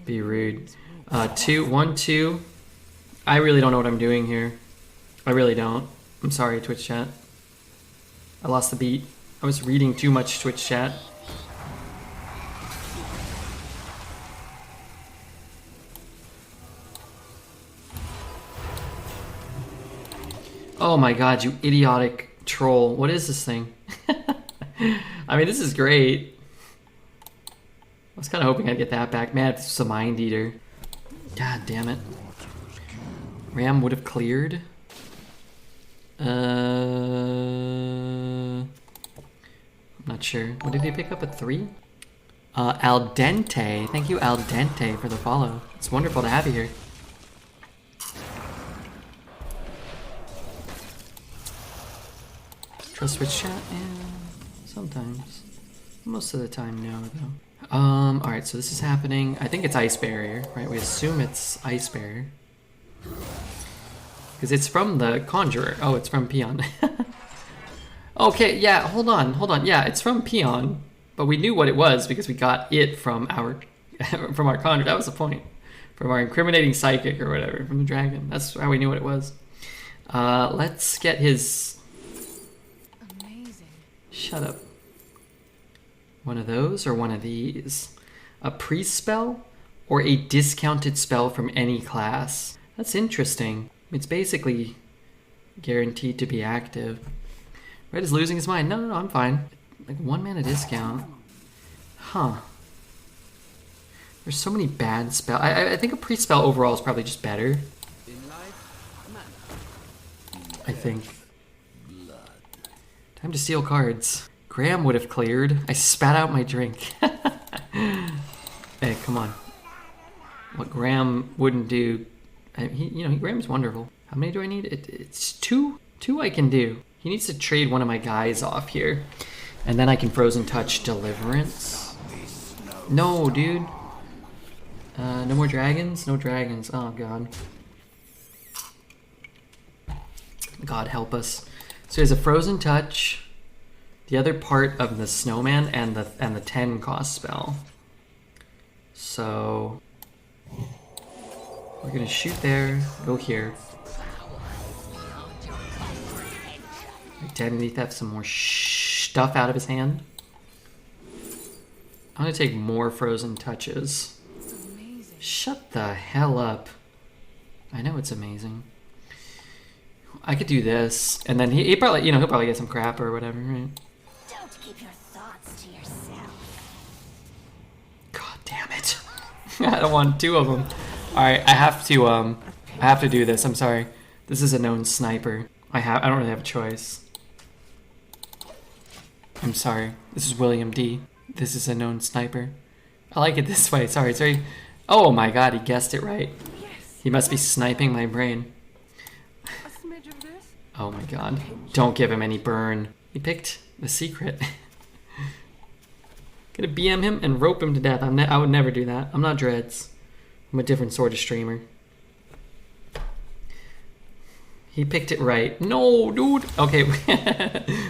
A: be rude. 1, 2. I really don't know what I'm doing here. I really don't. I'm sorry, Twitch chat. I lost the beat. I was reading too much Twitch chat. Oh my god, you idiotic troll. What is this thing? I mean, this is great. I was kind of hoping I'd get that back. Man, it's a Mind Eater. God damn it. Ram would have cleared. I'm not sure. What did he pick up? A 3? Al Dente. Thank you, Al Dente, for the follow. It's wonderful to have you here. Trust Twitch chat? Yeah, sometimes. Most of the time, no, though. Alright, so this is happening. I think it's Ice Barrier, right? We assume it's Ice Barrier. Because it's from the Conjurer. Oh, it's from Peon. Okay, yeah, hold on. Yeah, it's from Peon. But we knew what it was because we got it from our from our Conjurer. That was the point. from our incriminating psychic or whatever from the dragon. That's how we knew what it was. Let's get his.
C: Amazing.
A: Shut up. One of those or one of these? A priest spell or a discounted spell from any class? That's interesting. It's basically guaranteed to be active. Red is losing his mind. No, I'm fine. Like 1 mana discount. Huh. There's so many bad spells. I think a priest spell overall is probably just better. I think. Time to steal cards. Graham would have cleared. I spat out my drink. Hey, come on. What Graham wouldn't do. Graham's wonderful. How many do I need? It's 2. 2 I can do. He needs to trade one of my guys off here. And then I can Frozen Touch Deliverance. No, dude. No more dragons? No dragons. Oh, God. God help us. So he has a Frozen Touch. The other part of the Snowman and the 10 cost spell. So we're gonna shoot there, go here. Identity theft, some more stuff out of his hand. I'm gonna take more Frozen Touches.
C: Amazing.
A: Shut the hell up. I know it's amazing. I could do this, and then he'll probably get some crap or whatever, right?
C: Don't keep your thoughts to yourself.
A: God damn it. I don't want 2 of them. Alright, I have to do this. I'm sorry. This is a known sniper. I don't really have a choice. I'm sorry. This is William D. This is a known sniper. I like it this way. Sorry. Oh my god, he guessed it right.
B: Yes.
A: He must be sniping my brain.
B: A smidge of this.
A: Oh my god. Don't give him any burn. He picked the secret. Gonna BM him and rope him to death. I would never do that. I'm not Dreads. I'm a different sort of streamer. He picked it right. No, dude. Okay.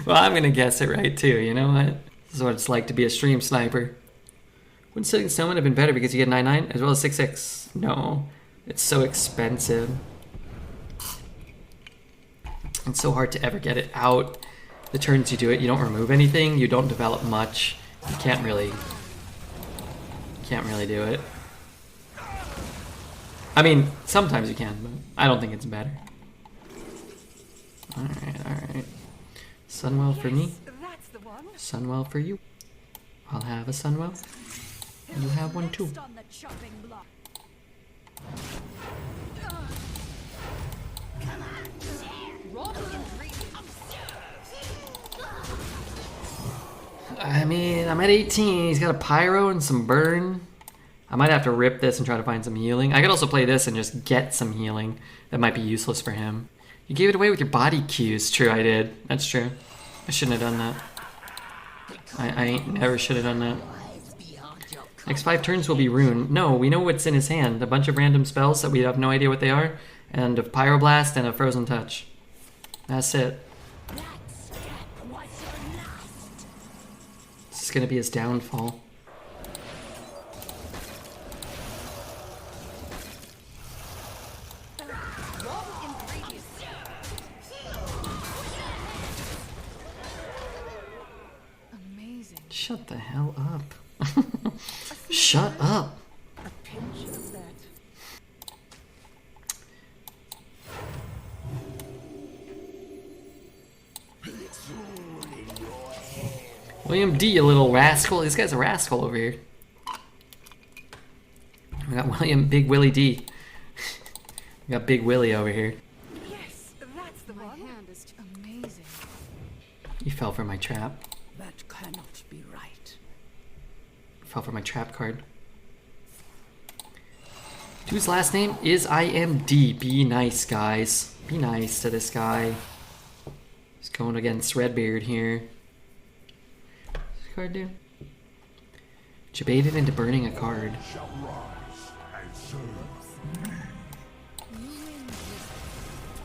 A: Well, I'm gonna guess it right too. You know what? This is what it's like to be a stream sniper. Wouldn't Silken Snowman have been better because you get 9/9 as well as 6/6? No. It's so expensive. It's so hard to ever get it out. The turns you do it, you don't remove anything. You don't develop much. You can't really do it. I mean, sometimes you can, but I don't think it's better. Alright. Sunwell for me.
B: That's the one.
A: Sunwell for you. I'll have a Sunwell. And you have one too.
C: Next on the chopping block.
A: I mean, I'm at 18. He's got a Pyro and some Burn. I might have to rip this and try to find some healing. I could also play this and just get some healing. That might be useless for him. You gave it away with your body cues. True, I did. That's true. I shouldn't have done that. I ain't never should have done that. Next 5 turns will be Rune. No, we know what's in his hand. A bunch of random spells that we have no idea what they are. And a Pyroblast and a Frozen Touch. That's it. This is gonna be his downfall.
C: Amazing.
A: Shut the hell up. Shut up.
B: A pinch of that.
A: William D, you little rascal. This guy's a rascal over here. We got William Big Willie D. We got Big Willie over here.
B: Yes, that's the
C: My
B: one.
C: hand is amazing.
A: You fell for my trap.
B: That cannot be right.
A: Fell for my trap card. Dude's last name is IMD. Be nice, guys. Be nice to this guy. He's going against Redbeard here. What's this card do? Debated into burning a card.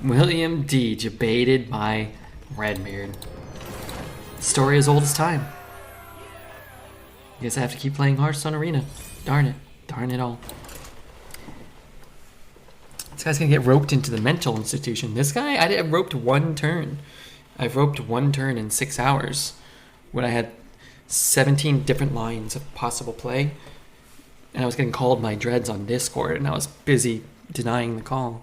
A: William D. Debated by Redbeard. Story as old as time. I guess I have to keep playing Hearthstone Arena. Darn it. Darn it all. This guy's gonna get roped into the mental institution. This guy, I roped one turn. I've roped one turn in 6 hours when I had 17 different lines of possible play. And I was getting called my dreads on Discord, and I was busy denying the call.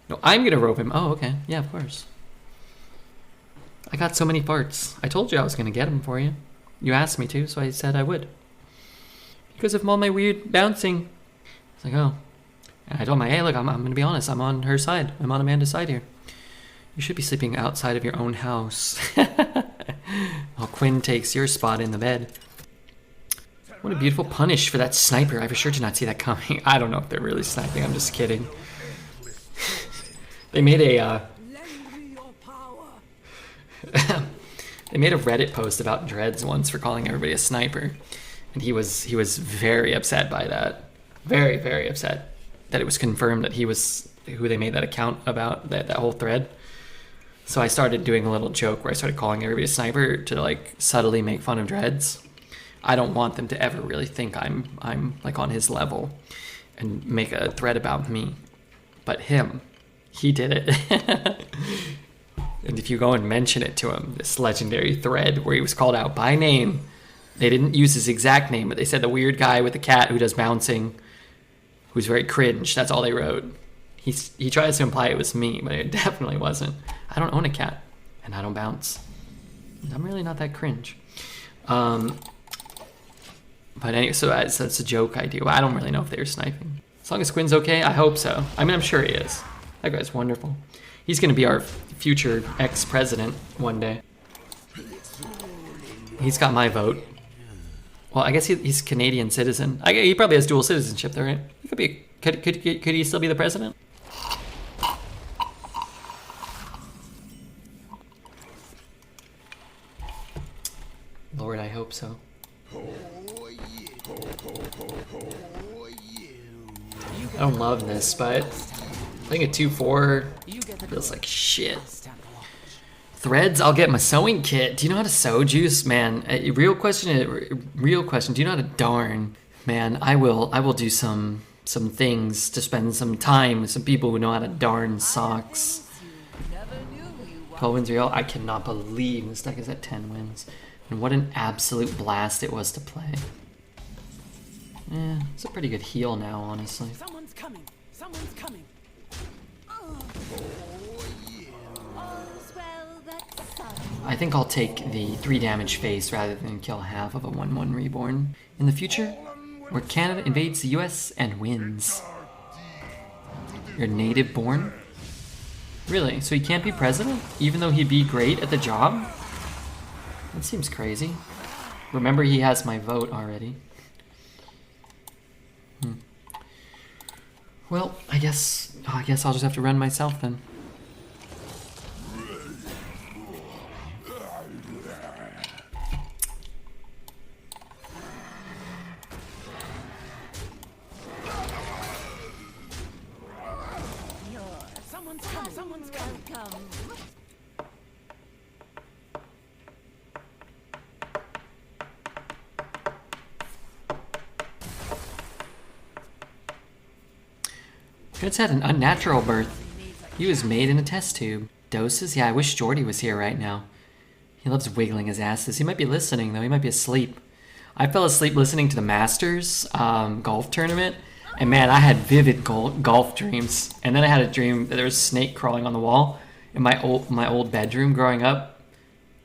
A: No, I'm gonna rope him. Oh, okay. Yeah, of course. I got so many farts. I told you I was gonna get him for you. You asked me to, so I said I would. Because of all my weird bouncing. It's like, oh. And I told my, hey, look, I'm gonna be honest. I'm on her side. I'm on Amanda's side here. You should be sleeping outside of your own house. While Quinn takes your spot in the bed. What a beautiful punish for that sniper. I for sure did not see that coming. I don't know if they're really sniping. I'm just kidding. They made a they made a Reddit post about dreads once for calling everybody a sniper, and he was very upset by that. Very, very upset that it was confirmed that he was who they made that account about, that whole thread. So I started doing a little joke where I started calling everybody a sniper to like subtly make fun of dreads. I don't want them to ever really think I'm like on his level and make a thread about me. But him, he did it. And if you go and mention it to him, this legendary thread where he was called out by name, they didn't use his exact name, but they said the weird guy with the cat who does bouncing, who's very cringe. That's all they wrote. He tries to imply it was me, but it definitely wasn't. I don't own a cat, and I don't bounce. I'm really not that cringe. But anyway, so that's a joke I do. I don't really know if they were sniping. As long as Quinn's okay, I hope so. I mean, I'm sure he is. That guy's wonderful. He's going to be our future ex-president one day. He's got my vote. Well, I guess he's Canadian citizen. He probably has dual citizenship though, right? He could be. Could he still be the president? Lord, I hope so. I don't love this, but I think a 2-4 feels like shit. Threads, I'll get my sewing kit. Do you know how to sew, Juice? Man, real question. Do you know how to darn? Man, I will do some things to spend some time with some people who know how to darn socks. 12 wins real. I cannot believe this deck is at 10 wins. And what an absolute blast it was to play. Yeah, it's a pretty good heal now, honestly.
B: Someone's coming. Someone's coming.
A: I think I'll take the 3 damage face rather than kill half of a 1/1 reborn. In the future, where Canada invades the US and wins. You're native born? Really? So he can't be president? Even though he'd be great at the job? That seems crazy. Remember, he has my vote already. Well, I guess I'll just have to run myself then.
B: Someone's coming.
A: Fitz had an unnatural birth. He was made in a test tube. Doses? Yeah, I wish Jordy was here right now. He loves wiggling his asses. He might be listening, though. He might be asleep. I fell asleep listening to the Masters golf tournament. And man, I had vivid golf dreams. And then I had a dream that there was a snake crawling on the wall in my old bedroom growing up.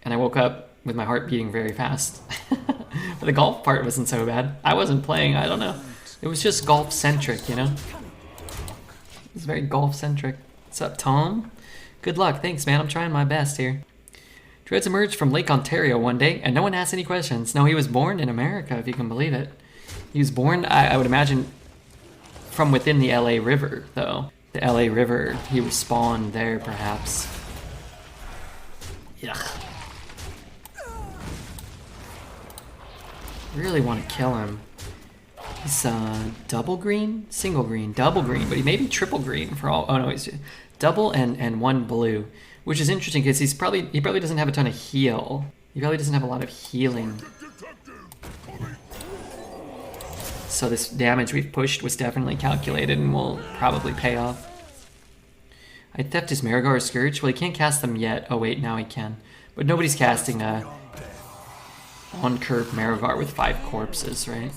A: And I woke up with my heart beating very fast. But the golf part wasn't so bad. I wasn't playing, I don't know. It was just golf-centric, you know? It was very golf-centric. What's up, Tom? Good luck. Thanks, man. I'm trying my best here. Dreads emerged from Lake Ontario one day, and no one asked any questions. No, he was born in America, if you can believe it. He was born, I would imagine, from within the LA River, though. The LA River, he was spawned there, perhaps. Yuck. Really want to kill him. He's double green? Single green. Double green, but he may be triple green for all... Oh no, he's double and 1 blue. Which is interesting because he probably doesn't have a ton of heal. He probably doesn't have a lot of healing. So this damage we've pushed was definitely calculated and will probably pay off. I theft his Marigar or Scourge. Well, he can't cast them yet. Oh wait, now he can. But nobody's casting a on-curve Marigar with 5 corpses, right?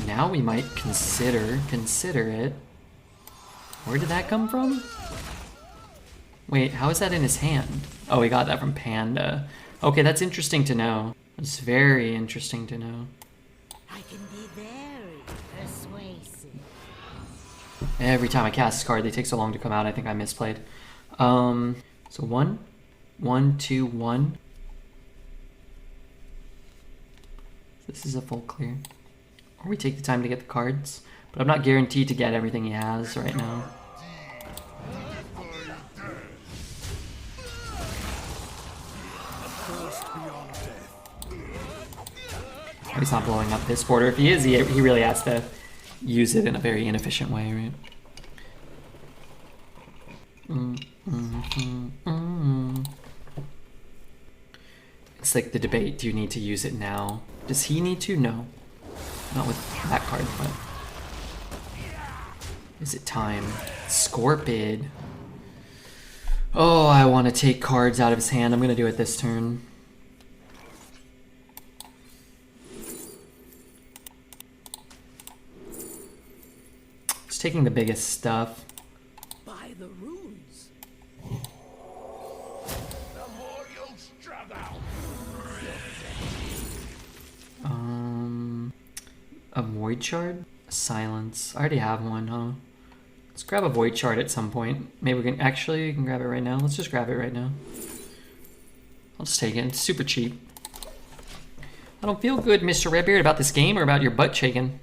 A: Now we might consider it. Where did that come from? Wait, how is that in his hand? Oh, he got that from Panda. Okay, that's interesting to know. It's very interesting to know.
C: I can be very persuasive.
A: Every time I cast this card, they take so long to come out. I think I misplayed. So 1, 1, 2, 1. This is a full clear. Or we take the time to get the cards. But I'm not guaranteed to get everything he has right now. He's not blowing up this border. If he is, he really has to use it in a very inefficient way, right? It's like the debate, do you need to use it now? Does he need to? No. Not with that card, but... Is it time? Scorpid. Oh, I want to take cards out of his hand. I'm going to do it this turn. Just taking the biggest stuff.
B: By the runes.
A: A Void Shard? Silence. I already have one, huh? Let's grab a Void Shard at some point. Maybe we can... Actually, we can grab it right now. Let's just grab it right now. I'll just take it. It's super cheap. I don't feel good, Mr. Redbeard, about this game or about your butt shaking.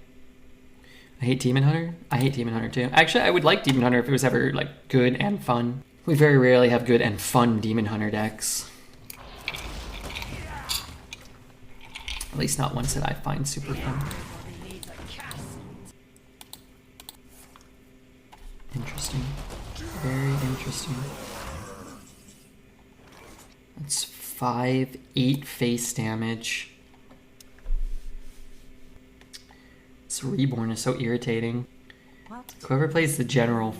A: I hate Demon Hunter. I hate Demon Hunter too. Actually, I would like Demon Hunter if it was ever like good and fun. We very rarely have good and fun Demon Hunter decks. At least not ones that I find super fun. Interesting. Very interesting. That's 5, 8 face damage. This Reborn is so irritating. Whoever plays the general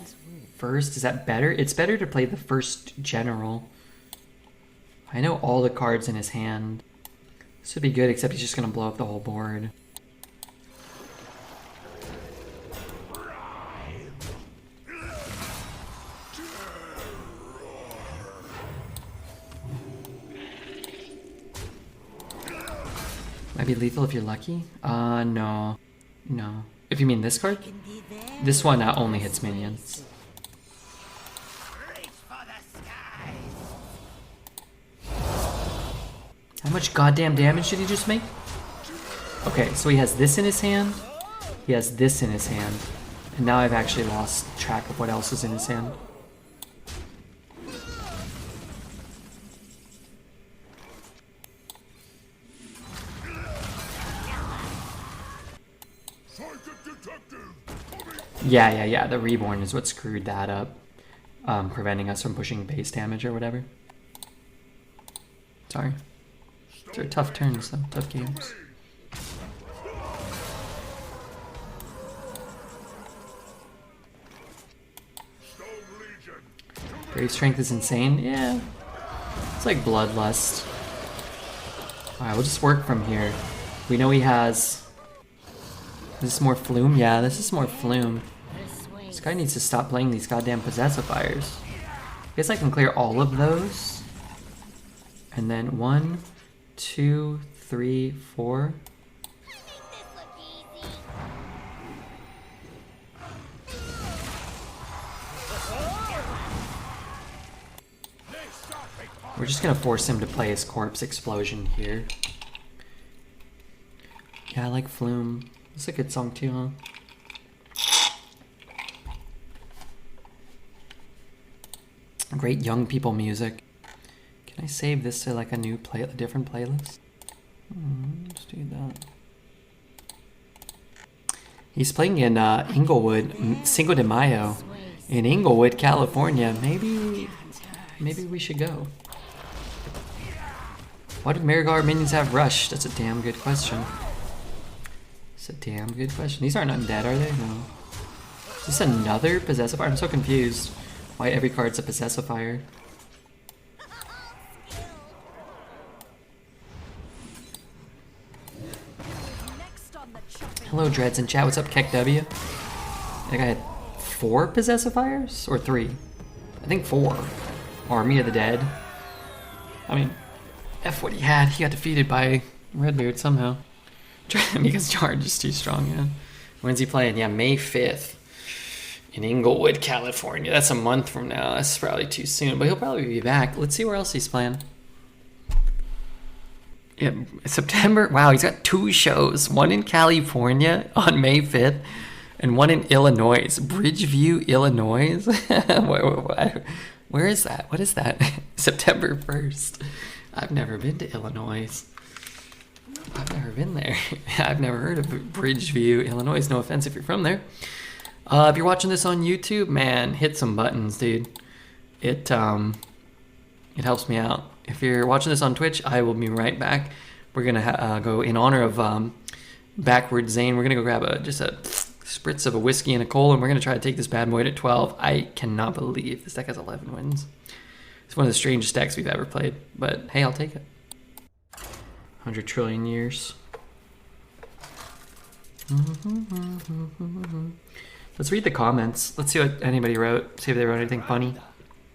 A: first, is that better? It's better to play the first general. I know all the cards in his hand. This would be good, except he's just gonna blow up the whole board. Might be lethal if you're lucky? No. No. If you mean this card? This one only hits minions. How much goddamn damage did he just make? Okay, so he has this in his hand. He has this in his hand. And now I've actually lost track of what else is in his hand. Yeah. The Reborn is what screwed that up. Preventing us from pushing base damage or whatever. Sorry. These are tough turns though, tough games. Brave Strength is insane? Yeah. It's like Bloodlust. Alright, we'll just work from here. We know he has... Is this more Flume? Yeah, this is more Flume. This guy needs to stop playing these goddamn Possessifiers. I guess I can clear all of those. And then 1, 2, 3, 4. We're just gonna force him to play his Corpse Explosion here. Yeah, I like Flume. It's a good song too, huh? Great young people music. Can I save this to like a different playlist? Let's do that. He's playing in Inglewood, Cinco de Mayo, in Inglewood, California. Maybe we should go. Why did Marigar minions have rush? That's a damn good question. That's a damn good question. These aren't undead, are they? No. Is this another Possessifier? I'm so confused why every card's a Possessifier. Hello, Dreads in chat. What's up, Keck W? I think I had 4 Possessifiers? Or 3? I think 4. Army of the Dead. I mean, F what he had. He got defeated by Redbeard somehow. Because Charge is too strong, yeah. When's he playing? Yeah, May 5th. In Inglewood, California. That's a month from now. That's probably too soon, but he'll probably be back. Let's see where else he's playing. Yeah, September. Wow, he's got 2 shows. One in California on May 5th and one in Illinois. Bridgeview, Illinois? Where is that? What is that? September 1st. I've never been to Illinois. I've never been there. I've never heard of Bridgeview, Illinois. No offense if you're from there. If you're watching this on YouTube, man, hit some buttons, dude. It helps me out. If you're watching this on Twitch, I will be right back. We're gonna go in honor of Backward Zane. We're gonna go grab just a spritz of a whiskey and a cola, and we're gonna try to take this bad boy to 12. I cannot believe this deck has 11 wins. It's one of the strangest decks we've ever played, but hey, I'll take it. 100 trillion years. Let's read the comments. Let's see what anybody wrote. See if they wrote anything funny.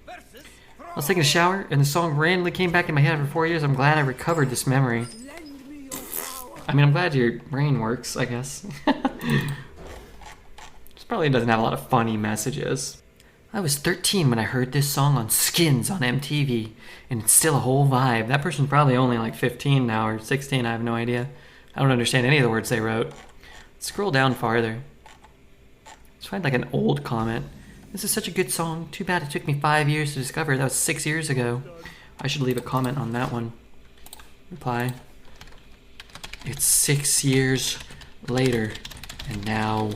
A: I was taking a shower and the song randomly came back in my head for 4 years. I'm glad I recovered this memory. I mean, I'm glad your brain works, I guess. This probably doesn't have a lot of funny messages. I was 13 when I heard this song on Skins on MTV, and it's still a whole vibe. That person's probably only like 15 now or 16, I have no idea. I don't understand any of the words they wrote. Scroll down farther. Let's find like an old comment. This is such a good song. Too bad it took me 5 years to discover. That was 6 years ago. I should leave a comment on that one. Reply. It's 6 years later, and now...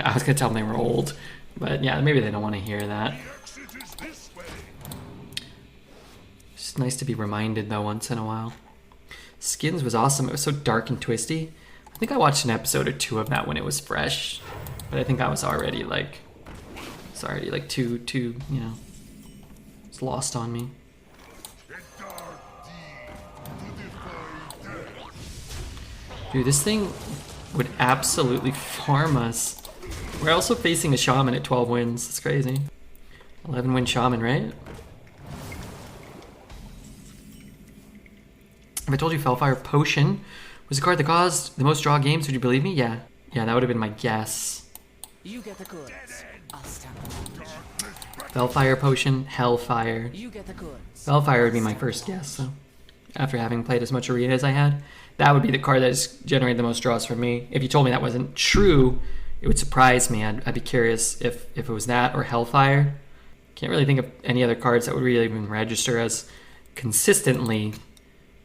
A: I was gonna tell them they were old, but yeah, maybe they don't want to hear that. It's nice to be reminded though once in a while. Skins was awesome. It was so dark and twisty. I think I watched an episode or 2 of that when it was fresh, but I think I was already like, too, you know, it's lost on me. Dude, this thing would absolutely farm us. We're also facing a shaman at 12 wins. That's crazy. 11 win shaman, right? If I told you Fellfire Potion was a card that caused the most draw games, would you believe me? Yeah. Yeah, that would have been my guess.
B: You get the goods. I'll stand alone.
A: Fellfire Potion, Hellfire.
B: You get the goods.
A: Fellfire would be my first guess, so after having played as much arena as I had, that would be the card that has generated the most draws for me. If you told me that wasn't true, it would surprise me. I'd be curious if it was that or Hellfire. Can't really think of any other cards that would really even register as consistently,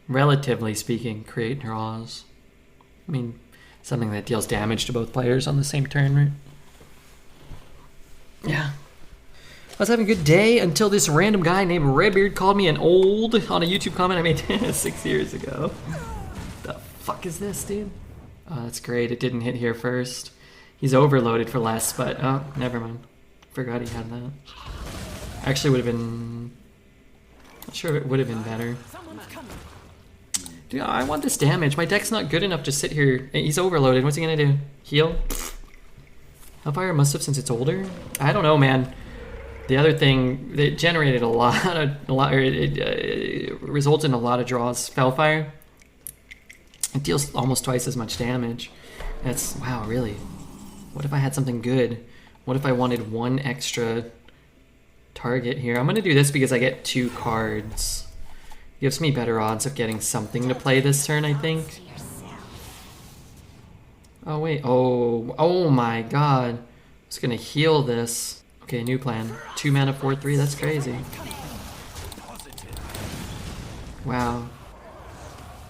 A: relatively speaking, create draws. I mean, something that deals damage to both players on the same turn, right? Yeah. I was having a good day until this random guy named Redbeard called me an old on a YouTube comment I made 6 years ago. The fuck is this, dude? Oh, that's great. It didn't hit here first. He's overloaded for less, but oh, never mind. Forgot he had that. Actually, would have been. Not sure if it would have been better. Dude, I want this damage. My deck's not good enough to sit here. He's overloaded. What's he gonna do? Heal? Hellfire must have since it's older. I don't know, man. The other thing, it generated it results in a lot of draws. Fellfire, it deals almost twice as much damage. That's, wow, really? What if I had something good? What if I wanted one extra target here? I'm gonna do this because I get 2 cards. Gives me better odds of getting something to play this turn, I think. Oh wait, oh my god. I was gonna heal this. Okay, new plan. 2 mana, 4/3, that's crazy. Wow.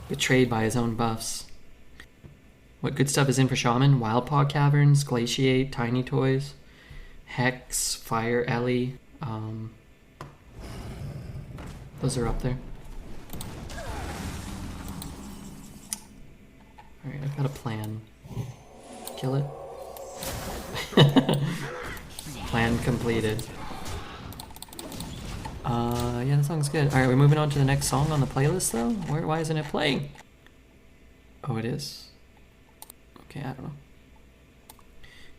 A: Betrayed by his own buffs. What good stuff is in for Shaman? Wildpaw Caverns, Glaciate, Tiny Toys, Hex, Fire Ellie. Those are up there. Alright, I've got a plan. Kill it. Plan completed. Yeah, that song's good. Alright, we're moving on to the next song on the playlist though? Why isn't it playing? Oh, it is? Okay, I don't know.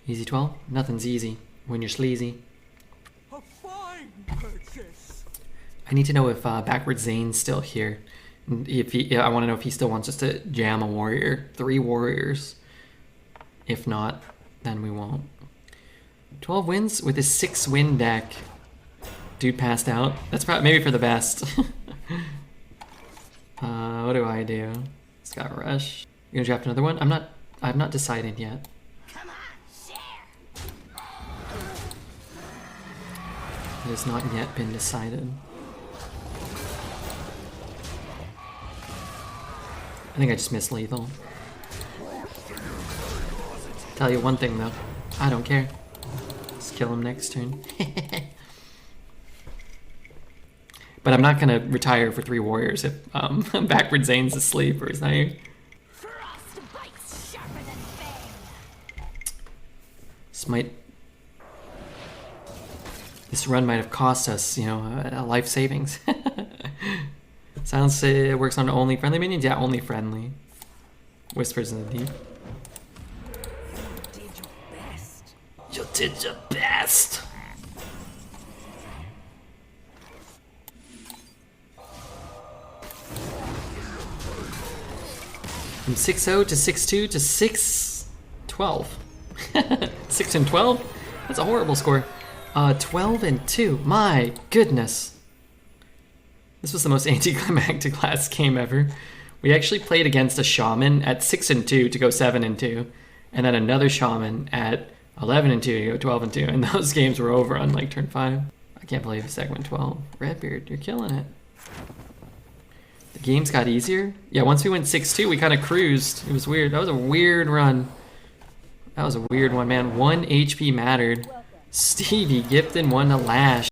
A: Easy 12? Nothing's easy when you're sleazy.
D: A fine purchase.
A: I need to know if Backward Zane's still here. If he, I want to know if he still wants us to jam a warrior. 3 warriors. If not, then we won't. 12 wins with his 6-win deck. Dude passed out. That's probably maybe for the best. What do I do? It's got Rush. You gonna draft another one? I've not decided yet.
C: Come on, share.
A: It has not yet been decided. I think I just missed lethal. Tell you one thing though, I don't care. Just kill him next turn. But I'm not gonna retire for 3 warriors if Backward Zane's asleep or he's not here.
C: Frostbite's sharper than bang.
A: This run might have cost us, you know, a life savings. Sounds it works on only friendly minions? Yeah, only friendly. Whispers in the deep.
B: Did your best.
A: You did your best! From 6-0 to 6-2 to 6-12. 6 and 12? That's a horrible score. 12 and 2. My goodness. This was the most anticlimactic last game ever. We actually played against a shaman at 6 and 2 to go 7 and 2, and then another shaman at 11 and 2 to go 12 and 2, and those games were over on like turn 5. I can't believe the segment 12. Redbeard, you're killing it. The games got easier. Yeah, once we went 6-2, we kind of cruised. It was weird. That was a weird run. That was a weird one, man. 1 HP mattered. Stevie Gipton won the lash.